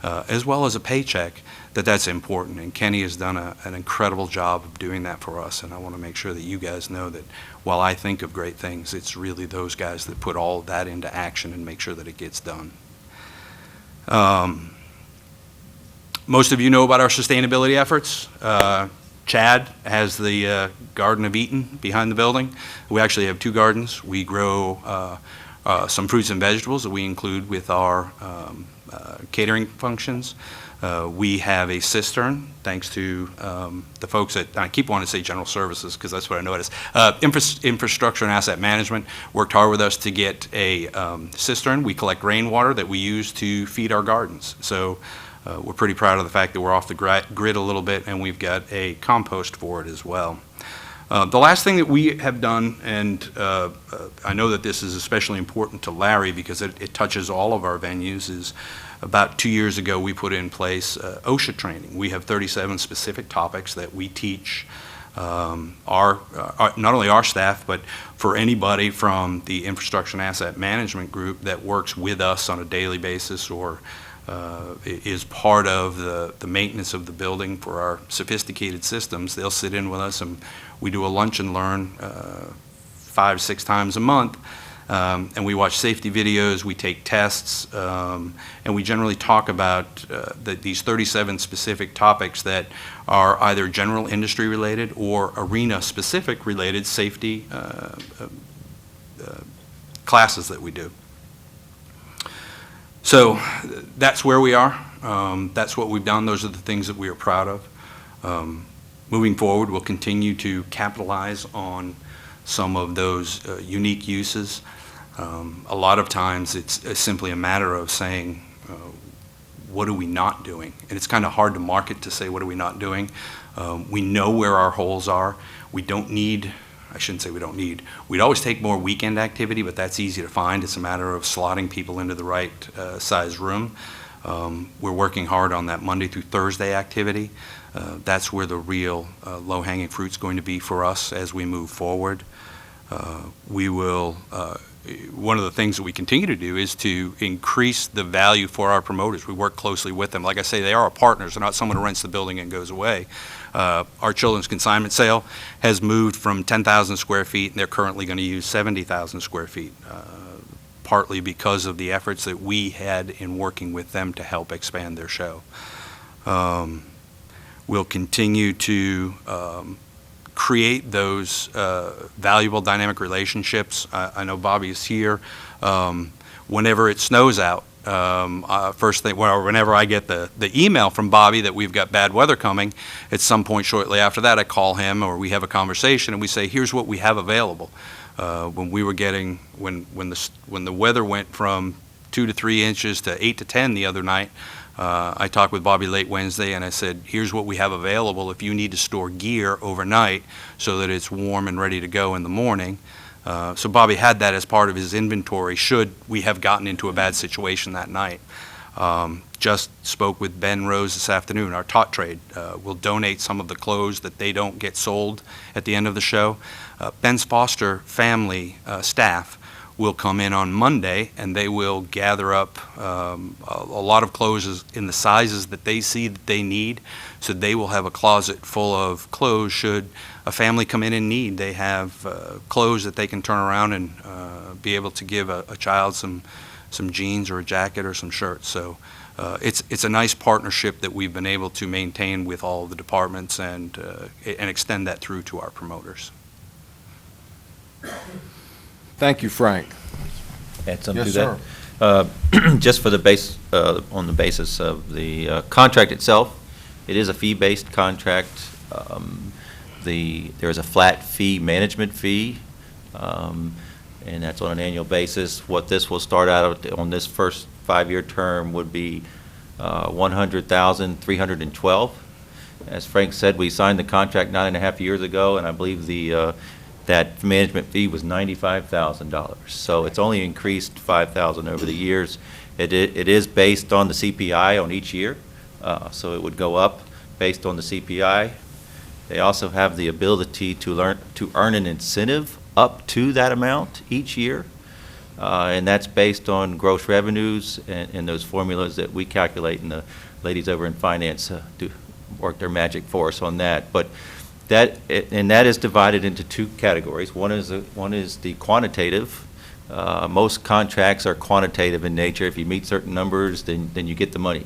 as well as a paycheck, that's important. And Kenny has done an incredible job of doing that for us, and I want to make sure that you guys know that while I think of great things, it's really those guys that put all of that into action and make sure that it gets done. Most of you know about our sustainability efforts. Chad has the Garden of Eden behind the building. We actually have 2 gardens. We grow some fruits and vegetables that we include with our catering functions. We have a cistern, thanks to the folks at, I keep wanting to say General Services because that's what I know it is. Infrastructure and Asset Management worked hard with us to get a cistern. We collect rainwater that we use to feed our gardens. So we're pretty proud of the fact that we're off the grid a little bit, and we've got a compost for it as well. The last thing that we have done, and I know that this is especially important to Larry because it touches all of our venues, is about 2 years ago we put in place OSHA training. We have 37 specific topics that we teach not only our staff, but for anybody from the Infrastructure and Asset Management group that works with us on a daily basis or is part of the maintenance of the building for our sophisticated systems. They'll sit in with us, and we do a lunch and learn 5-6 times a month, and we watch safety videos, we take tests, and we generally talk about these 37 specific topics that are either general industry related or arena specific related safety classes that we do. So that's where we are. That's what we've done. Those are the things that we are proud of. Moving forward, we'll continue to capitalize on some of those unique uses. A lot of times it's simply a matter of saying, what are we not doing? And it's kind of hard to market to say, what are we not doing? We know where our holes are. We don't need, I shouldn't say we don't need, we'd always take more weekend activity, but that's easy to find. It's a matter of slotting people into the right size room. We're working hard on that Monday through Thursday activity. That's where the real low-hanging fruit's going to be for us as we move forward. We will, one of the things that we continue to do is to increase the value for our promoters. We work closely with them. Like I say, they are our partners. They're not someone who rents the building and goes away. Our children's consignment sale has moved from 10,000 square feet, and they're currently going to use 70,000 square feet, partly because of the efforts that we had in working with them to help expand their show. We'll continue to create those valuable dynamic relationships. I know Bobby is here. Whenever it snows out, first thing, well, whenever I get the email from Bobby that we've got bad weather coming, at some point shortly after that, I call him or we have a conversation and we say, here's what we have available. When we were getting, when the weather went from 2 to 3 inches to 8 to 10 the other night, I talked with Bobby late Wednesday and I said, here's what we have available if you need to store gear overnight so that it's warm and ready to go in the morning. So Bobby had that as part of his inventory should we have gotten into a bad situation that night. Just spoke with Ben Rose this afternoon, our tot trade. Will donate some of the clothes that they don't get sold at the end of the show. Ben's Foster family staff will come in on Monday and they will gather up a lot of clothes in the sizes that they see that they need. So they will have a closet full of clothes should a family come in need. They have clothes that they can turn around and be able to give a child some jeans or a jacket or some shirts. So it's a nice partnership that we've been able to maintain with all of the departments and extend that through to our promoters. Thank you, Frank. Add something Yes, to that? Just for the base, on the basis of the contract itself, it is a fee-based contract. There is a flat fee management fee, and that's on an annual basis. What this will start out on this first 5-year term would be $100,312. As Frank said, we signed the contract 9.5 years ago, and I believe that management fee was $95,000. So it's only increased $5,000 over the years. It is based on the CPI on each year, so it would go up based on the CPI. They also have the ability to earn an incentive up to that amount each year, and that's based on gross revenues and those formulas that we calculate, and the ladies over in finance do work their magic for us on that. But that is divided into 2 categories. One is the quantitative. Most contracts are quantitative in nature. If you meet certain numbers, then you get the money.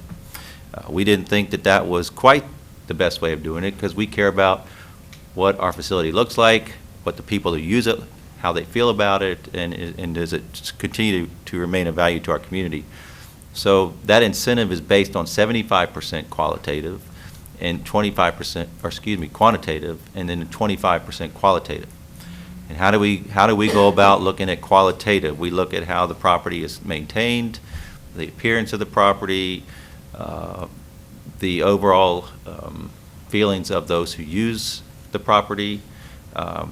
We didn't think that was quite the best way of doing it because we care about what our facility looks like, what the people who use it, how they feel about it, and does it continue to remain of value to our community. So that incentive is based on 75% qualitative and 25%, or excuse me, quantitative, and then 25% qualitative. And how do we go about looking at qualitative? We look at how the property is maintained, the appearance of the property, the overall feelings of those who use the property, and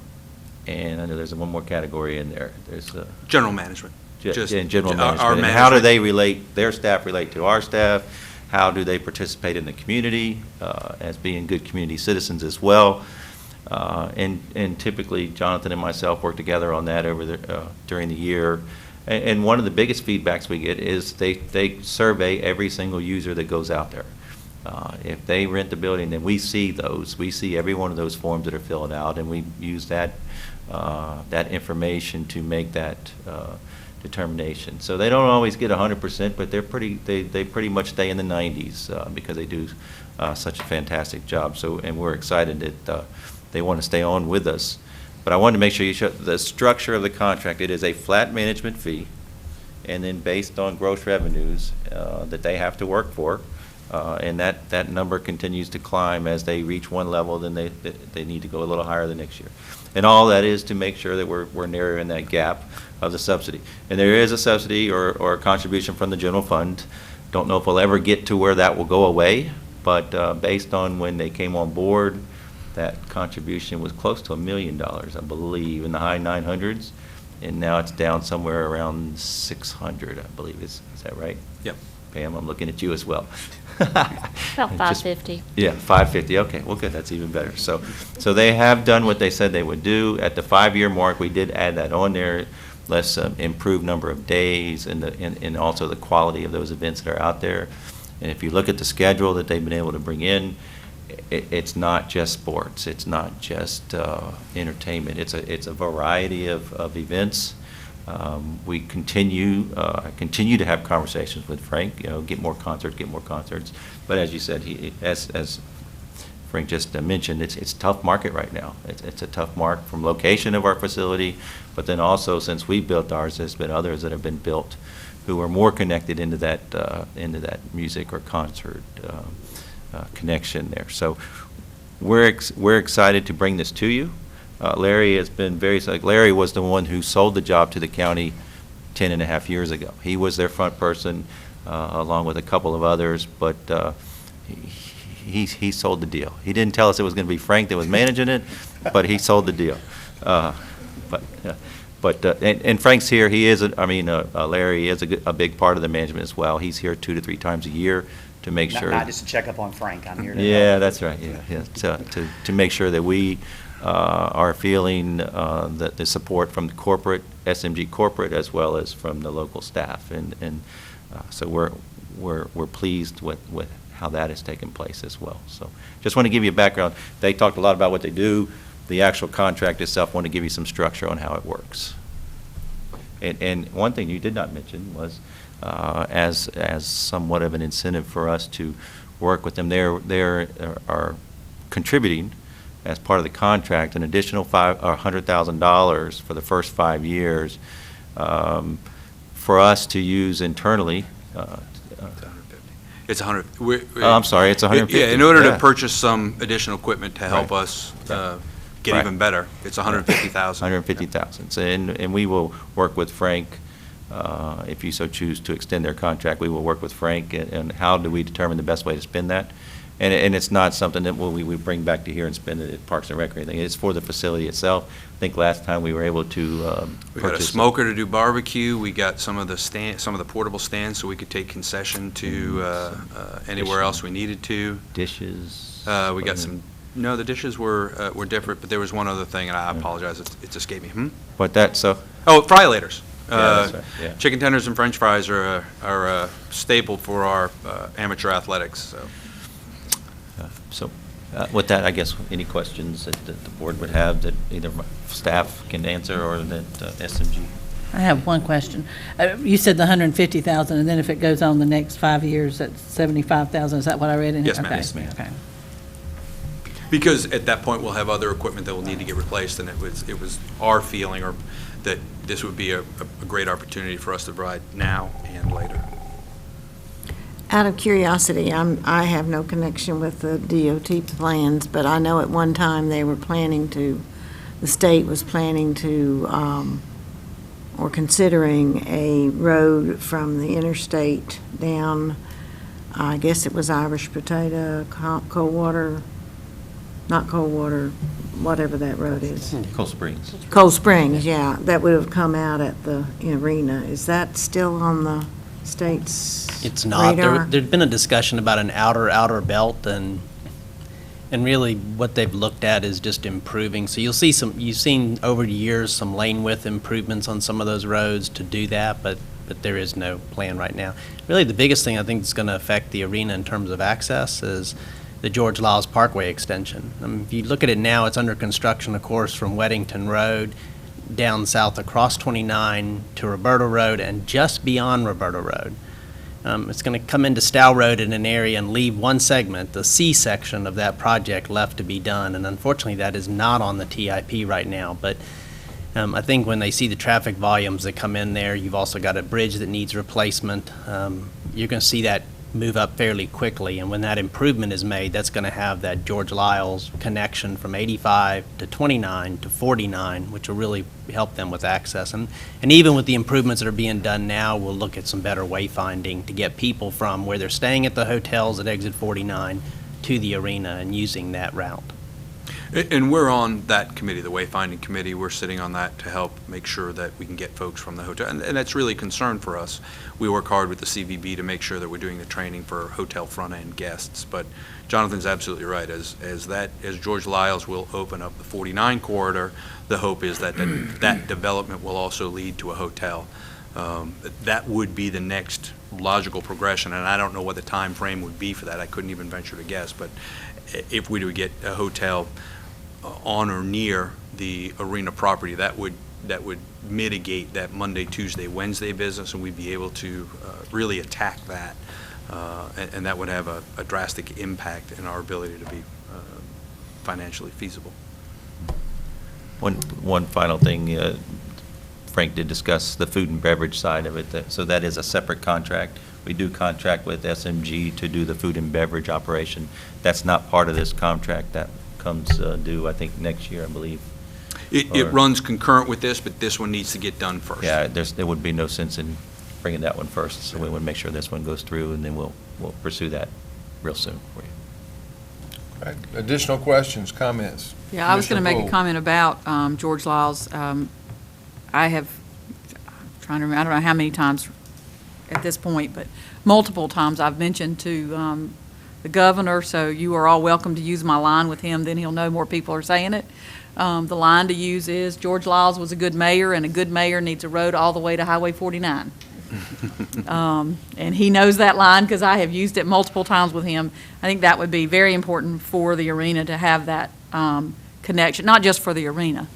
I know there's one more category in there. There's General management. General management. Our and how do they relate, their staff relate to our staff? How do they participate in the community as being good community citizens as well? And typically, Jonathan and myself work together on that during the year. And one of the biggest feedbacks we get is they survey every single user that goes out there. If they rent the building, then we see those. We see every one of those forms that are filled out, and we use that information to make that determination. So they don't always get 100%, but they pretty much stay in the 90s because they do such a fantastic job. So, and we're excited that they want to stay on with us. But I wanted to make sure you show the structure of the contract. It is a flat management fee, and then based on gross revenues that they have to work for, and that number continues to climb as they reach one level. Then they need to go a little higher the next year. And all that is to make sure that we're narrowing that gap of the subsidy. And there is a subsidy or a contribution from the general fund. Don't know if we'll ever get to where that will go away, but based on when they came on board, that contribution was close to $1 million, I believe, in the high 900s, and now it's down somewhere around 600, I believe. Is that right? Yep. Pam, I'm looking at you as well. About 550. Yeah, 550. Okay, well, good. That's even better. So they have done what they said they would do. At the 5-year mark, we did add that on there, less improved number of days, and also the quality of those events that are out there. And if you look at the schedule that they've been able to bring in, it's not just sports. It's not just entertainment. It's a variety of events. We continue to have conversations with Frank. Get more concerts. But as you said, as Frank just mentioned, it's a tough market right now. It's a tough market from location of our facility, but then also since we built ours, there's been others that have been built who are more connected into that music or concert connection there. So we're excited to bring this to you. Larry has been Larry was the one who sold the job to the county 10.5 years ago. He was their front person, along with a couple of others, but he sold the deal. He didn't tell us it was going to be Frank that was managing it, but he sold the deal. And Frank's here. He is, Larry is a big part of the management as well. He's here 2 to 3 times a year to make sure. Not just to check up on Frank. I'm here to Yeah, help. that's right. Yeah. To make sure that we are feeling that the support from the corporate, SMG corporate, as well as from the local staff, and so we're pleased with how that has taken place as well. So just want to give you a background. They talked a lot about what they do. The actual contract itself, want to give you some structure on how it works. And one thing you did not mention was, as somewhat of an incentive for us to work with them, they are contributing as part of the contract an additional $100,000 for the first 5 years for us to use internally. It's 100. I'm sorry, it's 150. Yeah, in order to purchase some additional equipment to help us get even better, it's 150,000. 150,000. And we will work with Frank, if you so choose to extend their contract, we will work with Frank and how do we determine the best way to spend that. And it's not something that we bring back to here and spend it at Parks and Rec or anything. It's for the facility itself. I think last time we were able to We got a smoker to do barbecue. We got some of the portable stands so we could take concession to anywhere else we needed to. Dishes. We got some. No, the dishes were different, but there was one other thing, and I apologize, it's escaped me. But that so. Oh, fry-laters. That's right, yeah. Chicken tenders and French fries are a staple for our amateur athletics. So with that, I guess, any questions that the board would have that either my staff can answer or that SMG? I have one question. You said the 150,000, and then if it goes on the next 5 years, that's 75,000. Is that what I read in here? Yes, ma'am. Okay. Yes, ma'am. Okay. Because at that point, we'll have other equipment that will need to get replaced, and it was our feeling that this would be a great opportunity for us to provide now and later. Out of curiosity, I have no connection with the DOT plans, but I know at one time they were the state was planning to, or considering a road from the interstate down, I guess it was Irish Potato, Coldwater, not Coldwater, whatever that road is. Cold Springs. Cold Springs, yeah, that would have come out at the arena. Is that still on the state's It's not. radar? There'd been a discussion about an outer belt, and really what they've looked at is just improving. So you'll see you've seen over the years some lane width improvements on some of those roads to do that, but there is no plan right now. Really, the biggest thing I think that's going to affect the arena in terms of access is the George Lyles Parkway extension. If you look at it now, it's under construction, of course, from Weddington Road down south across 29 to Roberta Road and just beyond Roberta Road. It's going to come into Stow Road in an area and leave one segment, the C section of that project, left to be done. And unfortunately, that is not on the TIP right now. But I think when they see the traffic volumes that come in there, you've also got a bridge that needs replacement. You're going to see that move up fairly quickly. And when that improvement is made, that's going to have that George Lyles connection from 85 to 29 to 49, which will really help them with access. And even with the improvements that are being done now, we'll look at some better wayfinding to get people from where they're staying at the hotels at exit 49 to the arena and using that route. And we're on that committee, the wayfinding committee. We're sitting on that to help make sure that we can get folks from the hotel. And that's really a concern for us. We work hard with the CVB to make sure that we're doing the training for hotel front-end guests. But Jonathan's absolutely right. As George Lyles will open up the 49 corridor, the hope is that that development will also lead to a hotel. That would be the next logical progression, and I don't know what the time frame would be for that. I couldn't even venture to guess. But if we do get a hotel on or near the arena property, that would mitigate that Monday, Tuesday, Wednesday business, and we'd be able to really attack that, and that would have a drastic impact in our ability to be financially feasible. One final thing, Frank did discuss the food and beverage side of it, so that is a separate contract. We do contract with SMG to do the food and beverage operation. That's not part of this contract. That comes due, I think, next year, I believe. It runs concurrent with this, but this one needs to get done first. Yeah, there would be no sense in bringing that one first, so we would make sure this one goes through, and then we'll pursue that real soon for you. Right. Additional questions, comments? Yeah, I was going to Commissioner make a Poole. comment about George Lyles. I have, trying to remember, I don't know how many times at this point, but multiple times I've mentioned to the governor, so you are all welcome to use my line with him, then he'll know more people are saying it. The line to use is, George Lyles was a good mayor, and a good mayor needs a road all the way to Highway 49. And he knows that line because I have used it multiple times with him. I think that would be very important for the arena to have that connection, not just for the arena.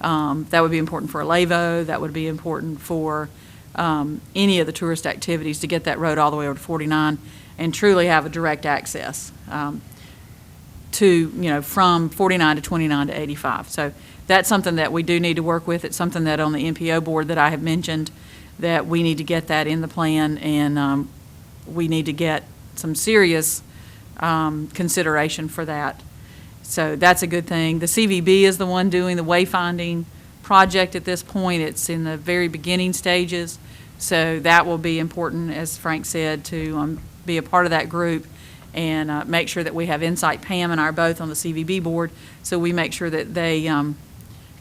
That would be important for Alevo, that would be important for any of the tourist activities to get that road all the way over to 49 and truly have a direct access to, from 49 to 29 to 85. So that's something that we do need to work with. It's something that on the NPO board that I have mentioned, that we need to get that in the plan, and we need to get some serious consideration for that. So that's a good thing. The CVB is the one doing the wayfinding project at this point. It's in the very beginning stages. So that will be important, as Frank said, to be a part of that group and make sure that we have Insight Pam and I are both on the CVB board, so we make sure that they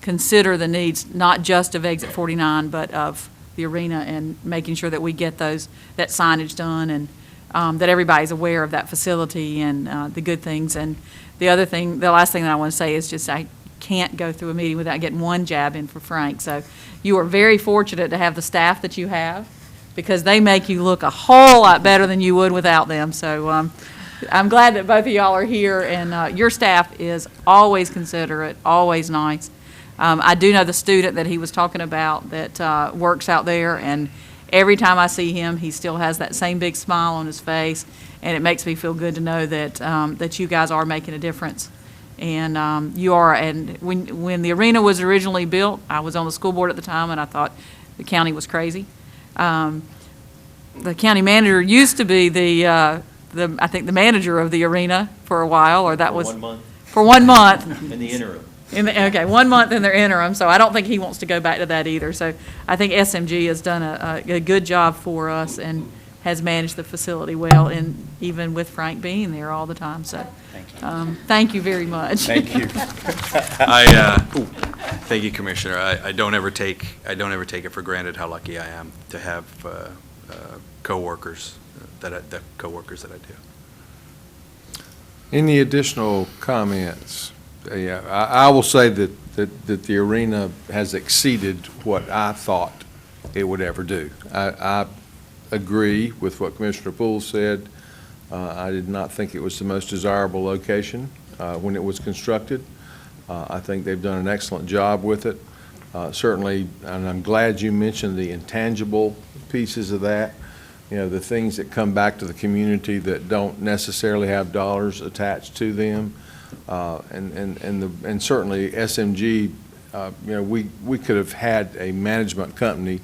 consider the needs not just of Exit 49, but of the arena, and making sure that we get that signage done, and that everybody's aware of that facility and the good things. And the last thing that I want to say is just I can't go through a meeting without getting one jab in for Frank. So you are very fortunate to have the staff that you have, because they make you look a whole lot better than you would without them. So I'm glad that both of y'all are here, and your staff is always considerate, always nice. I do know the student that he was talking about that works out there, and every time I see him, he still has that same big smile on his face, and it makes me feel good to know that that you guys are making a difference. And you are. And when the arena was originally built, I was on the school board at the time, and I thought the county was crazy. The county manager used to be I think the manager of the arena for a while, or that was 1 month. For 1 month. In the interim. Okay, 1 month in their interim, so I don't think he wants to go back to that either. So I think SMG has done a good job for us and has managed the facility well, and even with Frank being there all the time. So thank you very much. Thank you. Thank you, Commissioner. I don't ever take it for granted how lucky I am to have coworkers that I do. Any additional comments? Yeah, I will say that the arena has exceeded what I thought it would ever do. I agree with what Commissioner Poole said. I did not think it was the most desirable location when it was constructed. I think they've done an excellent job with it. Certainly, and I'm glad you mentioned the intangible pieces of that. The things that come back to the community that don't necessarily have dollars attached to them. And certainly SMG, we could have had a management company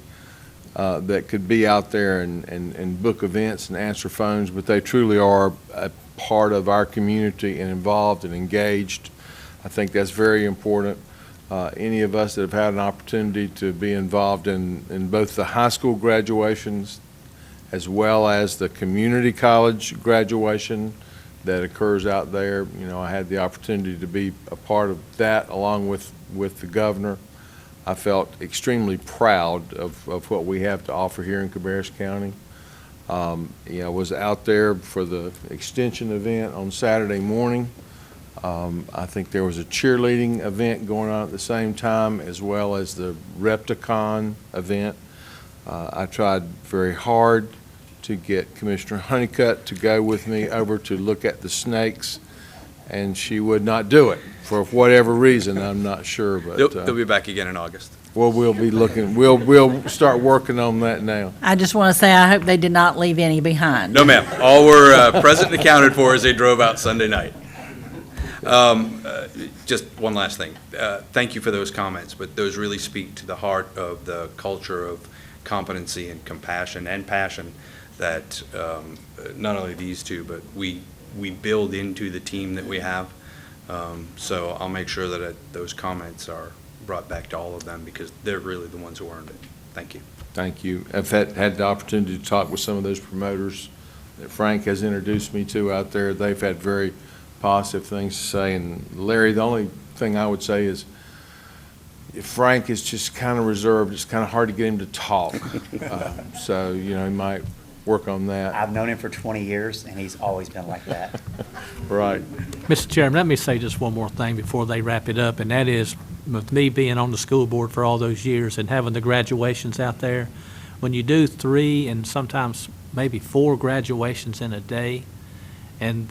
that could be out there and book events and answer phones, but they truly are a part of our community and involved and engaged. I think that's very important. Any of us that have had an opportunity to be involved in both the high school graduations as well as the community college graduation that occurs out there. I had the opportunity to be a part of that along with the governor. I felt extremely proud of what we have to offer here in Cabarrus County. I was out there for the extension event on Saturday morning. I think there was a cheerleading event going on at the same time, as well as the Repticon event. I tried very hard to get Commissioner Honeycutt to go with me over to look at the snakes, and she would not do it for whatever reason. I'm not sure, but They'll be back again in August. Well, we'll be looking. We'll start working on that now. I just want to say I hope they did not leave any behind. No, ma'am. All were present and accounted for as they drove out Sunday night. Just one last thing. Thank you for those comments, but those really speak to the heart of the culture of competency and compassion and passion that not only these two, but we build into the team that we have. So I'll make sure that those comments are brought back to all of them because they're really the ones who earned it. Thank you. Thank you. I've had the opportunity to talk with some of those promoters that Frank has introduced me to out there. They've had very positive things to say. And Larry, the only thing I would say is if Frank is just kind of reserved, it's kind of hard to get him to talk. So, he might work on that. I've known him for 20 years, and he's always been like that. Right. Mr. Chairman, let me say just one more thing before they wrap it up, and that is, with me being on the school board for all those years and having the graduations out there, when you do 3 and sometimes maybe 4 graduations in a day, and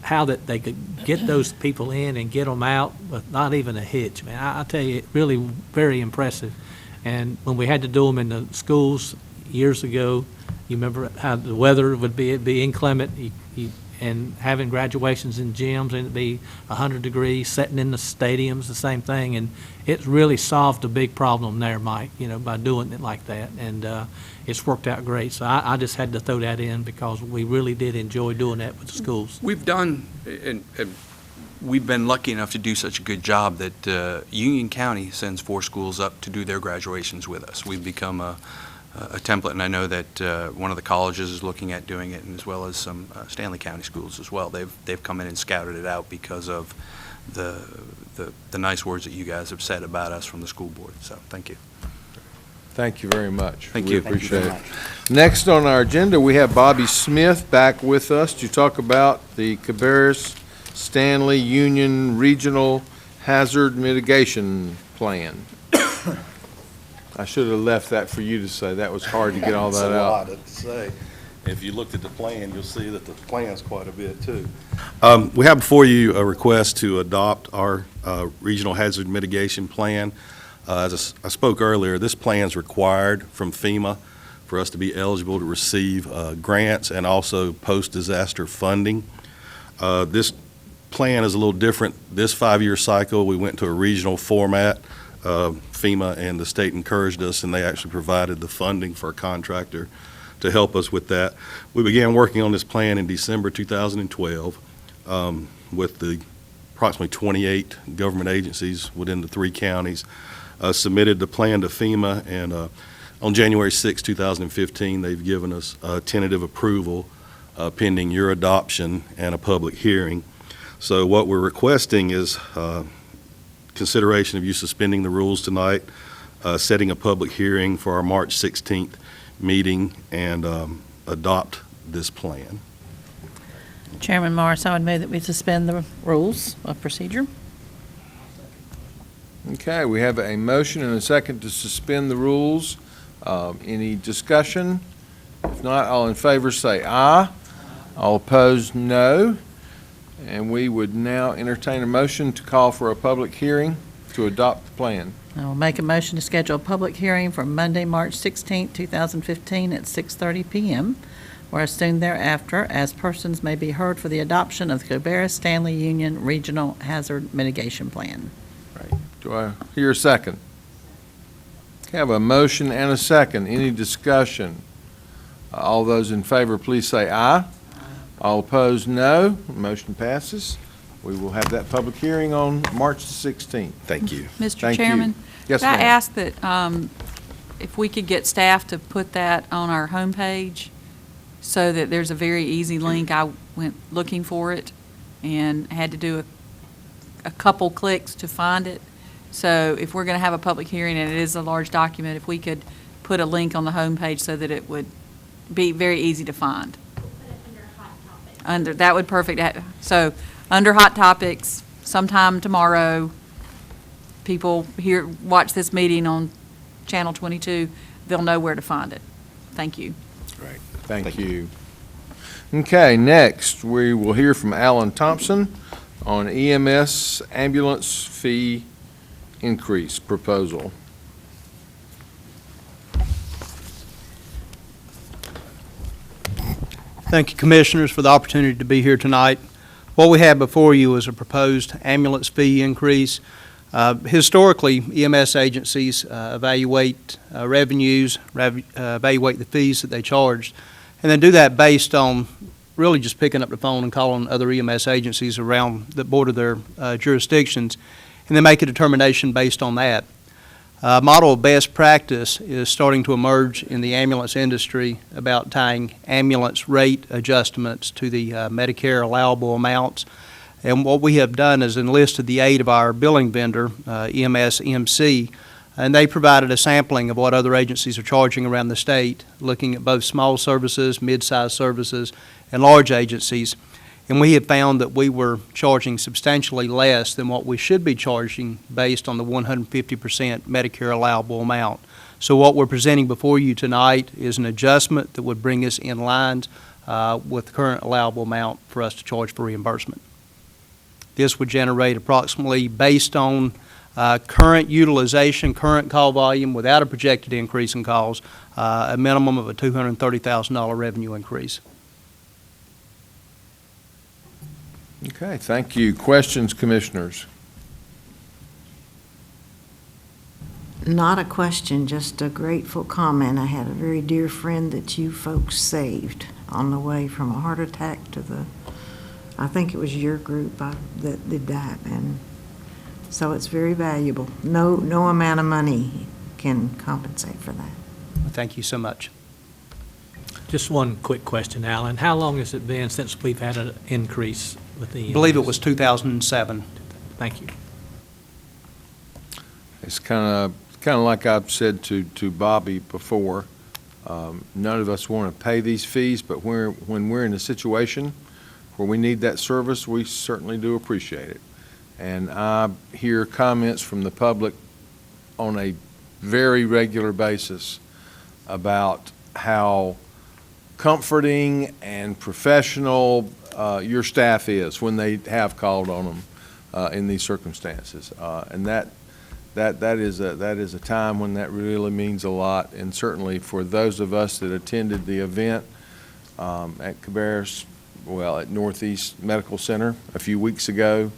how that they could get those people in and get them out with not even a hitch, man, I tell you, really very impressive. And when we had to do them in the schools years ago, you remember how the weather would be, it'd be inclement, and having graduations in gyms, and it'd be 100 degrees, sitting in the stadiums, the same thing, and it really solved a big problem there, Mike, by doing it like that, and it's worked out great. So I just had to throw that in because we really did enjoy doing that with the schools. We've done, and we've been lucky enough to do such a good job that Union County sends 4 schools up to do their graduations with us. We've become a template, and I know that one of the colleges is looking at doing it, and as well as some Stanley County schools as well. They've come in and scouted it out because of the nice words that you guys have said about us from the school board. So thank you. Thank you very much. Thank We you. appreciate it. Next on our agenda, we have Bobby Smith back with us to talk about the Cabarrus Stanley Union Regional Hazard Mitigation Plan. I should have left that for you to say. That was hard to get all that out. That's a lot to say. If you looked at the plan, you'll see that the plan's quite a bit, too. We have before you a request to adopt our Regional Hazard Mitigation Plan. As I spoke earlier, this plan is required from FEMA for us to be eligible to receive grants and also post-disaster funding. This plan is a little different. This 5-year cycle, we went to a regional format. FEMA and the state encouraged us, and they actually provided the funding for a contractor to help us with that. We began working on this plan in December 2012 with the approximately 28 government agencies within the 3 counties. Submitted the plan to FEMA, and on January 6, 2015, they've given us tentative approval pending your adoption and a public hearing. So what we're requesting is consideration of you suspending the rules tonight, setting a public hearing for our March 16th meeting, and adopt this plan. Chairman Morris, I would move that we suspend the rules of procedure. Okay, we have a motion and a second to suspend the rules. Any discussion? If not, all in favor say aye. All opposed, no. And we would now entertain a motion to call for a public hearing to adopt the plan. I will make a motion to schedule a public hearing for Monday, March 16, 2015 at 6:30 p.m., or as soon thereafter, as persons may be heard for the adoption of the Cabarrus Stanley Union Regional Hazard Mitigation Plan. Right. Do I hear a second? Okay, I have a motion and a second. Any discussion? All those in favor, please say aye. All opposed, no. Motion passes. We will have that public hearing on March the 16th. Thank you. Mr. Thank you. Chairman? Yes, Could I ma'am. ask that if we could get staff to put that on our homepage so that there's a very easy link? I went looking for it and had to do a couple clicks to find it. So if we're going to have a public hearing and it is a large document, if we could put a link on the homepage so that it would be very easy to find. That would perfect. So under hot topics, sometime tomorrow, people watch this meeting on Channel 22, they'll know where to find it. Thank you. Great. Thank you. Okay, next, we will hear from Alan Thompson on EMS ambulance fee increase proposal. Thank you, Commissioners, for the opportunity to be here tonight. What we have before you is a proposed ambulance fee increase. Historically, EMS agencies evaluate revenues, evaluate the fees that they charge, and then do that based on really just picking up the phone and calling other EMS agencies around that border their jurisdictions, and then make a determination based on that. A model of best practice is starting to emerge in the ambulance industry about tying ambulance rate adjustments to the Medicare allowable amounts. And what we have done is enlisted the aid of our billing vendor, EMS MC, and they provided a sampling of what other agencies are charging around the state, looking at both small services, mid-sized services, and large agencies. And we have found that we were charging substantially less than what we should be charging based on the 150% Medicare allowable amount. So what we're presenting before you tonight is an adjustment that would bring us in line with the current allowable amount for us to charge for reimbursement. This would generate approximately, based on current utilization, current call volume, without a projected increase in calls, a minimum of a $230,000 revenue increase. Okay, thank you. Questions, commissioners? Not a question, just a grateful comment. I had a very dear friend that you folks saved on the way from a heart attack to I think it was your group that did that, and so it's very valuable. No amount of money can compensate for that. Thank you so much. Just one quick question, Alan. How long has it been since we've had an increase with the EMS? I believe it was 2007. Thank you. It's kind of like I've said to Bobby before. None of us want to pay these fees, but when we're in a situation where we need that service, we certainly do appreciate it. And I hear comments from the public on a very regular basis about how comforting and professional your staff is when they have called on them in these circumstances. And that is a time when that really means a lot. And certainly for those of us that attended the event at Cabarrus, at Northeast Medical Center a few weeks ago,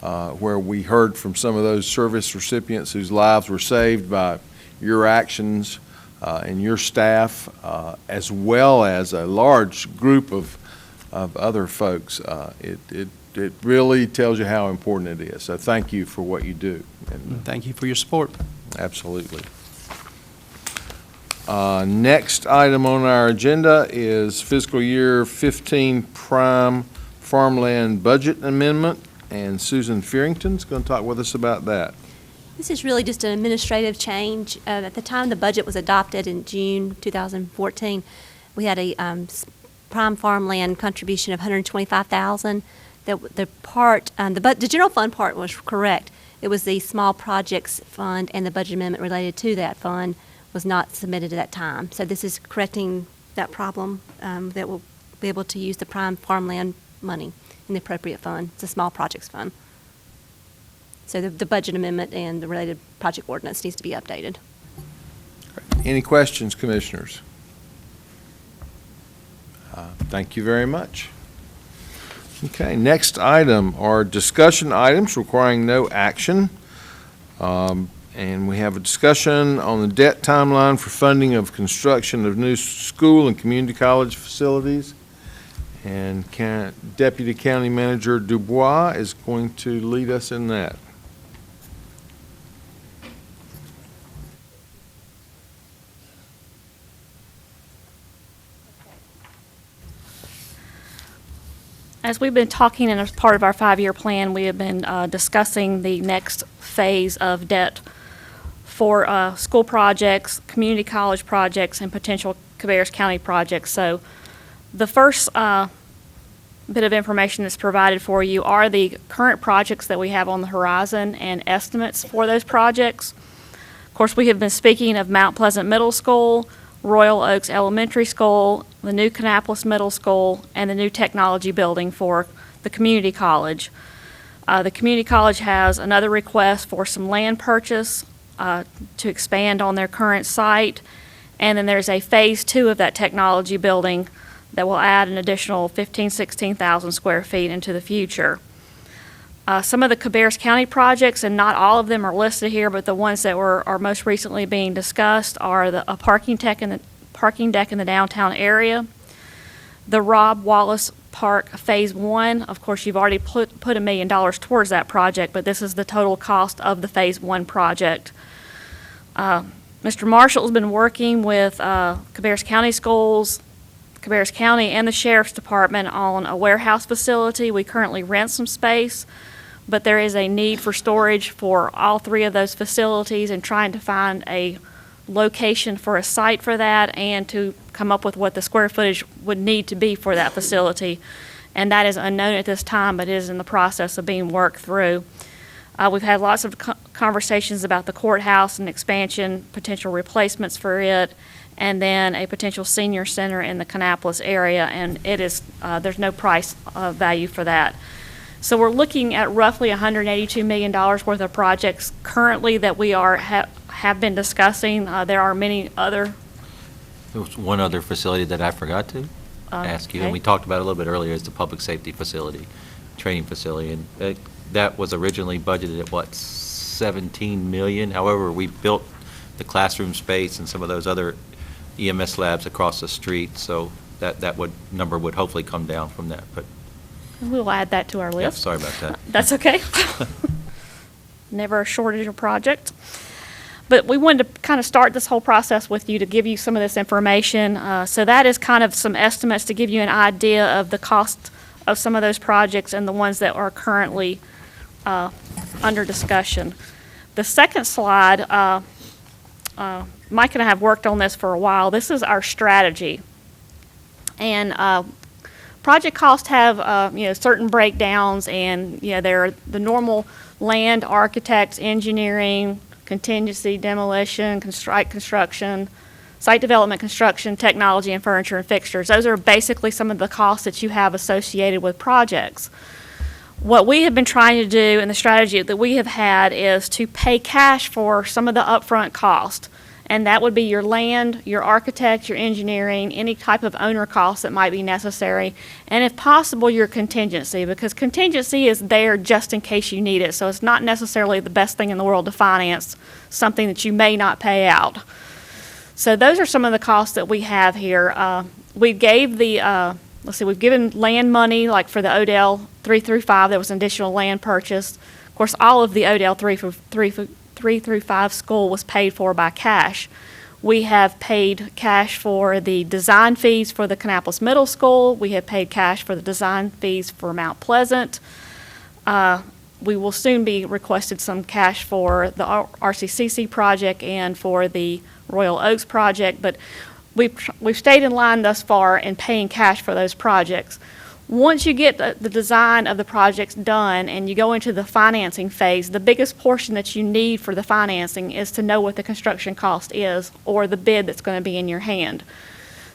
where we heard from some of those service recipients whose lives were saved by your actions and your staff, as well as a large group of other folks. It really tells you how important it is. So thank you for what you do. And thank you for your support. Absolutely. Next item on our agenda is fiscal year 15 prime farmland budget amendment, and Susan Fearington's going to talk with us about that. This is really just an administrative change. At the time the budget was adopted in June 2014, we had a prime farmland contribution of $125,000. The general fund part was correct. It was the small projects fund and the budget amendment related to that fund was not submitted at that time. So this is correcting that problem, that we'll be able to use the prime farmland money in the appropriate fund. It's a small projects fund. So the budget amendment and the related project ordinance needs to be updated. Any questions, commissioners? Thank you very much. Okay, next item are discussion items requiring no action. And we have a discussion on the debt timeline for funding of construction of new school and community college facilities. And Deputy County Manager Dubois is going to lead us in that. As we've been talking and as part of our 5-year plan, we have been discussing the next phase of debt for school projects, community college projects, and potential Cabarrus County projects. So the first bit of information that's provided for you are the current projects that we have on the horizon and estimates for those projects. Of course, we have been speaking of Mount Pleasant Middle School, Royal Oaks Elementary School, the new Kannapolis Middle School, and the new technology building for the community college. The community college has another request for some land purchase to expand on their current site, and then there's a phase 2 of that technology building that will add an additional 16,000 square feet into the future. Some of the Cabarrus County projects, and not all of them are listed here, but the ones that are most recently being discussed are a parking deck in the downtown area, the Rob Wallace Park Phase 1. Of course, you've already put $1 million towards that project, but this is the total cost of the Phase 1 project. Mr. Marshall has been working with Cabarrus County Schools, Cabarrus County, and the Sheriff's Department on a warehouse facility. We currently rent some space, but there is a need for storage for all three of those facilities, and trying to find a location for a site for that and to come up with what the square footage would need to be for that facility. And that is unknown at this time, but is in the process of being worked through. We've had lots of conversations about the courthouse and expansion, potential replacements for it, and then a potential senior center in the Kannapolis area, and it is there's no price value for that. So we're looking at roughly $182 million worth of projects currently that we have been discussing. There are many other. There was one other facility that I forgot to ask you, and we talked about it a little bit earlier, is the public safety facility, training facility, and that was originally budgeted at what, 17 million? However, we built the classroom space and some of those other EMS labs across the street, so that number would hopefully come down from that. But we'll add that to our list. yeah, sorry about that. That's okay. Never a shortage of projects. But we wanted to kind of start this whole process with you to give you some of this information. So that is kind of some estimates to give you an idea of the cost of some of those projects and the ones that are currently under discussion. The second slide, Mike and I have worked on this for a while. This is our strategy. And project costs have certain breakdowns, and they're the normal land, architects, engineering, contingency, demolition, site development, construction, technology, and furniture and fixtures. Those are basically some of the costs that you have associated with projects. What we have been trying to do, and the strategy that we have had, is to pay cash for some of the upfront cost. And that would be your land, your architect, your engineering, any type of owner costs that might be necessary, and if possible, your contingency, because contingency is there just in case you need it. So it's not necessarily the best thing in the world to finance something that you may not pay out. So those are some of the costs that we have here. We gave we've given land money, like for the Odell 3 through 5, there was an additional land purchased. Of course, all of the Odell 3 through 5 school was paid for by cash. We have paid cash for the design fees for the Kannapolis Middle School. We have paid cash for the design fees for Mount Pleasant. We will soon be requested some cash for the RCCC project and for the Royal Oaks project, but we've stayed in line thus far in paying cash for those projects. Once you get the design of the projects done and you go into the financing phase, the biggest portion that you need for the financing is to know what the construction cost is, or the bid that's going to be in your hand.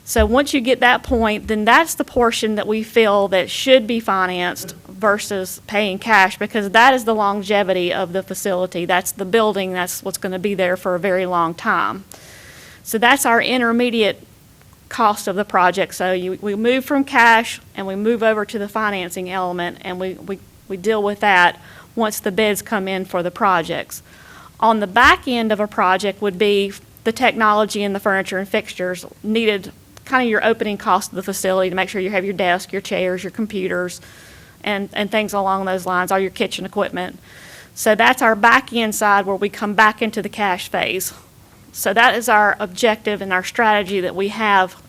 So once you get that point, then that's the portion that we feel that should be financed versus paying cash, because that is the longevity of the facility. That's the building. That's what's going to be there for a very long time. So that's our intermediate cost of the project. So we move from cash and we move over to the financing element, and we deal with that once the bids come in for the projects. On the back end of a project would be the technology and the furniture and fixtures needed, kind of your opening cost of the facility to make sure you have your desk, your chairs, your computers, and things along those lines, all your kitchen equipment. So that's our back end side where we come back into the cash phase. So that is our objective and our strategy that we have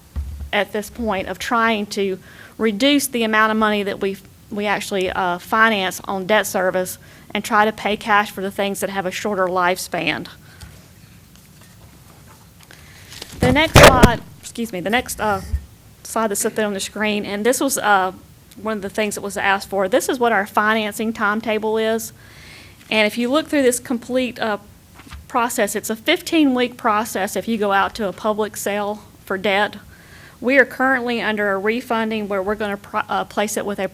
at this point, of trying to reduce the amount of money that we actually finance on debt service and try to pay cash for the things that have a shorter lifespan. The next slide that's up there on the screen, and this was one of the things that was asked for. This is what our financing timetable is. And if you look through this complete process, it's a 15-week process if you go out to a public sale for debt. We are currently under a refunding where we're going to place it with an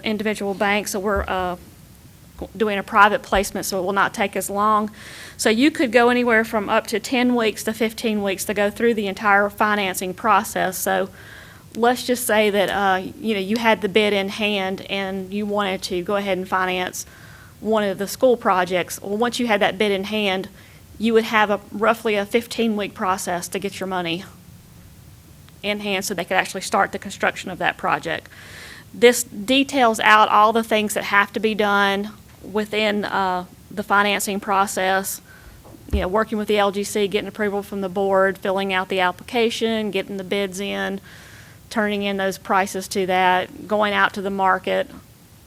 individual bank. So we're, of doing a private placement, so it will not take as long. So you could go anywhere from up to 10 weeks to 15 weeks to go through the entire financing process. So let's just say that, you had the bid in hand and you wanted to go ahead and finance one of the school projects. Well, once you had that bid in hand, you would have roughly a 15-week process to get your money in hand so they could actually start the construction of that project. This details out all the things that have to be done within the financing process, working with the LGC, getting approval from the board, filling out the application, getting the bids in, turning in those prices to that, going out to the market,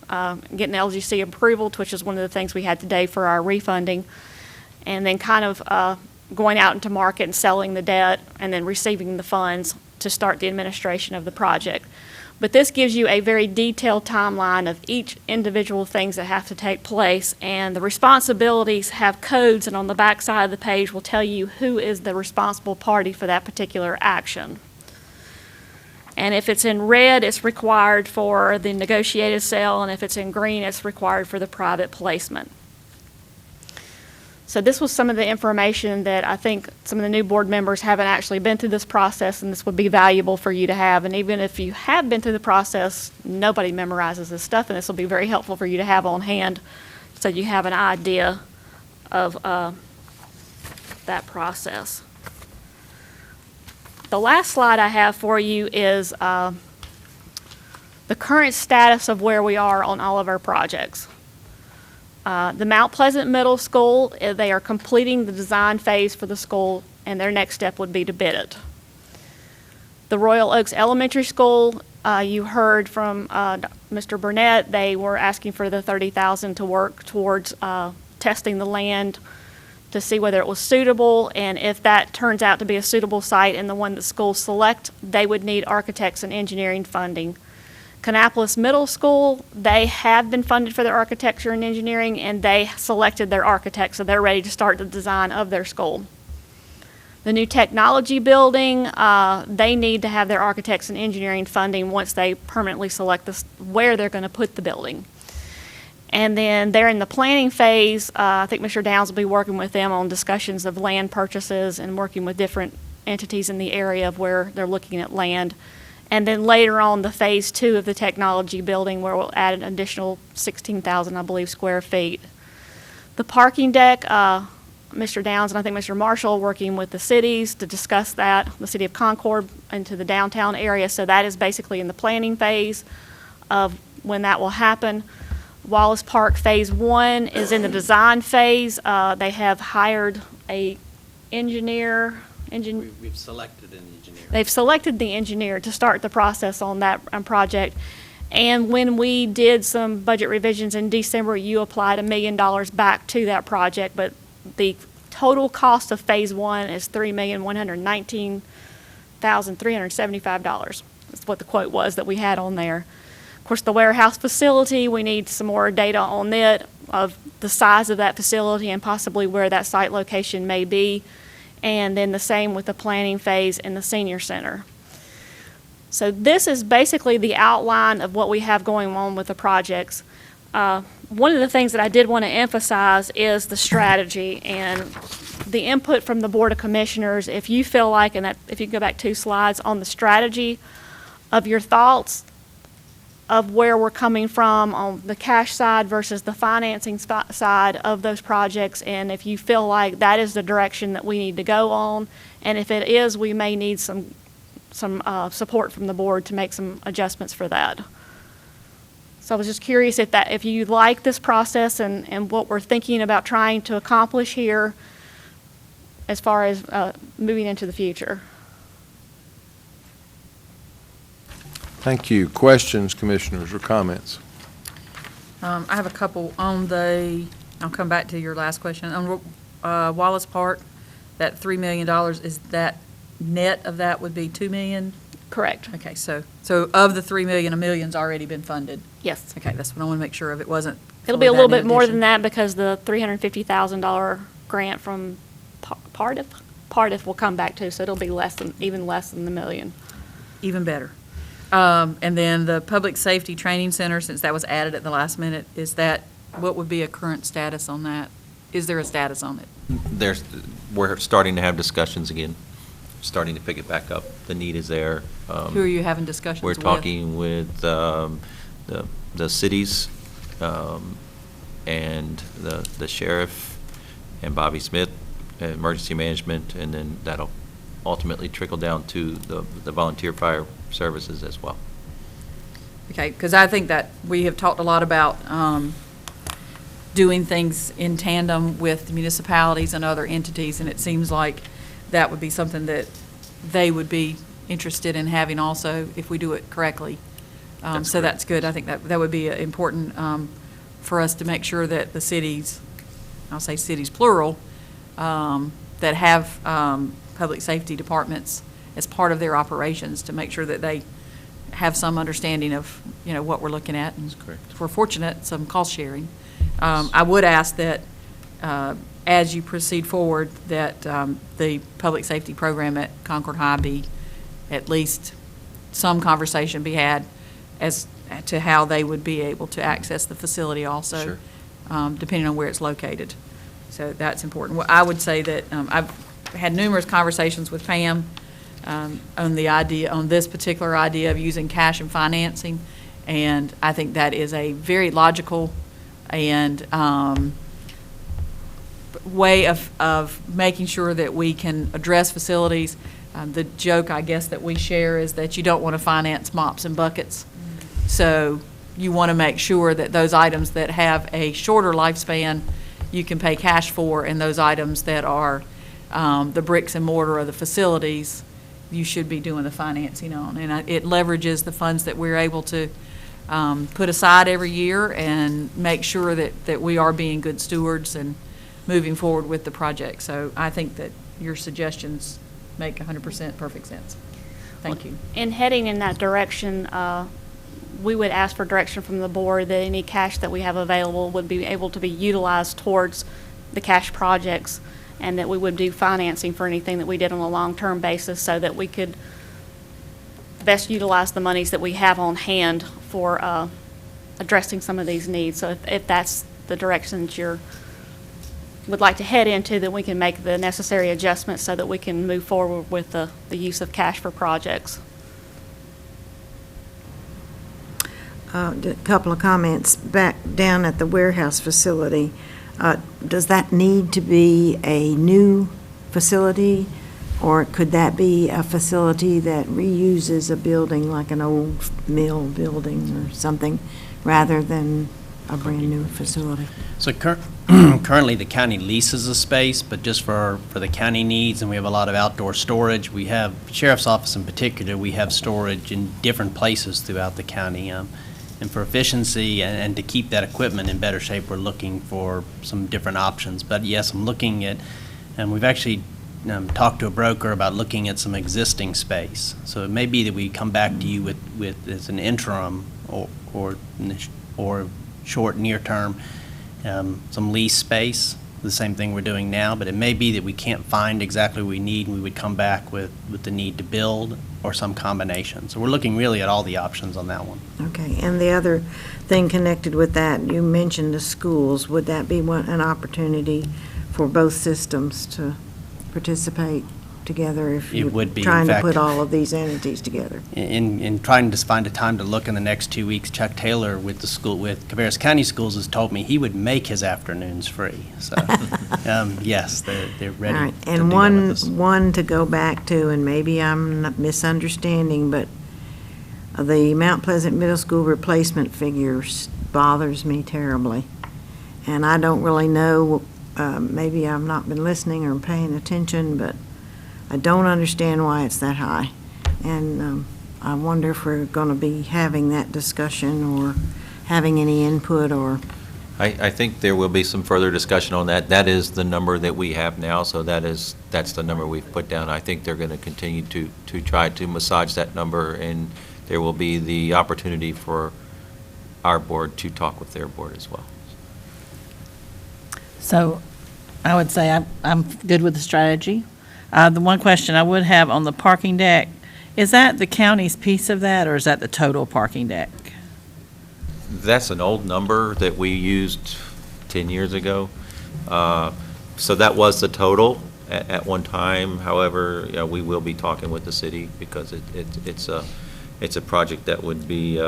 getting LGC approval, which is one of the things we had today for our refunding, and then kind of going out into market and selling the debt and then receiving the funds to start the administration of the project. But this gives you a very detailed timeline of each individual things that have to take place, and the responsibilities have codes, and on the back side of the page will tell you who is the responsible party for that particular action. And if it's in red, it's required for the negotiated sale, and if it's in green, it's required for the private placement. So this was some of the information that I think some of the new board members haven't actually been through this process, and this would be valuable for you to have. And even if you have been through the process, nobody memorizes this stuff, and this will be very helpful for you to have on hand so you have an idea of that process. The last slide I have for you is the current status of where we are on all of our projects. The Mount Pleasant Middle School, they are completing the design phase for the school, and their next step would be to bid it. The Royal Oaks Elementary School, you heard from Mr. Burnett, they were asking for the $30,000 to work towards testing the land to see whether it was suitable, and if that turns out to be a suitable site and the one that schools select, they would need architects and engineering funding. Kannapolis Middle School, they have been funded for their architecture and engineering, and they selected their architect, so they're ready to start the design of their school. The new technology building, they need to have their architects and engineering funding once they permanently select where they're going to put the building. And then they're in the planning phase. I think Mr. Downs will be working with them on discussions of land purchases and working with different entities in the area of where they're looking at land. And then later on, the phase 2 of the technology building, where we'll add an additional 16,000, I believe, square feet. The parking deck, Mr. Downs and I think Mr. Marshall working with the cities to discuss that, the city of Concord into the downtown area. So that is basically in the planning phase of when that will happen. Wallace Park Phase 1 is in the design phase. They have hired a engineer. We've selected an engineer. They've selected the engineer to start the process on that project. And when we did some budget revisions in December, you applied $1 million back to that project, but the total cost of Phase 1 is $3,119,375. That's what the quote was that we had on there. Of course, the warehouse facility, we need some more data on it, of the size of that facility and possibly where that site location may be. And then the same with the planning phase in the senior center. So this is basically the outline of what we have going on with the projects. One of the things that I did want to emphasize is the strategy and the input from the Board of Commissioners. If you feel like, and that, if you go back 2 slides on the strategy of your thoughts of where we're coming from on the cash side versus the financing side of those projects, and if you feel like that is the direction that we need to go on, and if it is, we may need some support from the board to make some adjustments for that. So I was just curious if you like this process and what we're thinking about trying to accomplish here as far as moving into the future. Thank you. Questions, commissioners, or comments? I have a couple on I'll come back to your last question. On Wallace Park, that $3 million, is that net of that would be $2 million? Correct. Okay, so of the $3 million, $1 million's already been funded? Yes. Okay, that's what I want to make sure of. It wasn't. It'll be a little bit more than that because the $350,000 grant from Pardiff will come back too, so it'll be even less than the $1 million. Even better. And then the Public Safety Training Center, since that was added at the last minute, is that what would be a current status on that? Is there a status on it? We're starting to have discussions again, starting to pick it back up. The need is there. Who are you having discussions We're with? talking with the cities and the sheriff and Bobby Smith, emergency management, and then that'll ultimately trickle down to the volunteer fire services as well. Okay, because I think that we have talked a lot about doing things in tandem with municipalities and other entities, and it seems like that would be something that they would be interested in having also if we do it correctly. So that's good. I think that would be important for us to make sure that the cities, I'll say cities plural, that have public safety departments as part of their operations, to make sure that they have some understanding of, what we're looking at. And if we're fortunate, some cost sharing. I would ask that as you proceed forward, that the public safety program at Concord High be at least some conversation be had as to how they would be able to access the facility also, depending on where it's located. So that's important. Well, I would say that I've had numerous conversations with Pam on this particular idea of using cash and financing, and I think that is a very logical and way of making sure that we can address facilities. The joke, I guess, that we share is that you don't want to finance mops and buckets. So you want to make sure that those items that have a shorter lifespan, you can pay cash for, and those items that are the bricks and mortar of the facilities, you should be doing the financing on. And it leverages the funds that we're able to put aside every year and make sure that we are being good stewards and moving forward with the project. So I think that your suggestions make 100% perfect sense. Thank you. In heading in that direction, we would ask for direction from the board that any cash that we have available would be able to be utilized towards the cash projects, and that we would do financing for anything that we did on a long-term basis, so that we could best utilize the monies that we have on hand for addressing some of these needs. So if that's the direction that you would like to head into, then we can make the necessary adjustments so that we can move forward with the use of cash for projects. A couple of comments. Back down at the warehouse facility, does that need to be a new facility, or could that be a facility that reuses a building like an old mill building or something, rather than a brand-new facility? So currently, the county leases a space, but just for the county needs, and we have a lot of outdoor storage. We have, Sheriff's Office in particular, we have storage in different places throughout the county. And for efficiency and to keep that equipment in better shape, we're looking for some different options. But yes, I'm looking at, and we've actually talked to a broker about looking at some existing space. So it may be that we come back to you with as an interim or short, near term, some lease space, the same thing we're doing now, but it may be that we can't find exactly what we need, and we would come back with the need to build or some combination. So we're looking really at all the options on that one. Okay, and the other thing connected with that, you mentioned the schools. Would that be an opportunity for both systems to participate together if It you're would be, in trying to fact. put all of these entities together? In trying to find a time to look in the next 2 weeks, Chuck Taylor with Cabarrus County Schools has told me he would make his afternoons free. So, yes, they're ready. All right, to and do that with us. one to go back to, and maybe I'm not misunderstanding, but the Mount Pleasant Middle School replacement figures bothers me terribly. And I don't really know, maybe I've not been listening or paying attention, but I don't understand why it's that high. And I wonder if we're going to be having that discussion or having any input or... I think there will be some further discussion on that. That is the number that we have now, so that's the number we've put down. I think they're going to continue to try to massage that number, and there will be the opportunity for our board to talk with their board as well. So I would say I'm good with the strategy. The one question I would have on the parking deck, is that the county's piece of that, or is that the total parking deck? That's an old number that we used 10 years ago. So that was the total at one time. However, we will be talking with the city because it's a project that would be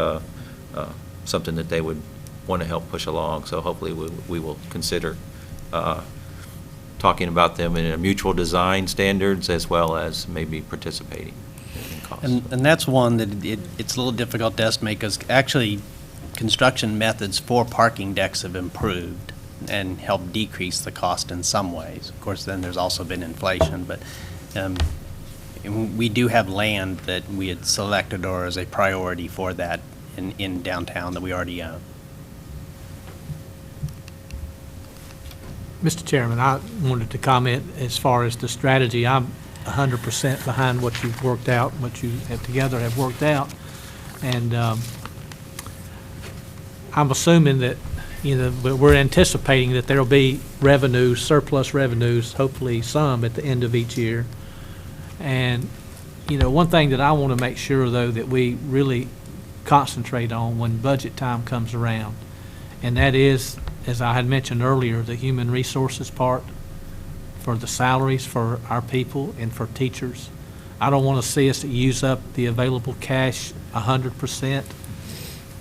something that they would want to help push along. So hopefully we will consider talking about them in a mutual design standards as well as maybe participating in costs. And that's one that it's a little difficult to estimate because actually construction methods for parking decks have improved and helped decrease the cost in some ways. Of course, then there's also been inflation, but we do have land that we had selected or as a priority for that in downtown that we already own. Mr. Chairman, I wanted to comment as far as the strategy. I'm 100% behind what you've worked out, what you have together have worked out. And I'm assuming that, we're anticipating that there'll be revenues, surplus revenues, hopefully some at the end of each year. And, one thing that I want to make sure, though, that we really concentrate on when budget time comes around, and that is, as I had mentioned earlier, the human resources part for the salaries for our people and for teachers. I don't want to see us use up the available cash 100%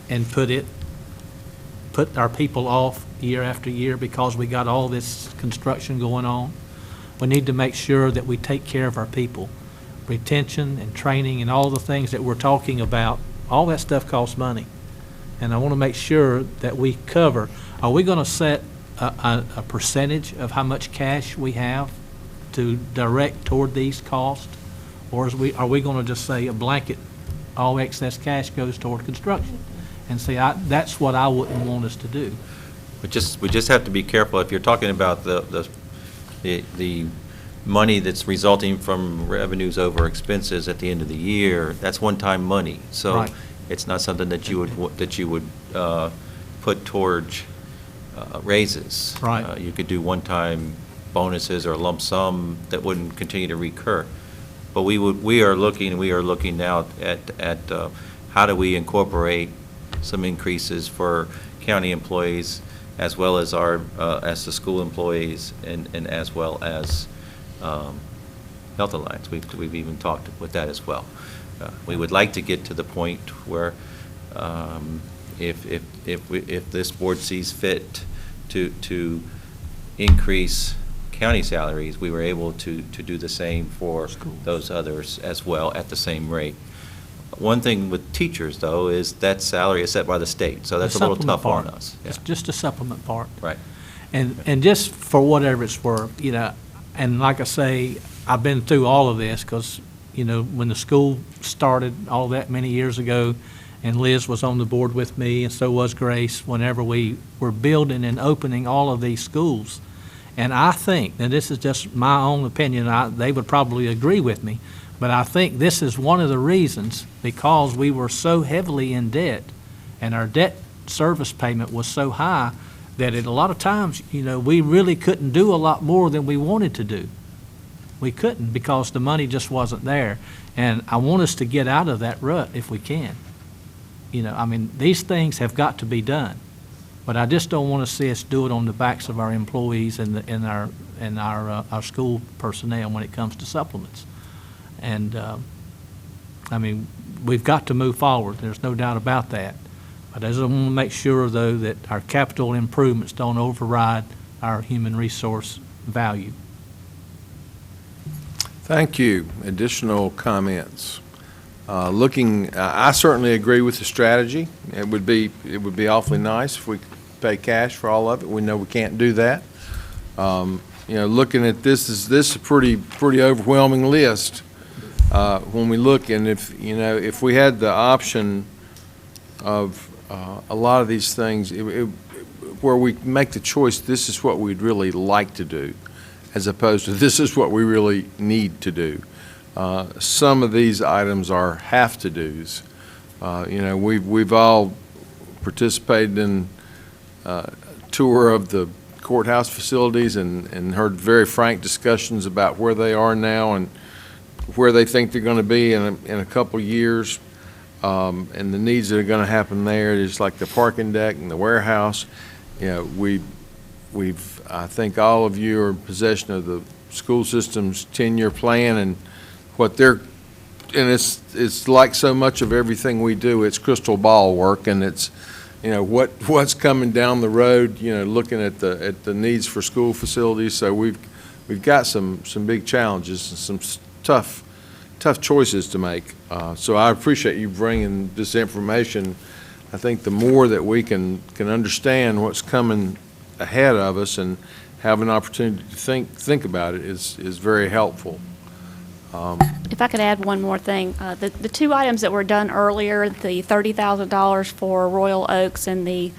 and put our people off year after year because we got all this construction going on. We need to make sure that we take care of our people. Retention and training and all the things that we're talking about, all that stuff costs money. And I want to make sure that we cover. Are we going to set a percentage of how much cash we have to direct toward these costs? Or are we going to just say a blanket, all excess cash goes toward construction? And see, that's what I wouldn't want us to do. We just have to be careful. If you're talking about the money that's resulting from revenues over expenses at the end of the year, that's one-time money. So Right. It's not something that you would put towards raises. Right. You could do one-time bonuses or lump sum that wouldn't continue to recur. But we are looking now at how do we incorporate some increases for county employees as well as as the school employees and as well as Health Alliance. We've even talked with that as well. We would like to get to the point where if this board sees fit to increase county salaries, we were able to do the same for those others as well at the same rate. One thing with teachers, though, is that salary is set by the state, so that's a little tough on us. It's just a supplement part. Right. And just for whatever it's worth, and like I say, I've been through all of this because, when the school started all that many years ago, and Liz was on the board with me, and so was Grace, whenever we were building and opening all of these schools. And I think, and this is just my own opinion, they would probably agree with me, but I think this is one of the reasons, because we were so heavily in debt, and our debt service payment was so high, that a lot of times, we really couldn't do a lot more than we wanted to do. We couldn't because the money just wasn't there. And I want us to get out of that rut if we can. These things have got to be done. But I just don't want to see us do it on the backs of our employees and our school personnel when it comes to supplements. And, we've got to move forward. There's no doubt about that. But I just want to make sure, though, that our capital improvements don't override our human resource value. Thank you. Additional comments? I certainly agree with the strategy. It would be awfully nice if we could pay cash for all of it. We know we can't do that. Looking at this is a pretty overwhelming list. When we look, and if we had the option of a lot of these things, where we make the choice, this is what we'd really like to do, as opposed to this is what we really need to do. Some of these items are have-to-dos. We've all participated in a tour of the courthouse facilities and heard very frank discussions about where they are now and where they think they're going to be in a couple years. and the needs that are going to happen there, just like the parking deck and the warehouse. You know, we've, I think all of you are in possession of the school system's 10-year plan and what they're, and it's like so much of everything we do, it's crystal ball work, and it's, you know, what's coming down the road, you know, looking at the needs for school facilities. So we've got some big challenges and some tough choices to make. So I appreciate you bringing this information. I think the more that we can understand what's coming ahead of us and have an opportunity to think about it is very helpful. If I could add one more thing, the two items that were done earlier, the $30,000 for Royal Oaks and the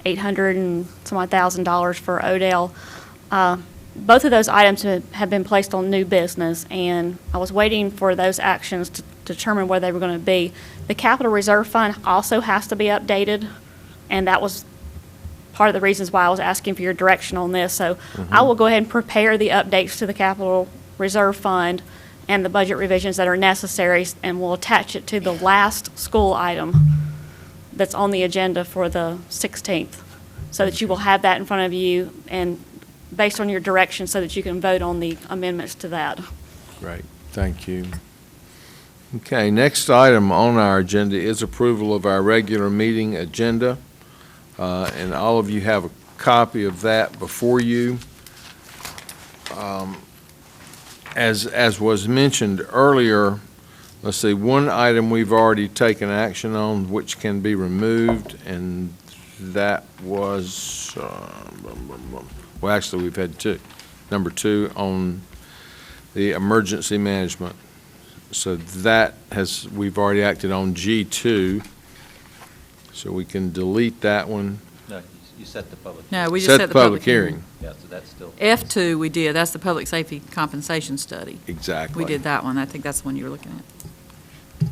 $800 and some odd $1,000 for Odell, both of those items have been placed on new business, and I was waiting for those actions to determine where they were going to be. The Capital Reserve Fund also has to be updated, and that was part of the reasons why I was asking for your direction on this. So I will go ahead and prepare the updates to the Capital Reserve Fund and the budget revisions that are necessary, and we'll attach it to the last school item that's on the agenda for the 16th, so that you will have that in front of you and based on your direction so that you can vote on the amendments to that. Great, thank you. Okay, next item on our agenda is approval of our regular meeting agenda, and all of you have a copy of that before you. As was mentioned earlier, let's see, one item we've already taken action on which can be removed, and that was, well, actually, we've had two. Number 2 on the emergency management. So that we've already acted on G2, so we can delete that one. No, you set the public. No, we just set the public hearing. Yeah, so that's still. F2 we did, that's the public safety compensation study. Exactly. We did that one. I think that's the one you were looking at.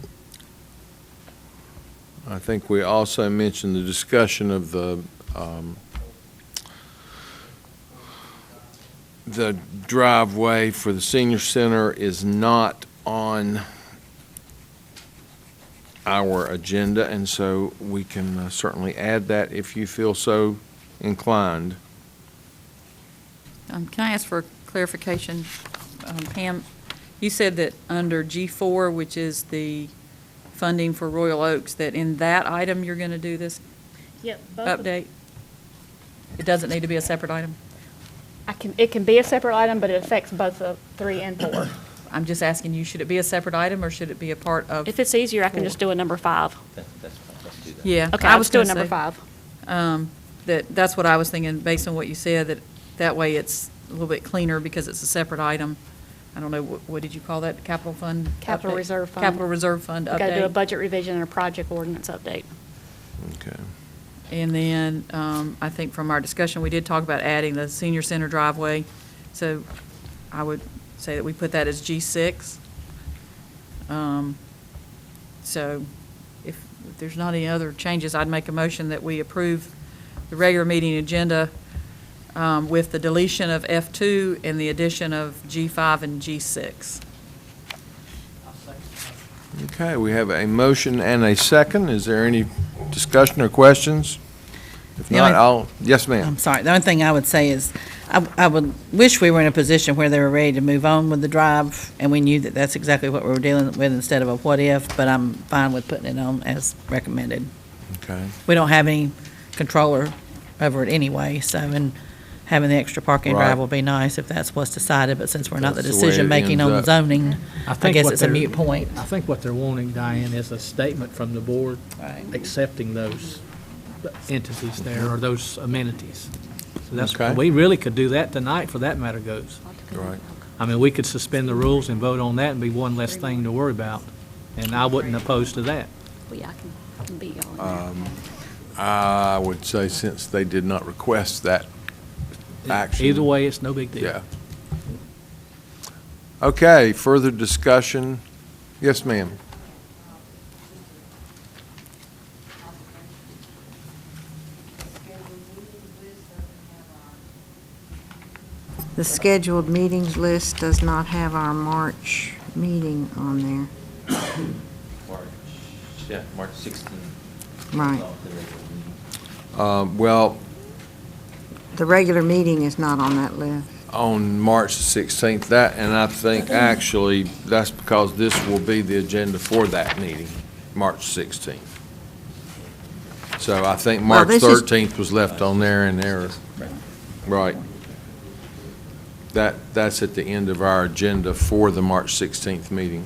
I think we also mentioned the discussion of the driveway for the senior center is not on our agenda, and so we can certainly add that if you feel so inclined. Can I ask for clarification? Pam, you said that under G4, which is the funding for Royal Oaks, that in that item you're going to do this update? It doesn't need to be a separate item? It can be a separate item, but it affects both 3 and 4. I'm just asking you, should it be a separate item, or should it be a part of? If it's easier, I can just do a number 5. That's fine, let's do that. Yeah. Okay, I'll just do a number 5. That's what I was thinking, based on what you said, that way it's a little bit cleaner because it's a separate item. I don't know, what did you call that, capital fund? Capital update? Reserve Fund. Capital Reserve Fund update. We've got to do a budget revision and a project ordinance update. Okay. And then, I think from our discussion, we did talk about adding the senior center driveway. So I would say that we put that as G6. So if there's not any other changes, I'd make a motion that we approve the regular meeting agenda with the deletion of F2 and the addition of G5 and G6. Okay, we have a motion and a second. Is there any discussion or questions? If not, yes, ma'am. I'm sorry, the only thing I would say is, I would wish we were in a position where they were ready to move on with the drive, and we knew that that's exactly what we were dealing with instead of a what if, but I'm fine with putting it on as recommended. Okay. We don't have any control over it anyway, so, and having the extra parking Right. drive will be nice if that's what's decided, but since we're not the That's the way it decision-making on the ends zoning, I think guess what it's a they're- mute point. I think what they're wanting, Diane, is a statement from the board accepting those entities there, or those amenities. So that's, Okay. we really could do that tonight, for that matter goes. Right. I mean, we could suspend the rules and vote on that and be one less thing to worry about, and I wouldn't oppose to that. Well, yeah, I can beat y'all in there. I would say since they did not request that action. Either way, it's no big deal. Yeah. Okay, further discussion? Yes, ma'am. The scheduled meetings list does not have our March meeting on there. Yeah, March 16th. Right. Well, The regular meeting is not on that list. on March the 16th, that, and I think actually that's because this will be the agenda for that meeting, March 16th. So I think Well, March this is- 13th was left on there in error. Right. That's at the end of our agenda for the March 16th meeting.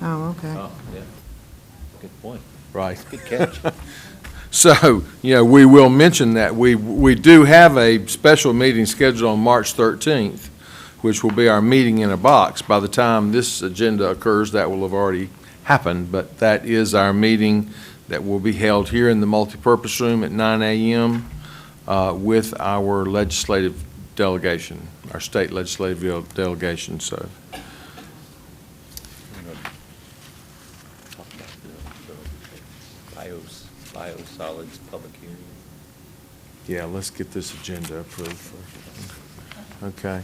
Oh, okay. Oh, yeah. Good point. Right. Good catch. So, we will mention that we do have a special meeting scheduled on March 13th, which will be our meeting in a box. By the time this agenda occurs, that will have already happened, but that is our meeting that will be held here in the multipurpose room at 9 a.m. With our legislative delegation, our state legislative delegation, so. Talk about the biosolids public hearing. Yeah, let's get this agenda approved first. Okay.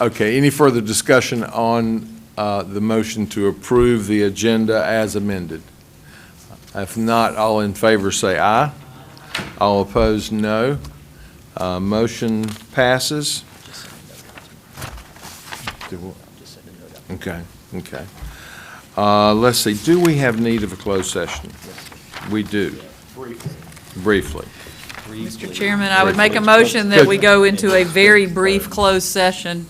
Okay, any further discussion on the motion to approve the agenda as amended? If not, all in favor say aye. All opposed, no. Motion passes. Okay, okay. Let's see, do we have need of a closed session? We do. Briefly. Mr. Chairman, I would make a motion that we go into a very brief closed session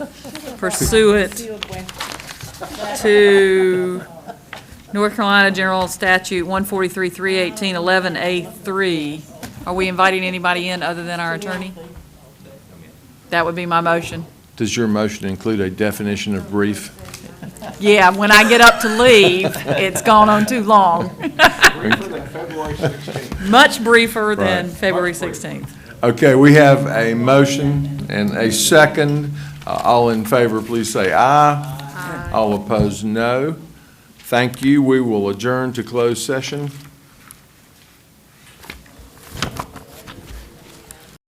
pursuant to North Carolina General Statute 143-318-11A3. Are we inviting anybody in other than our attorney? That would be my motion. Does your motion include a definition of brief? Yeah, when I get up to leave, it's gone on too long. Much briefer than Right. February 16th. Okay, we have a motion and a second. All in favor, please say aye. Aye. All opposed, no. Thank you. We will adjourn to closed session.